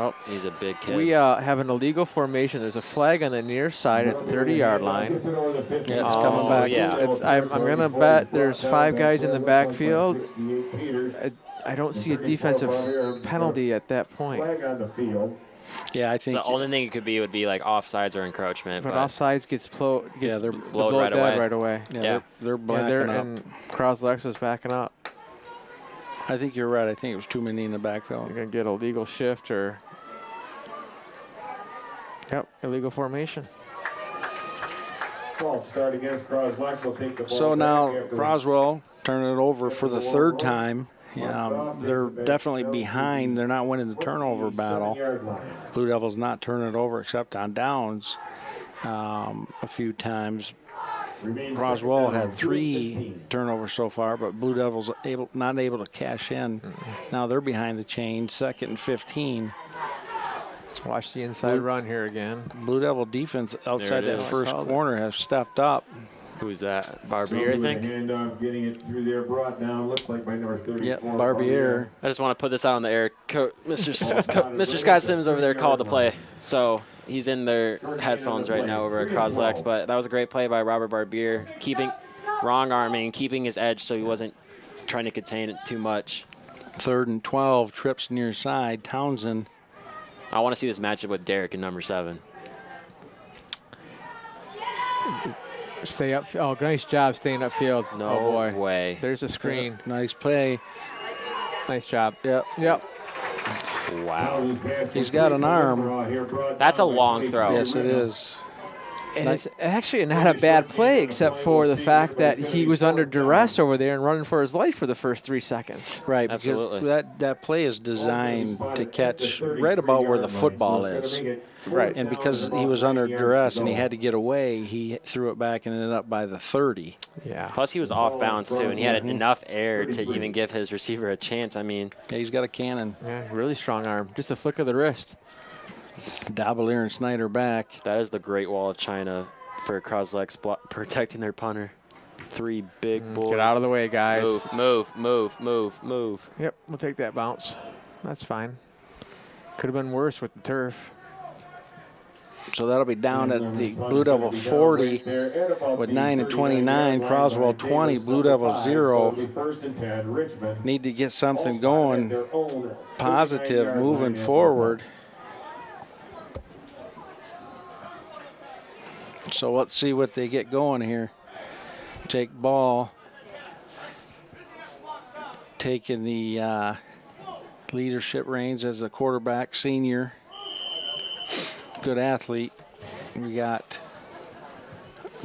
kid. We have an illegal formation. There's a flag on the near side at the 30-yard line. Yeah, it's coming back. yeah. I'm going to bet there's 5 guys in the backfield. I don't see a defensive penalty at that point. Flag on the field. Yeah, I think. The only thing it could be would be like offsides or encroachment. But offsides gets they're blowed blowed right dead away. right away. Yeah, they're blacking they're up. and Croswell-Lexington's backing up. I think you're right. I think it was too many in the You're backfield. going to get a legal shift or. Yep, illegal formation. False start against Croswell-Lexington. Will take the ball So back now after Croswell turning it over for the 3rd time. They're definitely behind. They're not winning the turnover battle. 7-yard line. Blue Devils not turning it over except on downs a few times. Remains Croswell second down, had 3 15. turnovers so far, but Blue Devils not able to cash in. Now they're behind the chain, 2nd and 15. Watch the inside run here again. Blue Devil defense outside There it that is. first corner has stepped up. Who's that? Barbier, I think. Handoff, getting it through there, brought down. Looks like by number 34. Yep, Barbier. I just want to put this out on the air. Mr. Scott Sims over there called the play. So he's in their headphones right now over at Croslex. But that was a great play by Robert Barbier, wrong arming, keeping his edge so he wasn't trying to contain it too much. 3rd and 12, trips near side. Townsend. I want to see this matchup with Derek in number 7. Stay up. Oh, nice job staying upfield. No oh boy. way. There's a screen. Nice play. Nice job. Yep. Yep. Wow. He's got an arm. That's a long throw. Yes, it is. And it's actually not a bad play, except for the fact that he was under duress over there and running for his life for the first 3 seconds. Right, Absolutely. because that play is designed to catch right about where the football is. Right. And because he was under duress and he had to get away, he threw it back and ended up by the 30. Yeah. Plus, he was off balance, too, and he had enough air to even give his receiver a chance. I mean, Yeah, he's got a cannon. Yeah, really strong arm. Just a flick of the wrist. Dabalier and Snyder back. that is the Great Wall of China for Croslex protecting their punter. 3 big boys. Get out of the way, guys. Move. Yep, we'll take that bounce. That's fine. Could have been worse with the turf. So that'll be down at the Blue Devil 40 with 9:29. Croswell 20, Blue Devil 0. Need to get something going positive moving forward. So let's see what they get going here. Jake Ball taking the leadership reins as a quarterback, senior. Good athlete. We got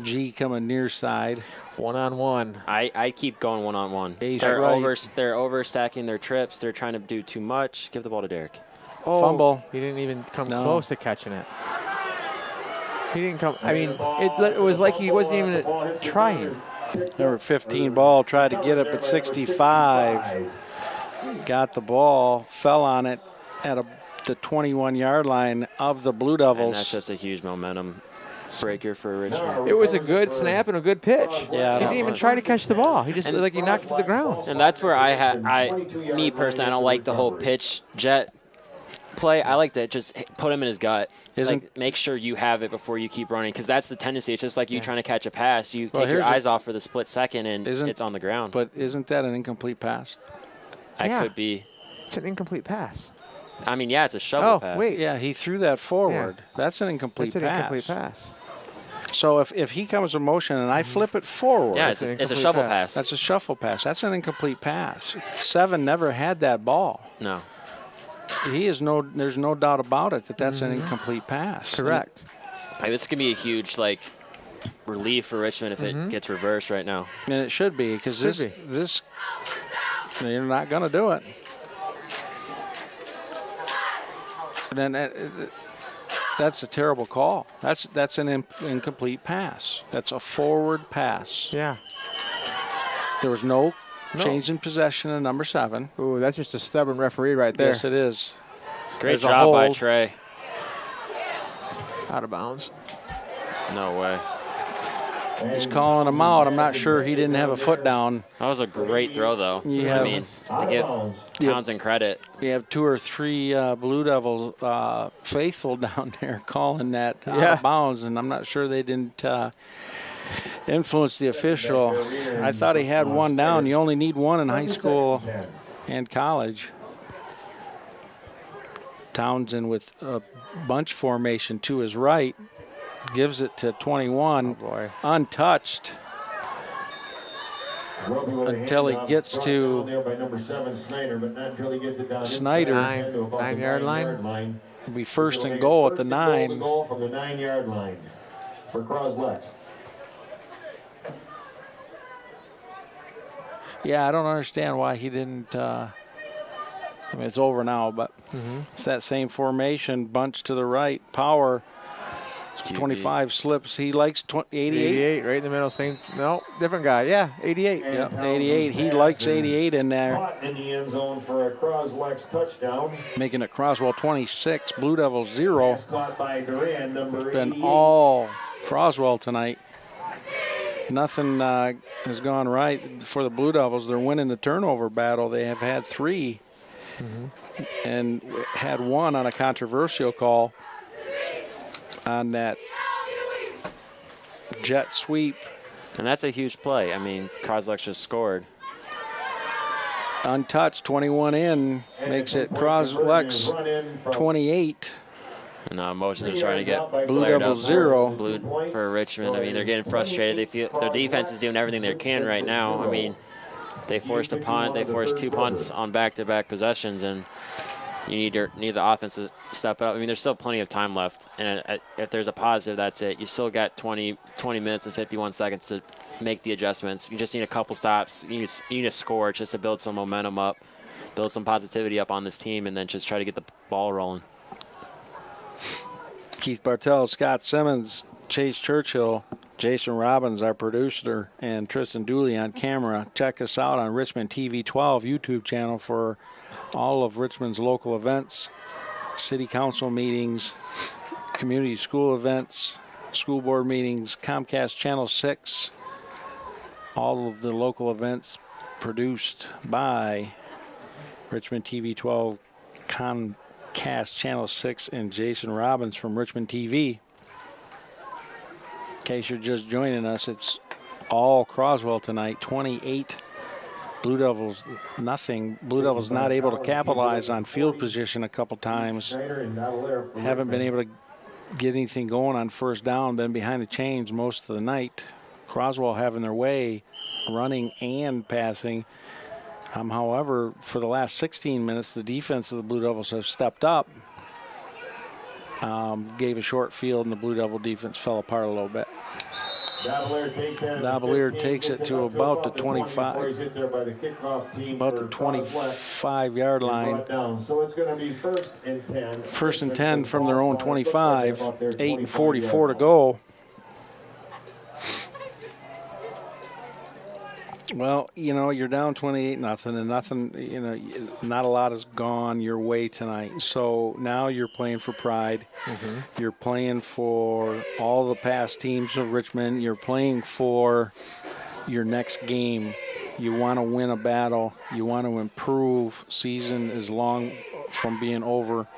G coming near side. 1-on-1. I keep going one-on-one. Ace They're right. they're overstacking their trips. They're trying to do too much. Give the ball to Derek. Oh, Fumble. He didn't even come No. close to catching it. He didn't come. I mean, it was like he wasn't even trying. Number 15 ball, tried to get up at 65. Got the ball, fell on it at the 21-yard line of the Blue And Devils. that's just a huge momentum breaker for Richmond. It was a good snap and a good pitch. Yeah, He didn't even try to catch the ball. He just like he knocked it to the ground. And that's where me personally, I don't like the whole pitch jet play. I like to just put him in his gut. Like, make sure you have it before you keep running, because that's the tendency. It's just like you trying to catch a pass. You take your eyes off for the split second, and it's on the ground. But isn't that an incomplete pass? That could be. It's an incomplete pass. I mean, yeah, it's a shovel pass. Oh, wait. Yeah, he threw that forward. Yeah. That's an incomplete It's an pass. incomplete pass. So if he comes in motion and I flip it forward, Yeah, it's a shovel pass. that's a shuffle pass. That's an incomplete pass. 7 never had that ball. No. There's no doubt about it that's an incomplete pass. Correct. Like, this could be a huge relief for Richmond if it gets reversed right now. And it should be, because this you're not going to do it. And then that's a terrible call. That's an incomplete pass. That's a forward pass. Yeah. There was no change in possession of number 7. Ooh, that's just a stubborn referee right there. Yes, it is. Great There's a job by hold. Trey. Out of bounds. No way. He's calling him out. I'm not sure he didn't have a foot down. That was a great throw, though. Yeah. I mean, to give Townsend credit. We have 2 or 3 Blue Devils faithful down there calling that out of bounds, and I'm not sure they didn't influence the official. I thought he had 1 down. You only need 1 in high school and college. Townsend with a bunch formation to his right. Gives it to 21, untouched, until he gets to Snyder. 9-yard line. It'll be first and goal at the 9. From the 9-yard line for Croslex. Yeah, I don't understand why he didn't. I mean, it's over now, but it's that same formation, bunch to the right, power. 25 slips. He likes 88. 88, right in the middle. Same. No, different guy. Yeah, 88. Yep, 88. He likes 88 in there. Caught in the end zone for a Croslex touchdown. Making it Croswell 26, Blue Devils 0. Pass caught by Duran, number Been 88. all Croswell tonight. Nothing has gone right for the Blue Devils. They're winning the turnover battle. They have had 3 and had 1 on a controversial call on that jet sweep. And that's a huge play. I mean, Croslex just scored. Untouched, 21 in, makes it Croslex 28. And emotions are trying to get Blue flared Devils up 0. Blue for Richmond. I mean, they're getting frustrated. They feel their defense is doing everything they can right now. I mean, they forced a punt. They forced 2 punts on back-to-back possessions, and you need the offense to step up. I mean, there's still plenty of time left, and if there's a positive, that's it. You still got 20 minutes and 51 seconds to make the adjustments. You just need a couple stops. You need a score just to build some momentum up, build some positivity up on this team, and then just try to get the ball rolling. Keith Bartell, Scott Simmons, Chase Churchill, Jason Robbins, our producer, and Tristan Dooley on camera. Check us out on Richmond TV 12 YouTube channel for all of Richmond's local events, city council meetings, community school events, school board meetings, Comcast Channel 6, all of the local events produced by Richmond TV 12, Comcast Channel 6, and Jason Robbins from Richmond TV. In case you're just joining us, it's all Croswell tonight, 28. Blue Devils, nothing. Blue Devils not able to capitalize on field position a couple times. Haven't been able to get anything going on first down, been behind the chains most of the night. Croswell having their way, running and passing. However, for the last 16 minutes, the defense of the Blue Devils have stepped up. Gave a short field, and the Blue Devil defense fell apart a little bit. Davalier takes it to about the 25-yard line. So it's going to be First and 10 from their own 25, 8:44 to go. Well, you're down 28-0, and nothing, not a lot has gone your way tonight. So now you're playing for pride. Mm-hmm. You're playing for all the past teams of Richmond. You're playing for your next game. You want to win a battle. You want to improve. Season is long from being over.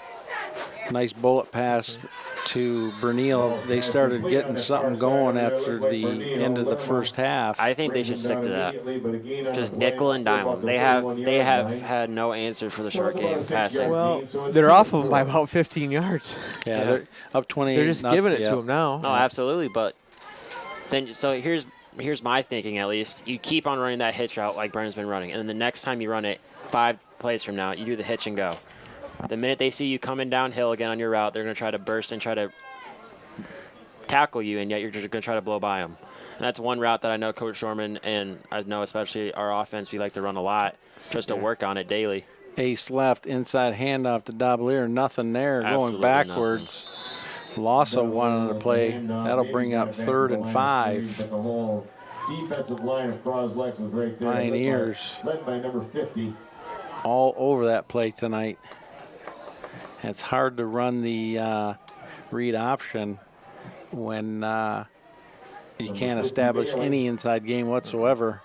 Nice bullet pass to Bernil. They started getting something going after the end of the first half. I think they should stick to that. Just nickel and dime them. They have had no answer for the short game passing. Well, they're off of them by about 15 yards. Yeah, they're up 28. They're just giving it to them now. No, absolutely. But then, so here's my thinking at least. You keep on running that hitch route like Brennan's been running, and then the next time you run it, 5 plays from now, you do the hitch and go. The minute they see you coming downhill again on your route, they're going to try to burst and try to tackle you, and yet you're just going to try to blow by them. And that's one route that I know Coach Shorman and I know especially our offense, we like to run a lot just to work on it daily. Ace left, inside handoff to Davalier. Nothing there, Absolutely going backwards. Nothing. Lossa wanted to play. That'll bring up 3rd and 5. The whole defensive line of Croswell was right there. Pioneers. Led by number 50. All over that play tonight. It's hard to run the read option when you can't establish any inside game whatsoever.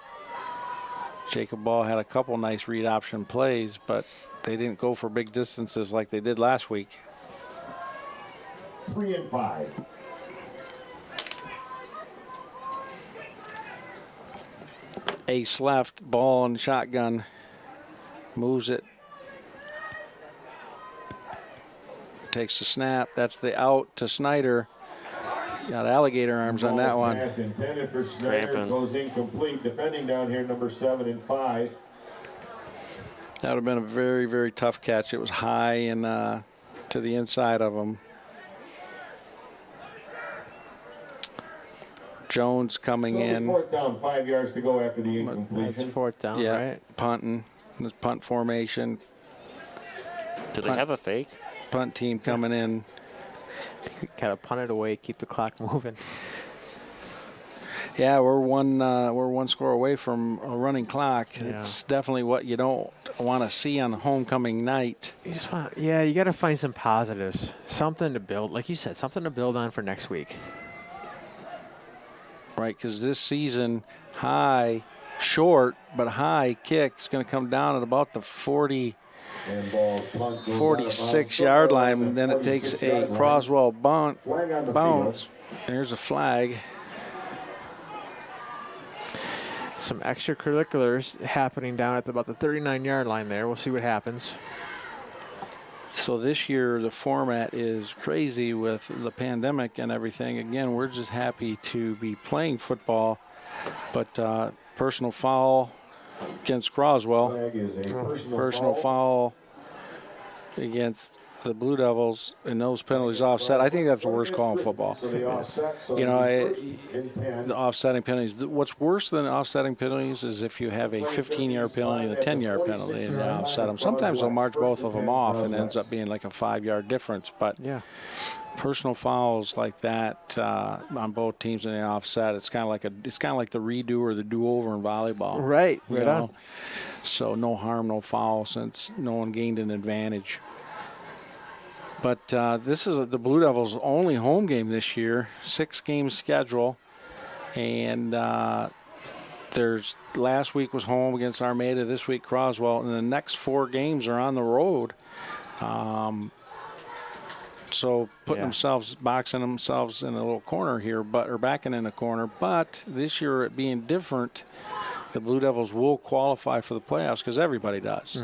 Jacob Ball had a couple nice read option plays, but they didn't go for big distances like they did last week. 3 and 5. Ace left, ball and shotgun, moves it. Takes the snap. That's the out to Snyder. Got alligator arms on that one. Pass intended for Snyder goes incomplete. Defending down here, number 7 and 5. That would have been a very, very tough catch. It was high and to the inside of him. Jones coming in. 4th down, 5 yards to go after the incompletion. It's 4th down, Yeah, right? punting. This punt formation. Do they have a fake? Punt team coming in. Gotta punt it away, keep the clock moving. Yeah, we're one score away from a running clock. Yeah. It's definitely what you don't want to see on homecoming night. You got to find some positives, something to build, like you said, something to build on for next week. Right, because this season, high, short, but high kick is going to come down at about the 46-yard line, and then it takes a Croswell bounce. There's a flag. Some extracurriculars happening down at about the 39-yard line there. We'll see what happens. So this year the format is crazy with the pandemic and everything. Again, we're just happy to be playing football, but personal foul against Croswell, personal foul against the Blue Devils, and those penalties offset. I think that's the worst call in football. You know, the offsetting penalties. What's worse than offsetting penalties is if you have a 15-yard penalty and a 10-yard penalty and they offset them. Sometimes they'll march both of them off and it ends up being like a 5-yard difference. But personal fouls like that on both teams and they offset, it's kind of like the redo or the do-over in volleyball. Right. Right on. So no harm, no foul, since no one gained an advantage. But this is the Blue Devils' only home game this year, 6-game schedule. And there's last week was home against Armada, this week Croswell, and the next 4 games are on the road. So boxing themselves in a little corner here, or backing in a corner. But this year it being different, the Blue Devils will qualify for the playoffs because everybody does.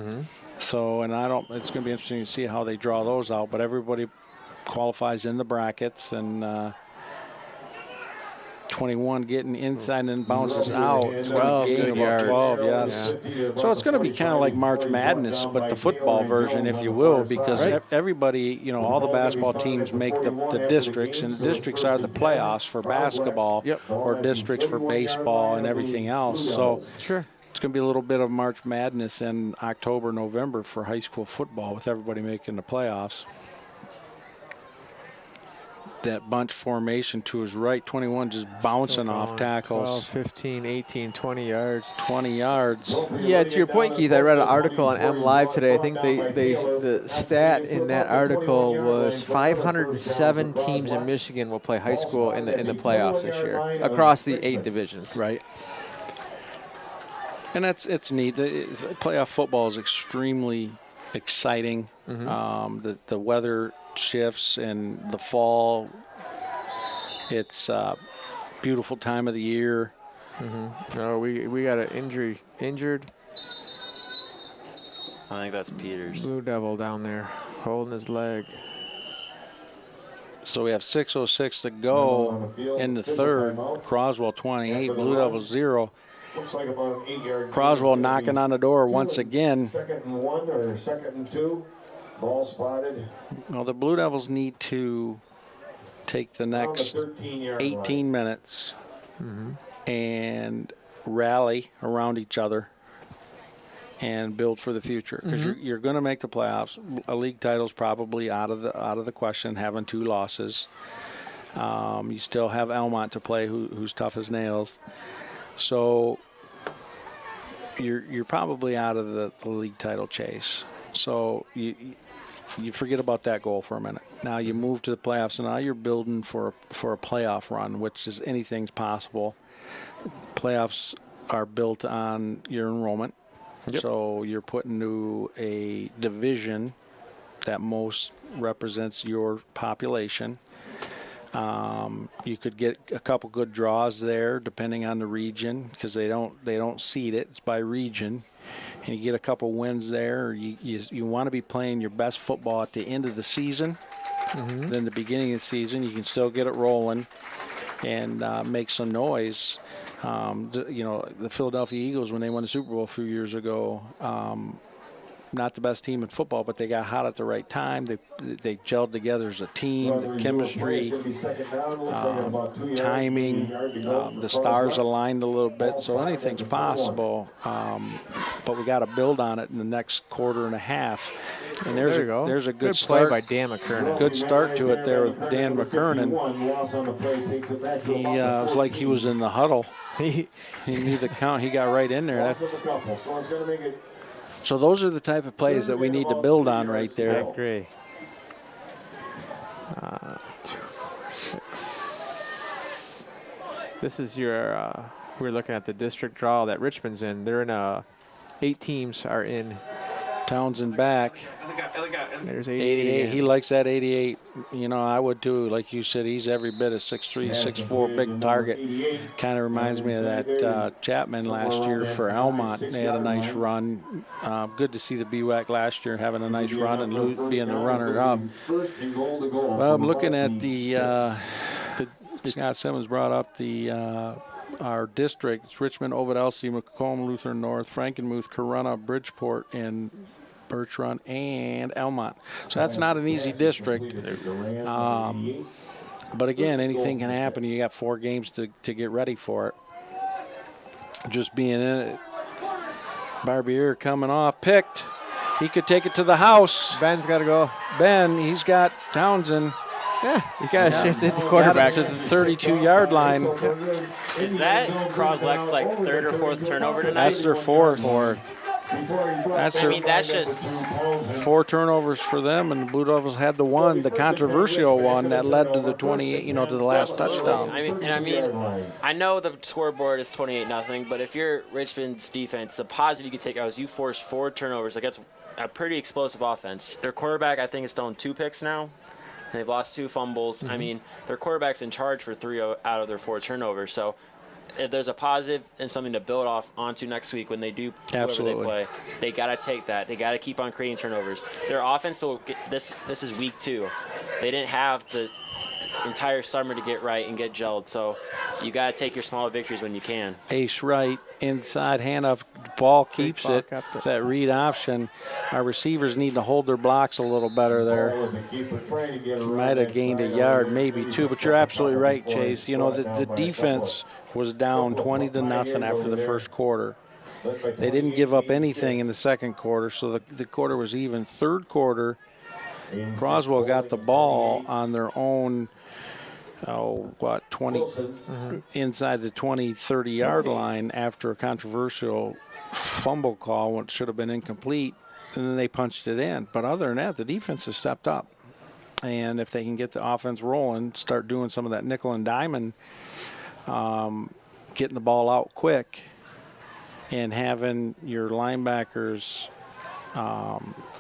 So, and it's going to be interesting to see how they draw those out, but everybody qualifies in the brackets, and 21 getting inside and bounces out. 12 good yards. 12, yes. Yeah. So it's going to be kind of like March Madness, but the football version, if you will, because everybody, you know, all the basketball teams make the districts, and the districts are the playoffs for basketball or districts for baseball and everything else. So it's going to be a little bit of March Madness in October, November for high school football with everybody making the playoffs. That bunch formation to his right, 21 just bouncing off tackles. 12, 15, 18, 20 yards. 20 yards. Yeah, to your point, Keith, I read an article on M Live today. I think the stat in that article was 507 teams in Michigan will play high school in the playoffs this year across the 8 divisions. Right. And it's neat. Playoff football is extremely exciting. The weather shifts in the fall. It's a beautiful time of the year. Oh, we got an injured. I think that's Peters. Blue Devil down there holding his leg. So we have 6:06 to go in the third. Croswell 28, Blue Devils 0. Looks like about an 8-yard. Croswell knocking on the door once again. 2nd and 1 or 2nd and 2. Ball spotted. Well, the Blue Devils need to take the next 18 minutes and rally around each other and build for the future, because you're going to make the playoffs. A league title's probably out of the question, having 2 losses. You still have Elmont to play, who's tough as nails. So you're probably out of the league title chase. So you forget about that goal for a minute. Now you move to the playoffs, and now you're building for a playoff run, which is anything's possible. Playoffs are built on your enrollment. So you're put into a division that most represents your population. You could get a couple good draws there, depending on the region, because they don't seed it. It's by region, and you get a couple wins there. You want to be playing your best football at the end of the season. Then the beginning of the season, you can still get it rolling and make some noise. The Philadelphia Eagles, when they won the Super Bowl a few years ago, not the best team in football, but they got hot at the right time. They gelled together as a team. The chemistry, timing, the stars aligned a little bit. So anything's possible, but we got to build on it in the next quarter and a half. And there's a good start play by Dan McKernan. Good start to it there with Dan McKernan. He was like he was in the huddle. He knew the count. He got right in there. So those are the type of plays that we need to build on right there. I agree. 2, 4, 6. This is your. We're looking at the district draw that Richmond's in. They're in 8 teams are in Townsend back. There's 88. He likes that 88. You know, I would too. Like you said, he's every bit of 6'3", 6'4", big target. Kind of reminds me of that Chapman last year for Almont. They had a nice run. Good to see the BWAC last year having a nice run and being the runner-up. Well, I'm looking at the Scott Simmons brought up our districts: Richmond, Ovid, Elsie, Macomb, Lutheran North, Frankenmuth, Corunna, Bridgeport, and Birch Run, and Elmont. So that's not an easy district. But again, anything can happen. You got 4 games to get ready for it. Just being in it. Barbier coming off, picked. He could take it to the house. Ben's got to go. Ben, he's got Townsend. Yeah, you got a chance to hit the quarterback. To the 32-yard line. Is that Croswell-Lexington's like 3rd or 4th turnover tonight? That's their 4th. That's just 4 turnovers for them, and the Blue Devils had the controversial one that led to the 28, to the last touchdown. I know the scoreboard is 28-0, but if you're Richmond's defense, the positive you can take out is you force 4 turnovers against a pretty explosive offense. Their quarterback, I think, has thrown 2 picks now. They've lost 2 fumbles. Mm-hmm. Their quarterback's in charge for 3 out of their 4 turnovers. So if there's a positive and something to build off onto next week when they do whoever they play, they got to take that. They got to keep on creating turnovers. Their offense will get this is week 2. They didn't have the entire summer to get right and get gelled. So you got to take your small victories when you can. Ace right, inside handoff, ball keeps it. It's that read option. Our receivers need to hold their blocks a little better there. Might have gained a yard, maybe 2, but you're absolutely right, Chase. The defense was down 20-0 after the first quarter. They didn't give up anything in the second quarter, so the quarter was even. Third quarter, Croswell got the ball on their own 20 inside the 20-30 yard line after a controversial fumble call, which should have been incomplete, and then they punched it in. But other than that, the defense has stepped up, and if they can get the offense rolling, start doing some of that nickel and diamond, getting the ball out quick, and having your linebackers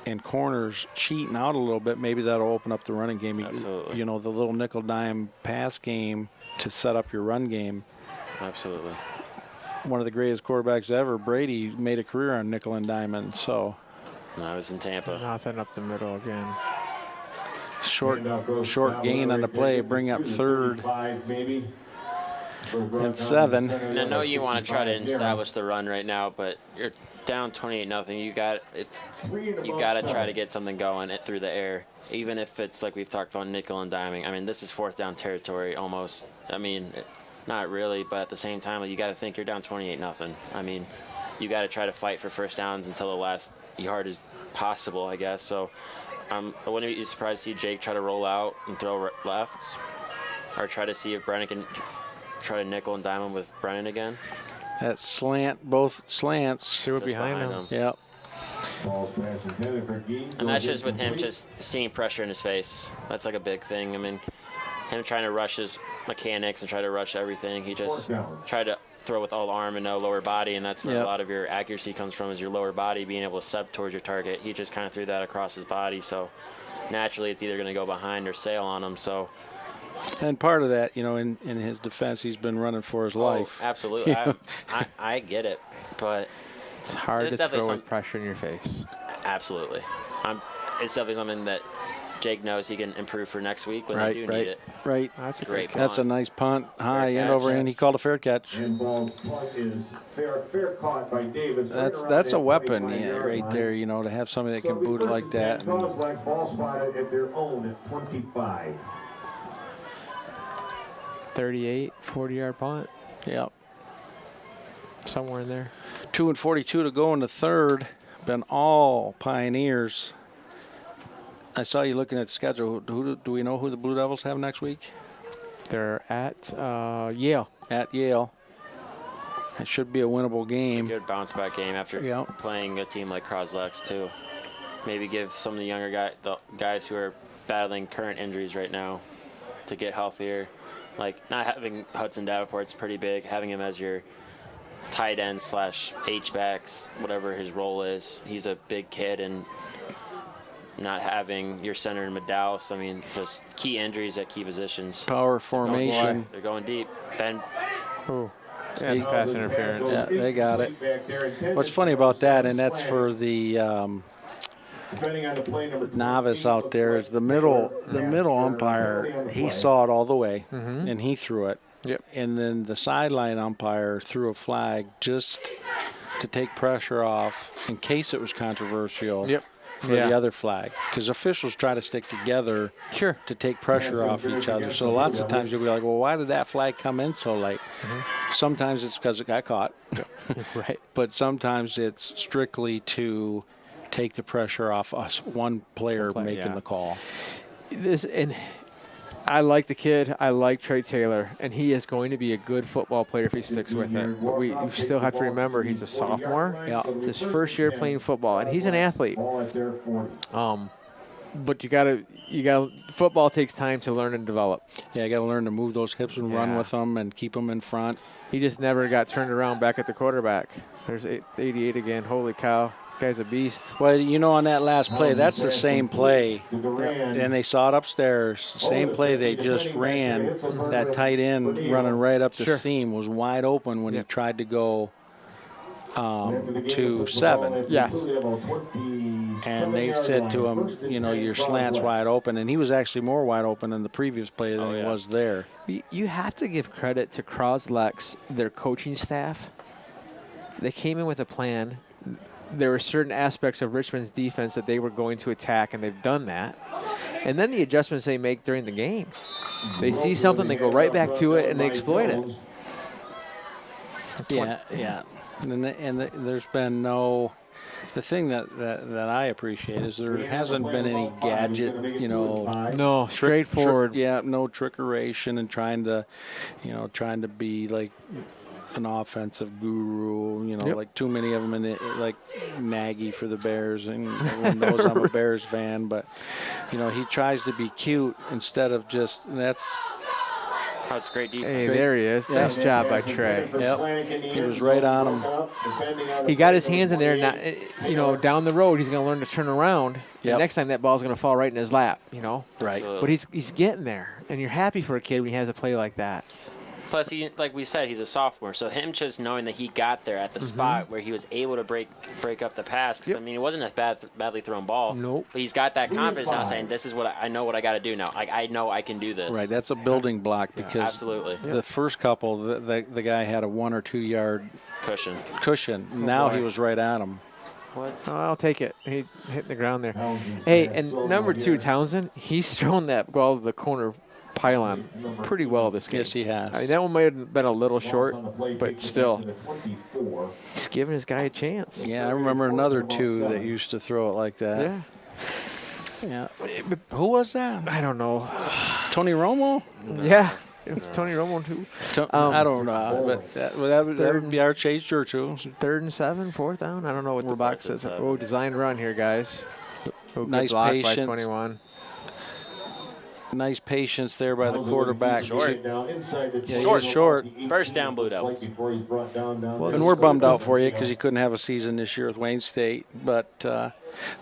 and corners cheating out a little bit, maybe that'll open up the running game. Absolutely. The little nickel dime pass game to set up your run game. Absolutely. One of the greatest quarterbacks ever, Brady, made a career on nickel and diamond. So I was in Tampa. Nothing up the middle again. Short gain on the play, bring up 3rd and 7. And I know you want to try to establish the run right now, but you're down 28-0. You got to try to get something going through the air, even if it's like we've talked about nickel and diming. This is 4th down territory almost. Not really, but at the same time, you got to think you're down 28-0. You got to try to fight for first downs until the last yard is possible, I guess. So I wouldn't be surprised to see Jake try to roll out and throw lefts, or try to see if Brennan can try to nickel and dime him with Brennan again. That slant, both slants. They were behind him. Yep. And that's just with him just seeing pressure in his face. That's like a big thing. Him trying to rush his mechanics and try to rush everything. He just tried to throw with all arm and no lower body, and that's where a lot of your accuracy comes from, is your lower body being able to sub towards your target. He just kind of threw that across his body, so naturally it's either going to go behind or sail on him. So. And part of that, in his defense, he's been running for his life. Absolutely. I get it, but it's hard to throw with pressure in your face. Absolutely. It's definitely something that Jake knows he can improve for next week when they do need it. Right. That's a great punt. That's a nice punt. High end over in. He called a fair catch. That's a weapon right there, to have somebody that can boot it like that. Ball spotted at their own at 25. 38, 40-yard punt. Yep. Somewhere in there. 2:42 to go in the third. Been all Pioneers. I saw you looking at the schedule. Do we know who the Blue Devils have next week? They're at Yale. At Yale. It should be a winnable game. Good bounce back game after playing a team like Croslex too. Maybe give some of the younger guys who are battling current injuries right now to get healthier. Like not having Hudson Davenport's pretty big. Having him as your tight end / H-backs, whatever his role is. He's a big kid, and not having your center in Medaus, I mean, just key injuries at key positions. Power formation. They're going deep. Ben. Ooh. And pass interference. Yeah, they got it. What's funny about that, and that's for the novice out there, is the middle umpire, he saw it all the way, and he threw it. Yep. And then the sideline umpire threw a flag just to take pressure off in case it was controversial. Yep. For the other flag, because officials try to stick together to take pressure off each other. So lots of times you'll be like, well, why did that flag come in so late? Sometimes it's because it got caught. Right. But sometimes it's strictly to take the pressure off us, one player making the call. And I like the kid. I like Trey Taylor, and he is going to be a good football player if he sticks with it. But we still have to remember he's a sophomore. Yeah. It's his first year playing football, and he's an athlete. But you gotta football takes time to learn and develop. Yeah, you got to learn to move those hips and run with them and keep them in front. He just never got turned around back at the quarterback. There's 88 again. Holy cow. Guy's a beast. Well, you know, on that last play, that's the same play. And they saw it upstairs. The same play they just ran. That tight end running right up the seam was wide open when he tried to go to 7. Yes. And they said to him, you know, your slant's wide open. And he was actually more wide open in the previous play than he was there. You have to give credit to Croswell-Lex, their coaching staff. They came in with a plan. There were certain aspects of Richmond's defense that they were going to attack, and they've done that. And then the adjustments they make during the game. They see something, they go right back to it, and they exploit it. Yeah. And there's been no – the thing that I appreciate is there hasn't been any gadget, you know. No, straightforward. No trickeration and trying to be like – an offensive guru, you know, like too many of them in it, like Nagy for the Bears, and everyone knows I'm a Bears fan, but you know, he tries to be cute instead of just that's great defense. Hey, there he is. Nice job by Trey. Yep, he was right on him. He got his hands in there. Not, you know, down the road, he's going to learn to turn around. Yep. Next time, that ball's going to fall right in his lap. You know, right. But he's getting there, and you're happy for a kid when he has a play like that. Plus, like we said, he's a sophomore, so him just knowing that he got there at the spot where he was able to break up the pass. Cause, I mean, it wasn't a badly thrown ball. Nope. But he's got that confidence now, saying, "This is what I know. What I got to do now. I know I can do this." Right. That's a building block because absolutely. The first couple, the guy had a 1 or 2 yard cushion. Now he was right at him. What? Oh, I'll take it. He hit the ground there. Hey, and number 2, Townsend, he's thrown that ball to the corner pylon pretty well this game. Yes, he has. I mean, that one might have been a little short, but still, he's giving his guy a chance. Yeah, I remember another 2 that used to throw it like that. Yeah. Who was that? I don't know. Tony Romo? Yeah. It was Tony Romo, too. I don't know, but that would be our Chase Churchill. 3rd and 7, 4th down. I don't know what the box says. Oh, designed run here, guys. Nice patience. By 21. Nice patience there by the quarterback. Short. Short. First down, Blue Devils. And we're bummed out for you because you couldn't have a season this year with Wayne State. But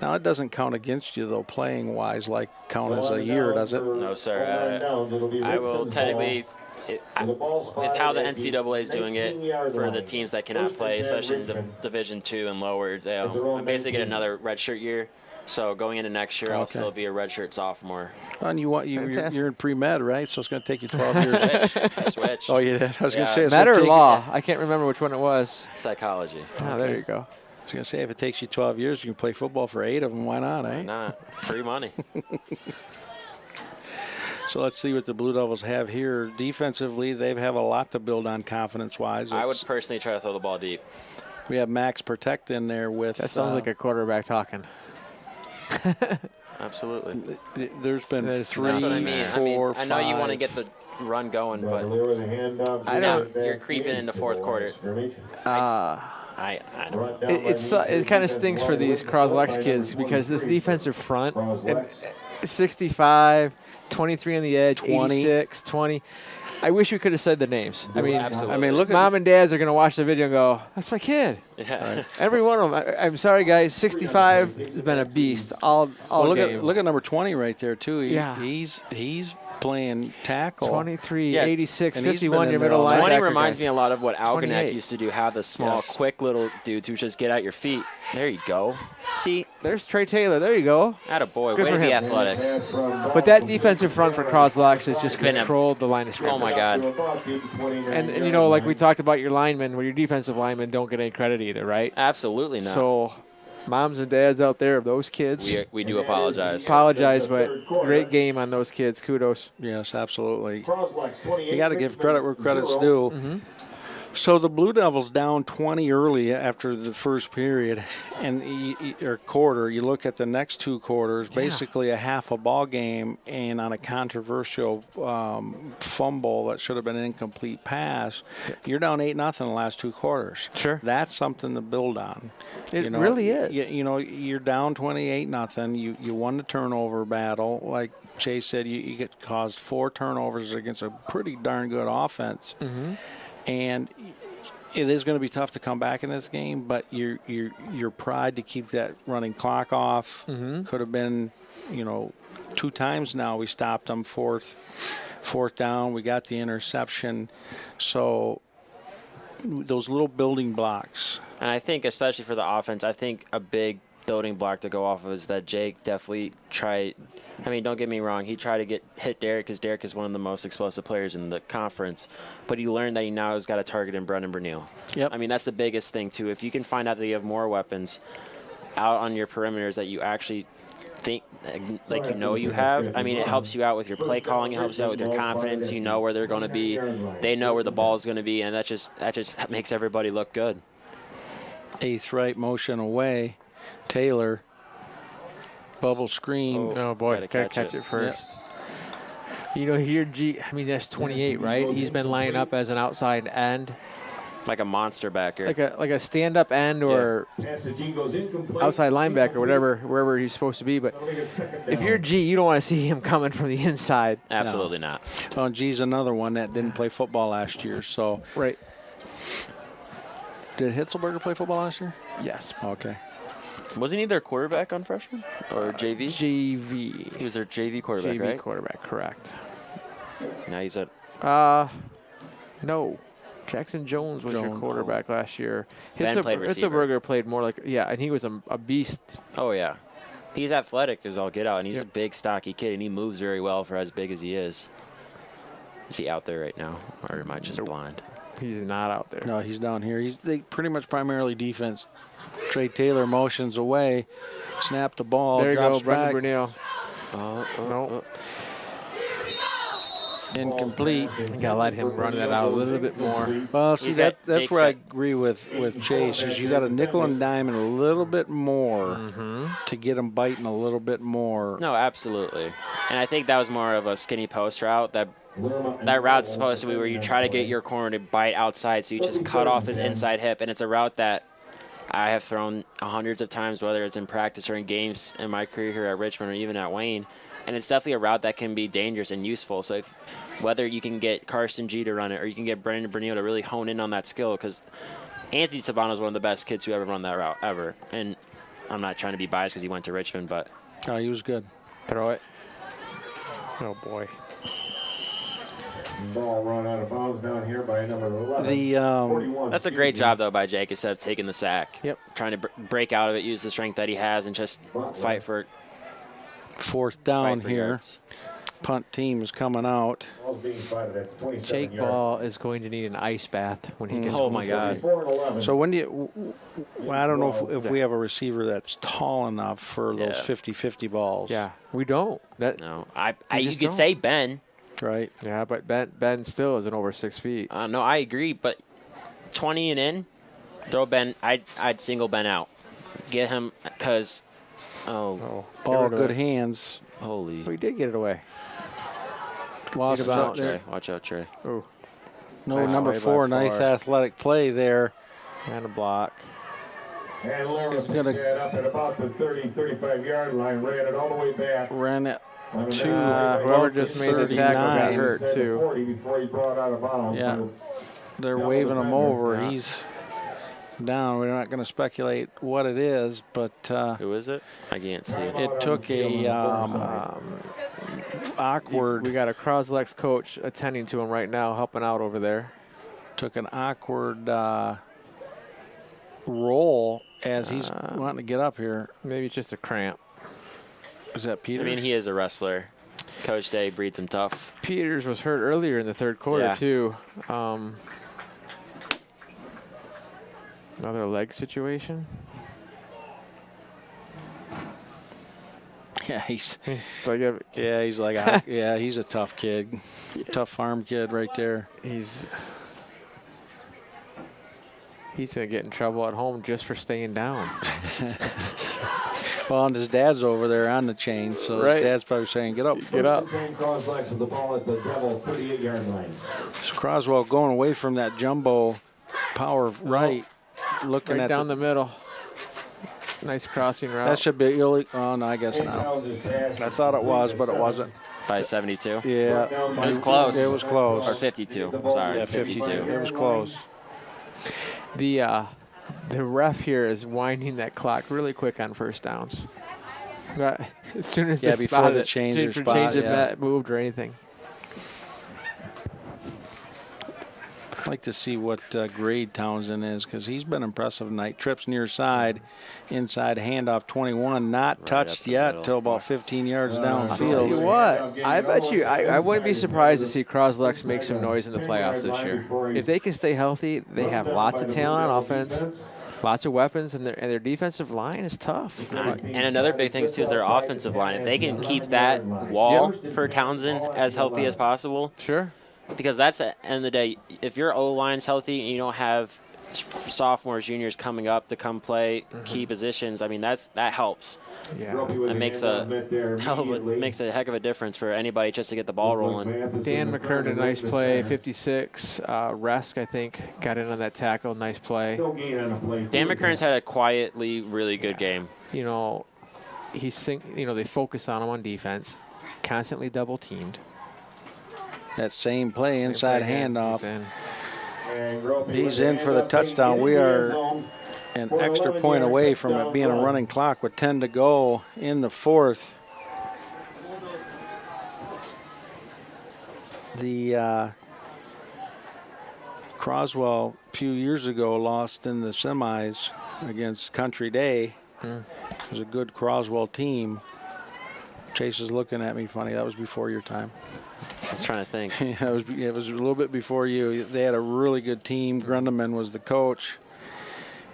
now it doesn't count against you, though, playing-wise, like count as a year, does it? No, sir. I will technically – with how the NCAA is doing it for the teams that cannot play, especially in Division II and lower, I'm basically getting another redshirt year. So going into next year, I'll still be a redshirt sophomore. And you're in pre-med, right? So it's going to take you 12 years. I switched. Oh, you did? I was going to say. Med or law? I can't remember which one it was. Psychology. Oh, there you go. I was going to say, if it takes you 12 years, you can play football for 8 of them. Why not, eh? Why not? Free money. So let's see what the Blue Devils have here. Defensively, they have a lot to build on confidence-wise. I would personally try to throw the ball deep. We have Max Protect in there with. That sounds like a quarterback talking. Absolutely. There's been 3, 4, 5. I know you want to get the run going, but you're creeping into fourth quarter. I don't know. It kind of stinks for these Croswell-Lex kids because this defensive front, 65, 23 on the edge, 86, 20. I wish we could have said the names. I mean, Absolutely. I mean, look at Mom and dads are going to watch the video and go, that's my kid. Yeah. Every one of them. I'm sorry, guys. 65 has been a beast all look game. at number 20 right there too. Yeah. He's playing tackle. 23, Yeah. 86, And he's 51, been in your there middle all linebacker. 20 reminds guys. me a lot of what 28. Algonac used to do, have the small, Yes. quick little dudes who just get at your feet. There you go. See, There's Trey Taylor. There you go. attaboy. Good Way for to be him. athletic. But that defensive front for Croswell-Lexington has just Been a- controlled the line of scrimmage. Oh, my God. And you know, like we talked about your linemen, well, your defensive linemen don't get any credit either, right? Absolutely not. So, moms and dads out there of those kids, we do apologize. apologize, but great game on those kids. Kudos. Yes, absolutely. You got to give credit where credit's due. So the Blue Devils down 20 early after the first period or quarter. You look at the next two quarters, basically a half a ball game, and on a controversial fumble that should have been an incomplete pass, you're down 8-0 in the last two quarters. Sure. That's something to build on. It really is. You're down 28-0. You won the turnover battle. Like Chase said, you get caused 4 turnovers against a pretty darn good offense. And it is going to be tough to come back in this game, but your pride to keep that running clock off could have been, 2 times now we stopped them. Fourth down, we got the interception. So those little building blocks. And I think, especially for the offense, I think a big building block to go off of is that Jake definitely tried. I mean, don't get me wrong. He tried to hit Derek because Derek is one of the most explosive players in the conference. But he learned that he now has got a target in Brendan Bernil. Yep. I mean, that's the biggest thing, too. If you can find out that you have more weapons out on your perimeters that you actually think like you have, I mean, it helps you out with your play calling. It helps you out with your confidence. You know where they're going to be. They know where the ball is going to be, and that just makes everybody look good. 8th right motion away. Taylor, bubble screen. Oh, boy. Gotta Got to catch catch it. it first. You know, here, that's 28, right? He's been lining up as an outside end, Like a monster backer. like a stand-up end or outside linebacker, wherever he's supposed to be. But if you're G, you don't want to see him coming from the inside. Absolutely not. Well, G's another one that didn't play football last year. So Right. did Hitzelberger play football last year? Yes. Okay. Wasn't he their quarterback on freshman? Or JV? JV. He was their JV quarterback, JV right? quarterback, correct. Now he's at No. Jackson Jones was your Jones. quarterback last year. Ben played receiver. Hitzelberger played more like, and he was a beast. Oh, yeah. He's athletic as all get out, and he's Yep. a big, stocky kid, and he moves very well for as big as he is. Is he out there right now, or am I just blind? He's not out there. No, he's down here. They pretty much primarily defense. Trey Taylor motions away, snap the ball, There you drops go, Brendan back, Bernil. No. incomplete. You gotta let him run that out a little bit more. Well, see, He's got that's Jake's where I got- agree with Chase, is you got to nickel and dime it a little bit more to get him biting a little bit more. No, absolutely. And I think that was more of a skinny post route. That route's supposed to be where you try to get your corner to bite outside, so you just cut off his inside hip, and it's a route that I have thrown hundreds of times, whether it's in practice or in games in my career here at Richmond or even at Wayne. And it's definitely a route that can be dangerous and useful. So whether you can get Carson G to run it or you can get Brendan Bernil to really hone in on that skill, because Anthony Sabano is one of the best kids who ever run that route ever. And I'm not trying to be biased because he went to Richmond, but Oh, he was good. Throw it. Oh, boy. Ball run out of bounds down here by number 11. 41. that's a great job, though, by Jake instead of taking the sack. Yep. Trying to break out of it, use the strength that he has, and just fight for 4th down here. yards. Punt team is coming out. Ball's being spotted at 27 Jake yards. Ball is going to need an ice bath when he gets Oh, home. my God. 24 and 11. So when do you well, I don't know if we have a receiver that's tall enough for those Yeah. 50-50 balls. Yeah, we don't. No, you just could don't. say Ben. Right? Yeah, but Ben still isn't over 6 feet. No, I agree, but 20 and in, throw Ben. I'd single Ben out. Get him, because, Oh, Ball, good hands. holy. We did get it away. Lost it about out there. Watch out, Trey. Oh, No, Nice number play by 4, nice Farr. athletic play there. and a block. And Lara He's gonna- picked that up at about the 30, 35-yard line, ran it all the way back. Ran it Whoever just made the tackle got 39. hurt, too. Yeah, they're waving him over. Yeah. He's down. We're not going to speculate what it is, but Who is it? I can't see it. it took a awkward. We got a Croswell coach attending to him right now, helping out over there. Took an awkward roll as he's wanting to get up here. Maybe it's just a cramp. Is that Peters? I mean, he is a wrestler. Coach Day breeds him tough. Peters was hurt earlier in the third quarter, Yeah. too. Another leg situation. Yeah, he's Like yeah, he's a tough kid, tough farm kid right there. he's gonna get in trouble at home just for staying down. Well, and his dad's over there on the chain, so Right. his dad's probably saying, "Get up." Get up. So Croswell going away from that jumbo power right, looking Right at down the middle. Nice crossing route. that should be illegal. Oh no, I guess not. I thought it was, but it wasn't. By 72. Yeah, It was close. It was close. Or 52. Sorry, Yeah, 52. It was close. The ref here is winding that clock really quick on first downs. But as soon as Yeah, they before spot they it, change their for spot, changing yeah. that moved or anything. I'd like to see what grade Townsend is because he's been impressive tonight. Trips near side, inside handoff 21, not touched up the yet middle. till about 15 yards Tell you downfield. what, I bet you, I wouldn't be surprised to see Croslex make some noise in the playoffs this year. If they can stay healthy, they have lots of talent on offense, lots of weapons, and their defensive line is tough. And another big thing, too, is their offensive line. If they can keep that wall for Townsend as healthy as possible, Sure. because that's the end of the day. If your O-line's healthy and you don't have sophomores, juniors coming up to come play key positions, I mean, that helps. Yeah. It makes a heck of a difference for anybody just to get the ball rolling. Dan McKernan, nice play, 56. Resk, I think, got in on that tackle, nice play. Dan McKern's had a quietly really good game. You know, they focus on him on defense, constantly double teamed. That same play inside handoff. He's He's in for the touchdown. We are an extra point away from it being a running clock with 10 to go in the fourth. The Croswell a few years ago lost in the semis against Country Day. It was a good Croswell team. Chase is looking at me funny. That was before your time. I was trying to think. Yeah, it was a little bit before you. They had a really good team. Grundeman was the coach.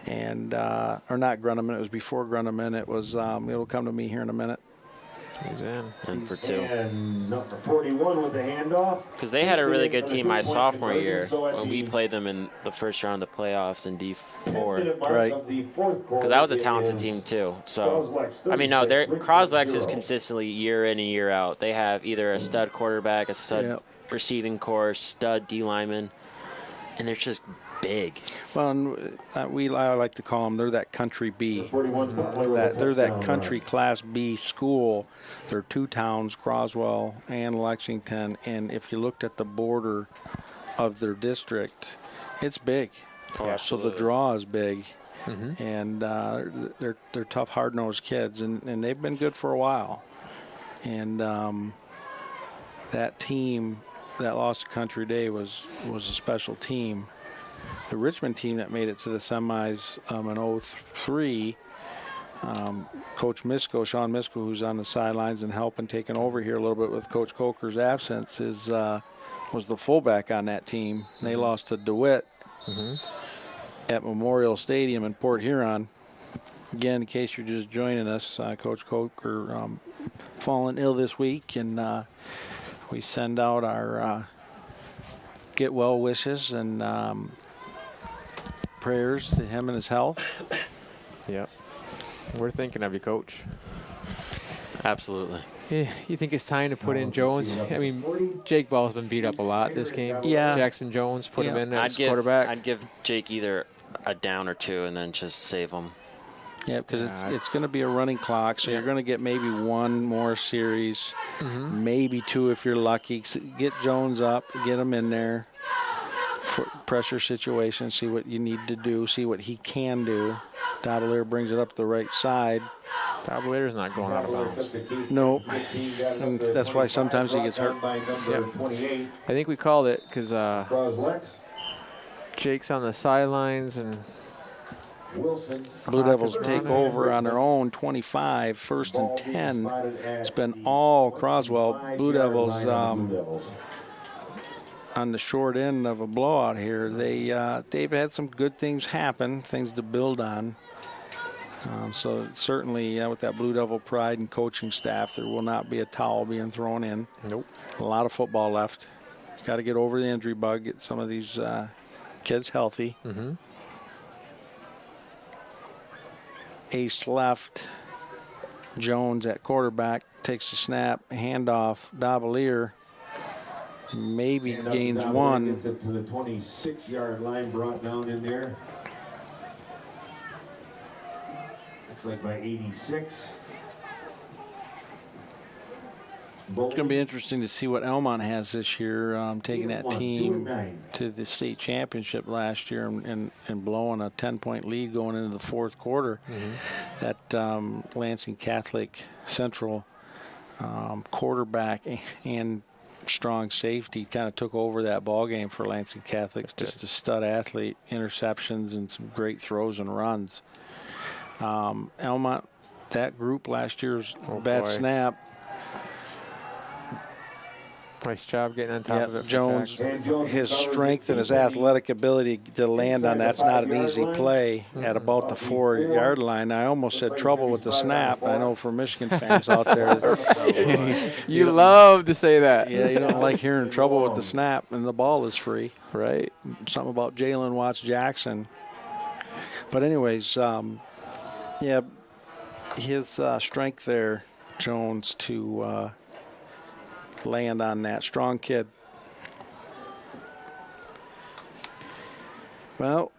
And, or not Grundeman, it was before Grundeman. It was, it'll come to me here in a minute. He's in. And for two. And number 41 with the handoff. Because they had a really good team my sophomore year when we played them in the first round of the playoffs in D4. Right. Because that was a talented team too. So, I mean, no, Croslex is consistently year in and year out. They have either a stud quarterback, a stud receiving core, stud D lineman, and they're just big. Well, and, I like to call them, they're that country B. They're that country class B school. They're two towns, Croswell and Lexington. And if you looked at the border of their district, it's big. Oh, so the draw is big. And they're tough, hard-nosed kids, and they've been good for a while. And that team that lost to Country Day was a special team. The Richmond team that made it to the semis in 03, Coach Misko, Sean Misko, who's on the sidelines and helping taking over here a little bit with Coach Coker's absence, was the fullback on that team. And they lost to DeWitt at Memorial Stadium in Port Huron. Again, in case you're just joining us, Coach Coker fallen ill this week, and we send out our get well wishes and prayers to him and his health. Yep. We're thinking of you, Coach. Absolutely. Yeah, you think it's time to put in Jones? I mean, Jake Ball's been beat up a lot this game. Yeah. Jackson Jones, put him in as I'd quarterback. give Jake either a down or two and then just save him. Yeah, because it's going to be a running clock, so you're going to get maybe one more series, maybe two if you're lucky. Get Jones up, get him in there for pressure situation, see what you need to do, see what he can do. Davalier brings it up the right side. Davalier's not going out of bounds. No, and that's why sometimes he gets hurt. Yep. I think we called it because Jake's on the sidelines and Blue Devils take over on their own 25, 1st and 10. It's been all Croswell. Blue Devils on the short end of a blowout here. They've had some good things happen, things to build on. So certainly with that Blue Devil pride and coaching staff, there will not be a towel being thrown in. Nope. A lot of football left. Got to get over the injury bug, get some of these kids healthy. Ace left. Jones at quarterback takes the snap, handoff. Davalier maybe gains one. Gets it to the 26-yard line, brought down in there. Looks like by 86. It's going to be interesting to see what Elmont has this year, taking that team to the state championship last year and blowing a 10-point lead going into the fourth quarter. That Lansing Catholic Central quarterback and strong safety kind of took over that ball game for Lansing Catholic. Just a stud athlete, interceptions and some great throws and runs. Elmont, that group last year's bad snap. Nice job getting on top of it. Jones, his strength and his athletic ability to land on that's not an easy play at about the 4-yard line. I almost said trouble with the snap. I know for Michigan fans out there. You love to say that. Yeah, you don't like hearing trouble with the snap, and the ball is free. Right. Something about Jalen Watts-Jackson. But anyways, yeah, his strength there, Jones, to land on that. Strong kid. Well,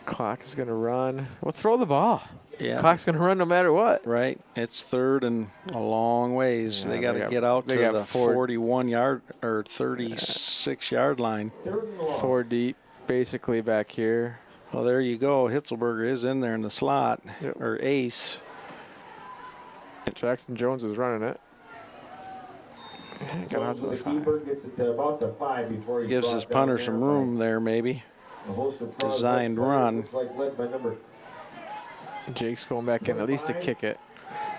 clock is going to run. Well, throw the ball. Yeah. Clock's going to run no matter what. Right. It's third and a long ways. Yeah, they got to get out to the 41-yard or 36-yard line. 4 deep, basically back here. Well, there you go. Hitzelberger is in there in the slot, or Ace. Jackson Jones is running it. Got out to the 5. Gets it to about the 5 before he gives his punter some room there, maybe. Designed run. Jake's going back in at least to kick it.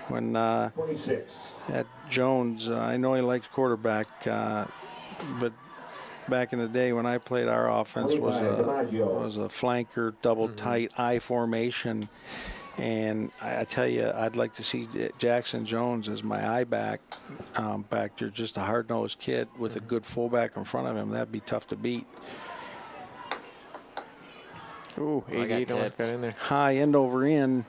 When at Jones, I know he likes quarterback, but back in the day when I played, our offense was a flanker, double tight I formation. And I tell you, I'd like to see Jackson Jones as my eye back there, just a hard-nosed kid with a good fullback in front of him. That'd be tough to beat. Ooh, 88 almost got in there. High end over in.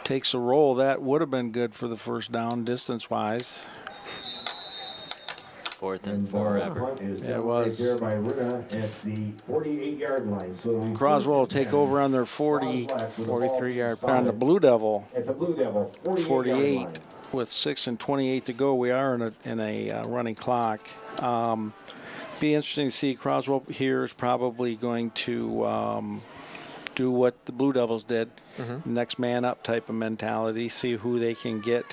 Takes a roll. That would have been good for the first down distance-wise. 4th and 4 ever. Yeah, it was. At the 48-yard line. So Croswell will take over on their 43-yard on the Blue Devil. At the Blue Devil, 48 with 6:28 to go. We are in a running clock. Be interesting to see. Croswell here is probably going to do what the Blue Devils did, next man up type of mentality. See who they can get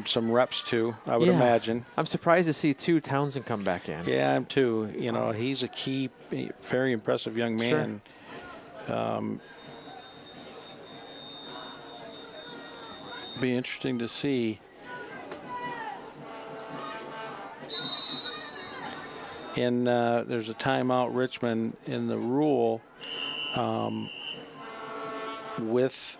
some reps to, I would imagine. I'm surprised to see Townsend come back in. Yeah, I'm too. You know, he's a key, very impressive young man. Sure. Be interesting to see. And there's a timeout, Richmond, in the rule with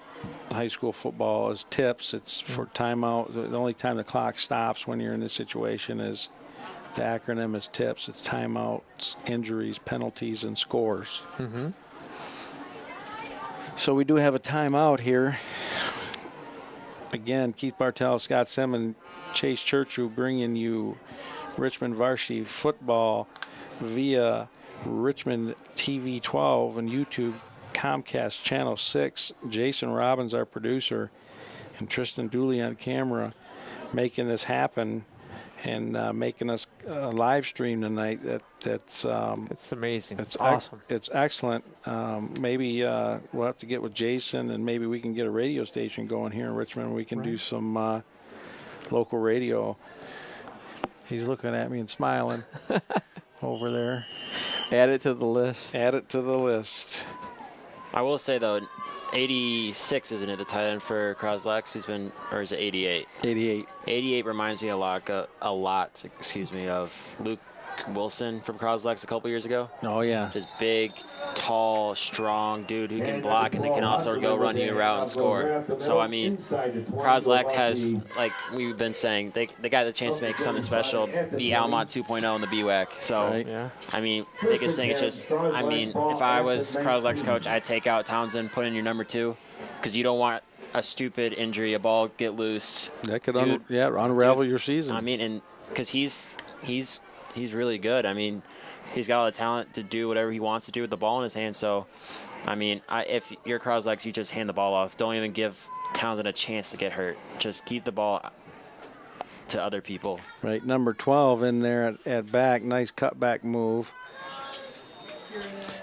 high school football is tips. It's for timeout. The only time the clock stops when you're in this situation is the acronym is tips. It's timeouts, injuries, penalties, and scores. So we do have a timeout here. Again, Keith Bartell, Scott Simmons, Chase Churchill bringing you Richmond Varsity football via Richmond TV 12 and YouTube Comcast Channel 6. Jason Robbins, our producer, and Tristan Dooley on camera, making this happen and making us live stream tonight. It's amazing. It's awesome. It's excellent. Maybe we'll have to get with Jason, and maybe we can get a radio station going here in Richmond. We can do some local radio. He's looking at me and smiling over there. Add it to the list. Add it to the list. I will say, though, 86, isn't it, the tight end for Croslex? He's been, or is it 88? 88. 88 reminds me a lot, of Luke Wilson from Croslex a couple years ago. Oh, yeah. Just big, tall, strong dude who can block and he can also go run you around and score. So, I mean, Croslex has, like we've been saying, they got the chance to make something special, be Almont 2.0 in the BWAC. So, yeah. I mean, biggest thing is just, I mean, if I was Croslex coach, I'd take out Townsend, put in your number 2, because you don't want a stupid injury, a ball get loose. That could unravel your season. I mean, and because he's really good. I mean, he's got all the talent to do whatever he wants to do with the ball in his hand. So, I mean, if you're Croslex, you just hand the ball off. Don't even give Townsend a chance to get hurt. Just keep the ball to other people. Right, number 12 in there at back. Nice cutback move.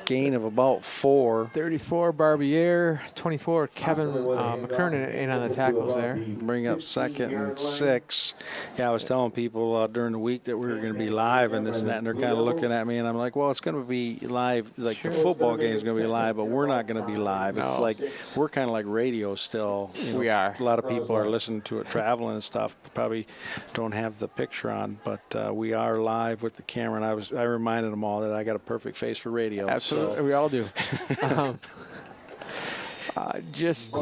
Gain of about 4. 34, Barbier. 24, Kevin McKernan in on the tackles there. Bring up 2nd and 6. Yeah, I was telling people during the week that we were going to be live and this and that, and they're kind of looking at me, and I'm like, well, it's going to be live. Like, the football game is going to be live, but we're not going to be live. It's like we're kind of like radio still. You know, we are. A lot of people are listening to it traveling and stuff. Probably don't have the picture on, but we are live with the camera, and I reminded them all that I got a perfect face for radio. Absolutely, so. we all do. Just,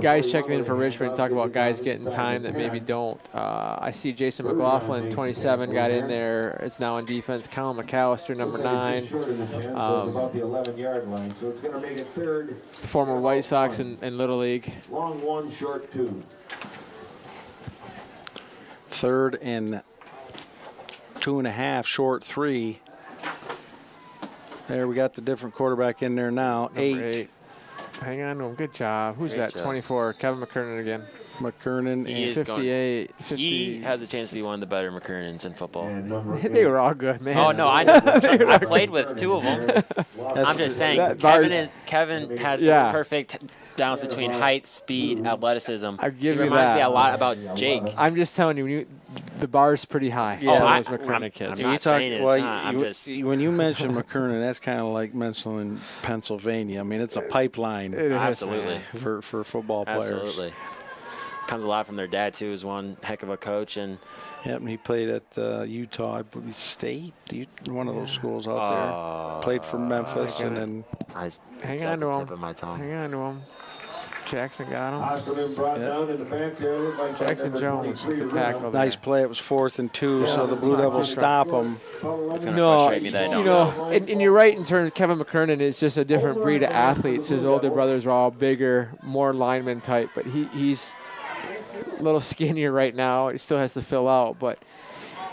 guys checking in for Richmond, talk about guys getting time that maybe don't. I see Jason McLaughlin, 27, got in there. It's now on defense. Colin McAllister, number 9. Former White Sox in Little League. Long 1, short 2. 3rd and 2.5, short 3. There, we got the different quarterback in there now. 8. Hang on to him. Good job. Who's Great that? job. 24. Kevin McKernan again. McKernan He and is 58. 50. He has the chance to be one of the better McKernans in football. They were all good, man. Oh, no, I know. I played with 2 of them. I'm just saying, Kevin has the perfect balance between height, speed, athleticism. I give you reminds that. me a lot about Jake. I'm just telling you, the bar's pretty high. Yeah. Those McKernan kids. I'm not saying it's not. I'm just when you mention McKernan, that's kind of like mentioning Pennsylvania. I mean, it's a pipeline absolutely for football players. Absolutely. Comes a lot from their dad, too, who's one heck of a coach. And yep, and he played at Utah, I believe, State, one of those schools out there. Played for Memphis, and then hang on to him. Hang on to him. Jackson got him. Jackson Jones, the tackle. Nice play. It was 4th and 2, so the Blue Devils stop him. it's going to frustrate me that I don't know. And you're right in terms of Kevin McKernan is just a different breed of athletes. His older brothers are all bigger, more lineman type, but he's a little skinnier right now. He still has to fill out, but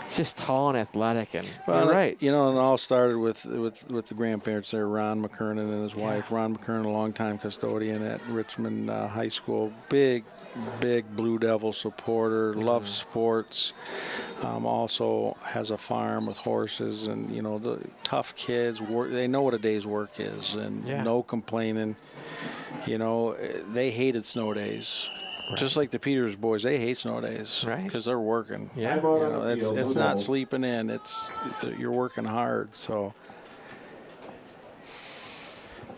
he's just tall and athletic. And you're right. You know, and it all started with the grandparents there, Ron McKernan and his wife. Ron McKernan, a longtime custodian at Richmond High School. Big Blue Devil supporter, loves sports. Also has a farm with horses, and the tough kids. They know what a day's work is, and no complaining. They hated snow days. Right. Just like the Peters boys, they hate snow days because they're working. Yeah, it's not sleeping in. You're working hard. So,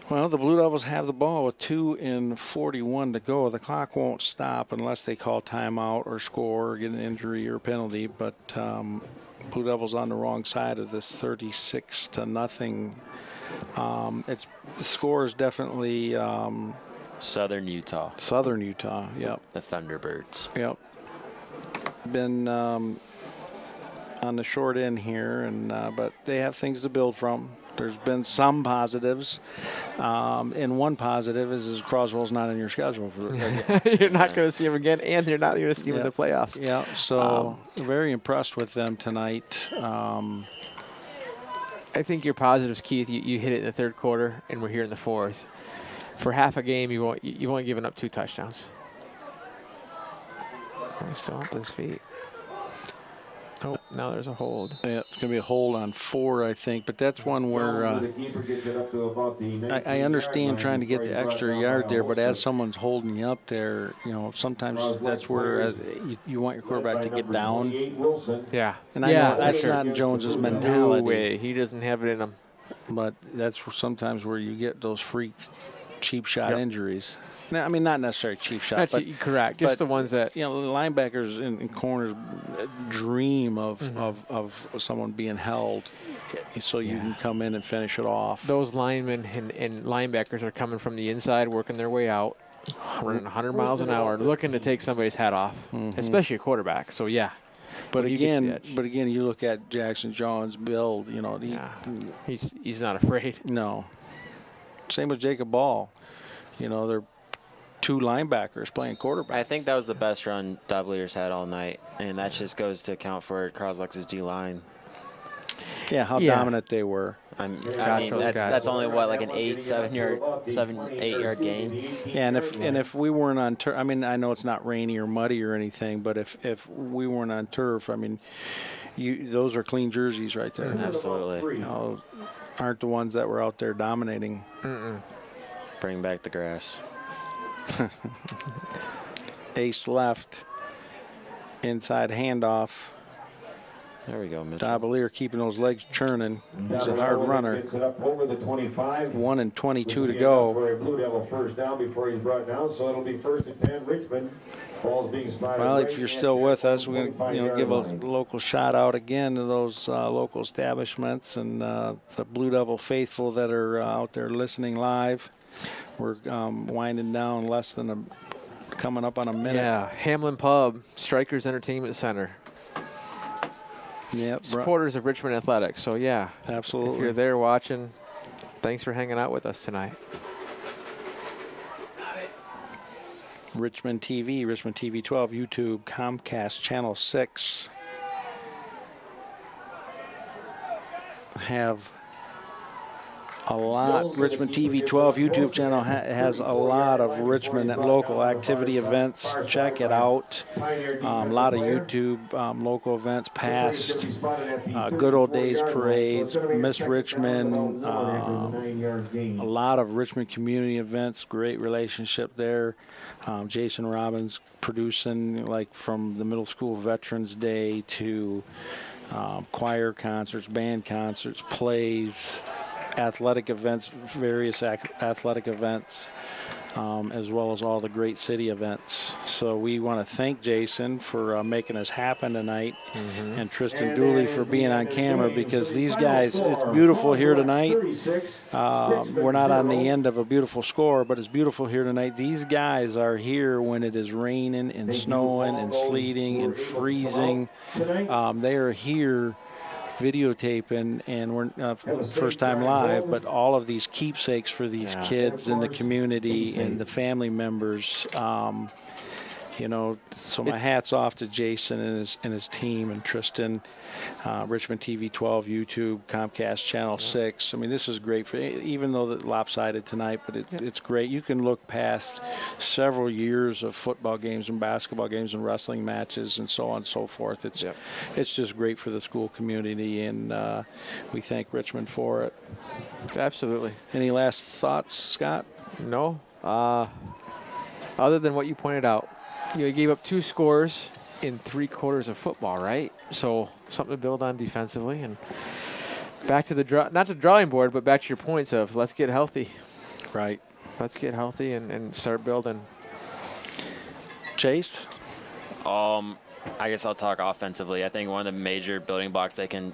well, the Blue Devils have the ball with 2:41 to go. The clock won't stop unless they call timeout or score or get an injury or penalty. But Blue Devils on the wrong side of this, 36-0. The score is definitely. Southern Utah, yep. The Thunderbirds. Yep. Been on the short end here, but they have things to build from. There's been some positives, and one positive is Croswell's not in your schedule. You're not going to see him again, and you're not going to see him in the playoffs. Yeah, so very impressed with them tonight. I think your positives, Keith, you hit it in the 3rd quarter, and we're here in the 4th. for half a game, you've only given up 2 touchdowns. He's still up his feet. Oh, now there's a hold. Yeah, it's going to be a hold on 4, I think. But that's one where I understand trying to get the extra yard there, but as someone's holding you up there, sometimes that's where you want your quarterback to get down. Yeah. And I know that's not Jones's mentality. No way. He doesn't have it in him. But that's sometimes where you get those freak cheap shot injuries. I mean, not necessarily cheap shot. Correct. Just the ones that the linebackers in corners dream of someone being held, so you can come in and finish it off. Those linemen and linebackers are coming from the inside, working their way out, running 100 miles an hour, looking to take somebody's head off, especially a quarterback. So yeah. But again, you look at Jackson Jones' build. He's not afraid. No. Same with Jacob Ball. They're 2 linebackers playing quarterback. I think that was the best run Doubliers had all night, and that just goes to account for Croswell-Lexington's D-line. Yeah, how dominant they were. I mean, that's only like an 7-8 yard gain. Yeah, and if we weren't on turf, I mean, I know it's not rainy or muddy or anything, but if we weren't on turf, I mean, those are clean jerseys right there. Absolutely. Aren't the ones that were out there dominating. Bring back the grass. Ace left. Inside handoff. There we go, Mitchell. Doublier keeping those legs churning. He's a hard runner. 1 and 22 to go. For a Blue Devil first down before he's brought down, so it'll be 1st and 10, Richmond. Ball's being spotted. Well, if you're still with us, we're going to give a local shout out again to those local establishments and the Blue Devil faithful that are out there listening live. We're winding down coming up on a minute. Yeah, Hamlin Pub, Strikers Entertainment Center. Yep. Supporters of Richmond Athletics. So, yeah. Absolutely. If you're there watching, thanks for hanging out with us tonight. Richmond TV, Richmond TV 12, YouTube, Comcast Channel 6 have a lot. Richmond TV 12 YouTube channel has a lot of Richmond local activity events. Check it out. A lot of YouTube local events, past good old days parades, Miss Richmond, a lot of Richmond community events. Great relationship there. Jason Robbins producing, like, from the middle school Veterans Day to choir concerts, band concerts, plays, athletic events, various athletic events, as well as all the great city events. So we want to thank Jason for making us happen tonight, and Tristan Dooley for being on camera, because these guys, it's beautiful here tonight. We're not on the end of a beautiful score, but it's beautiful here tonight. These guys are here when it is raining and snowing and sleeting and freezing. They are here videotaping, and we're first time live, but all of these keepsakes for these kids in the community and the family members. So my hat's off to Jason and his team, and Tristan. Richmond TV 12, YouTube, Comcast Channel 6. I mean, this is great for, even though it's lopsided tonight, but it's great. You can look past several years of football games and basketball games and wrestling matches and so on and so forth. It's just great for the school community, and we thank Richmond for it. Absolutely. Any last thoughts, Scott? No. Other than what you pointed out, you gave up 2 scores in 3 quarters of football, right? So something to build on defensively, and back to the not the drawing board, but back to your points of let's get healthy. Right. Let's get healthy and start building. Chase? I guess I'll talk offensively. I think one of the major building blocks they can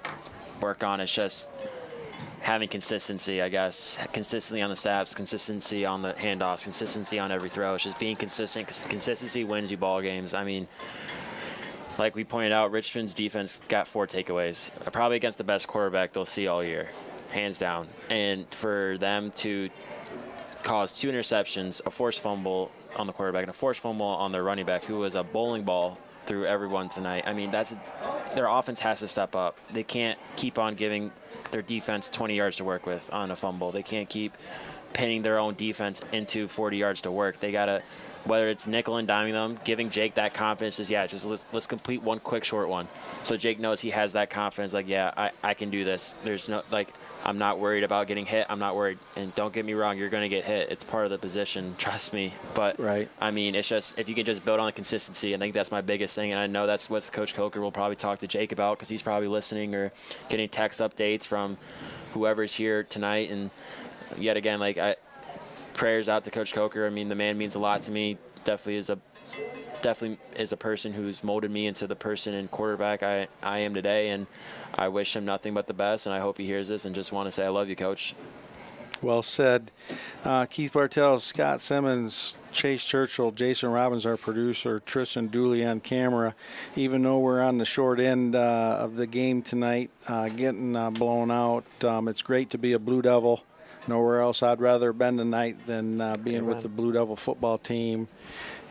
work on is just having consistency, I guess. Consistency on the snaps, consistency on the handoffs, consistency on every throw. It's just being consistent, because consistency wins you ball games. I mean, like we pointed out, Richmond's defense got 4 takeaways, probably against the best quarterback they'll see all year, hands down. And for them to cause 2 interceptions, a forced fumble on the quarterback, and a forced fumble on their running back, who was a bowling ball through everyone tonight. I mean, their offense has to step up. They can't keep on giving their defense 20 yards to work with on a fumble. They can't keep pinning their own defense into 40 yards to work. They got to, whether it's nickel and diming them, giving Jake that confidence is, just let's complete one quick short one. So Jake knows he has that confidence, like, I can do this. There's no, like, I'm not worried about getting hit. I'm not worried. And don't get me wrong, you're going to get hit. It's part of the position, trust me. But, right. I mean, it's just, if you can just build on the consistency, I think that's my biggest thing. And I know that's what Coach Coker will probably talk to Jake about, because he's probably listening or getting text updates from whoever's here tonight. And yet again, like, prayers out to Coach Coker. I mean, the man means a lot to me. Definitely is a person who's molded me into the person and quarterback I am today, and I wish him nothing but the best, and I hope he hears this, and just want to say I love you, Coach. Well said. Keith Bartell, Scott Simmons, Chase Churchill, Jason Robbins, our producer, Tristan Dooley on camera. Even though we're on the short end of the game tonight, getting blown out, it's great to be a Blue Devil. Nowhere else I'd rather have been tonight than being with the Blue Devil football team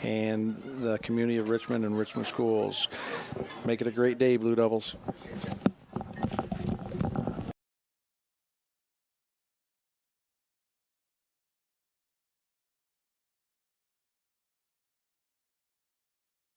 and the community of Richmond and Richmond schools. Make it a great day, Blue Devils.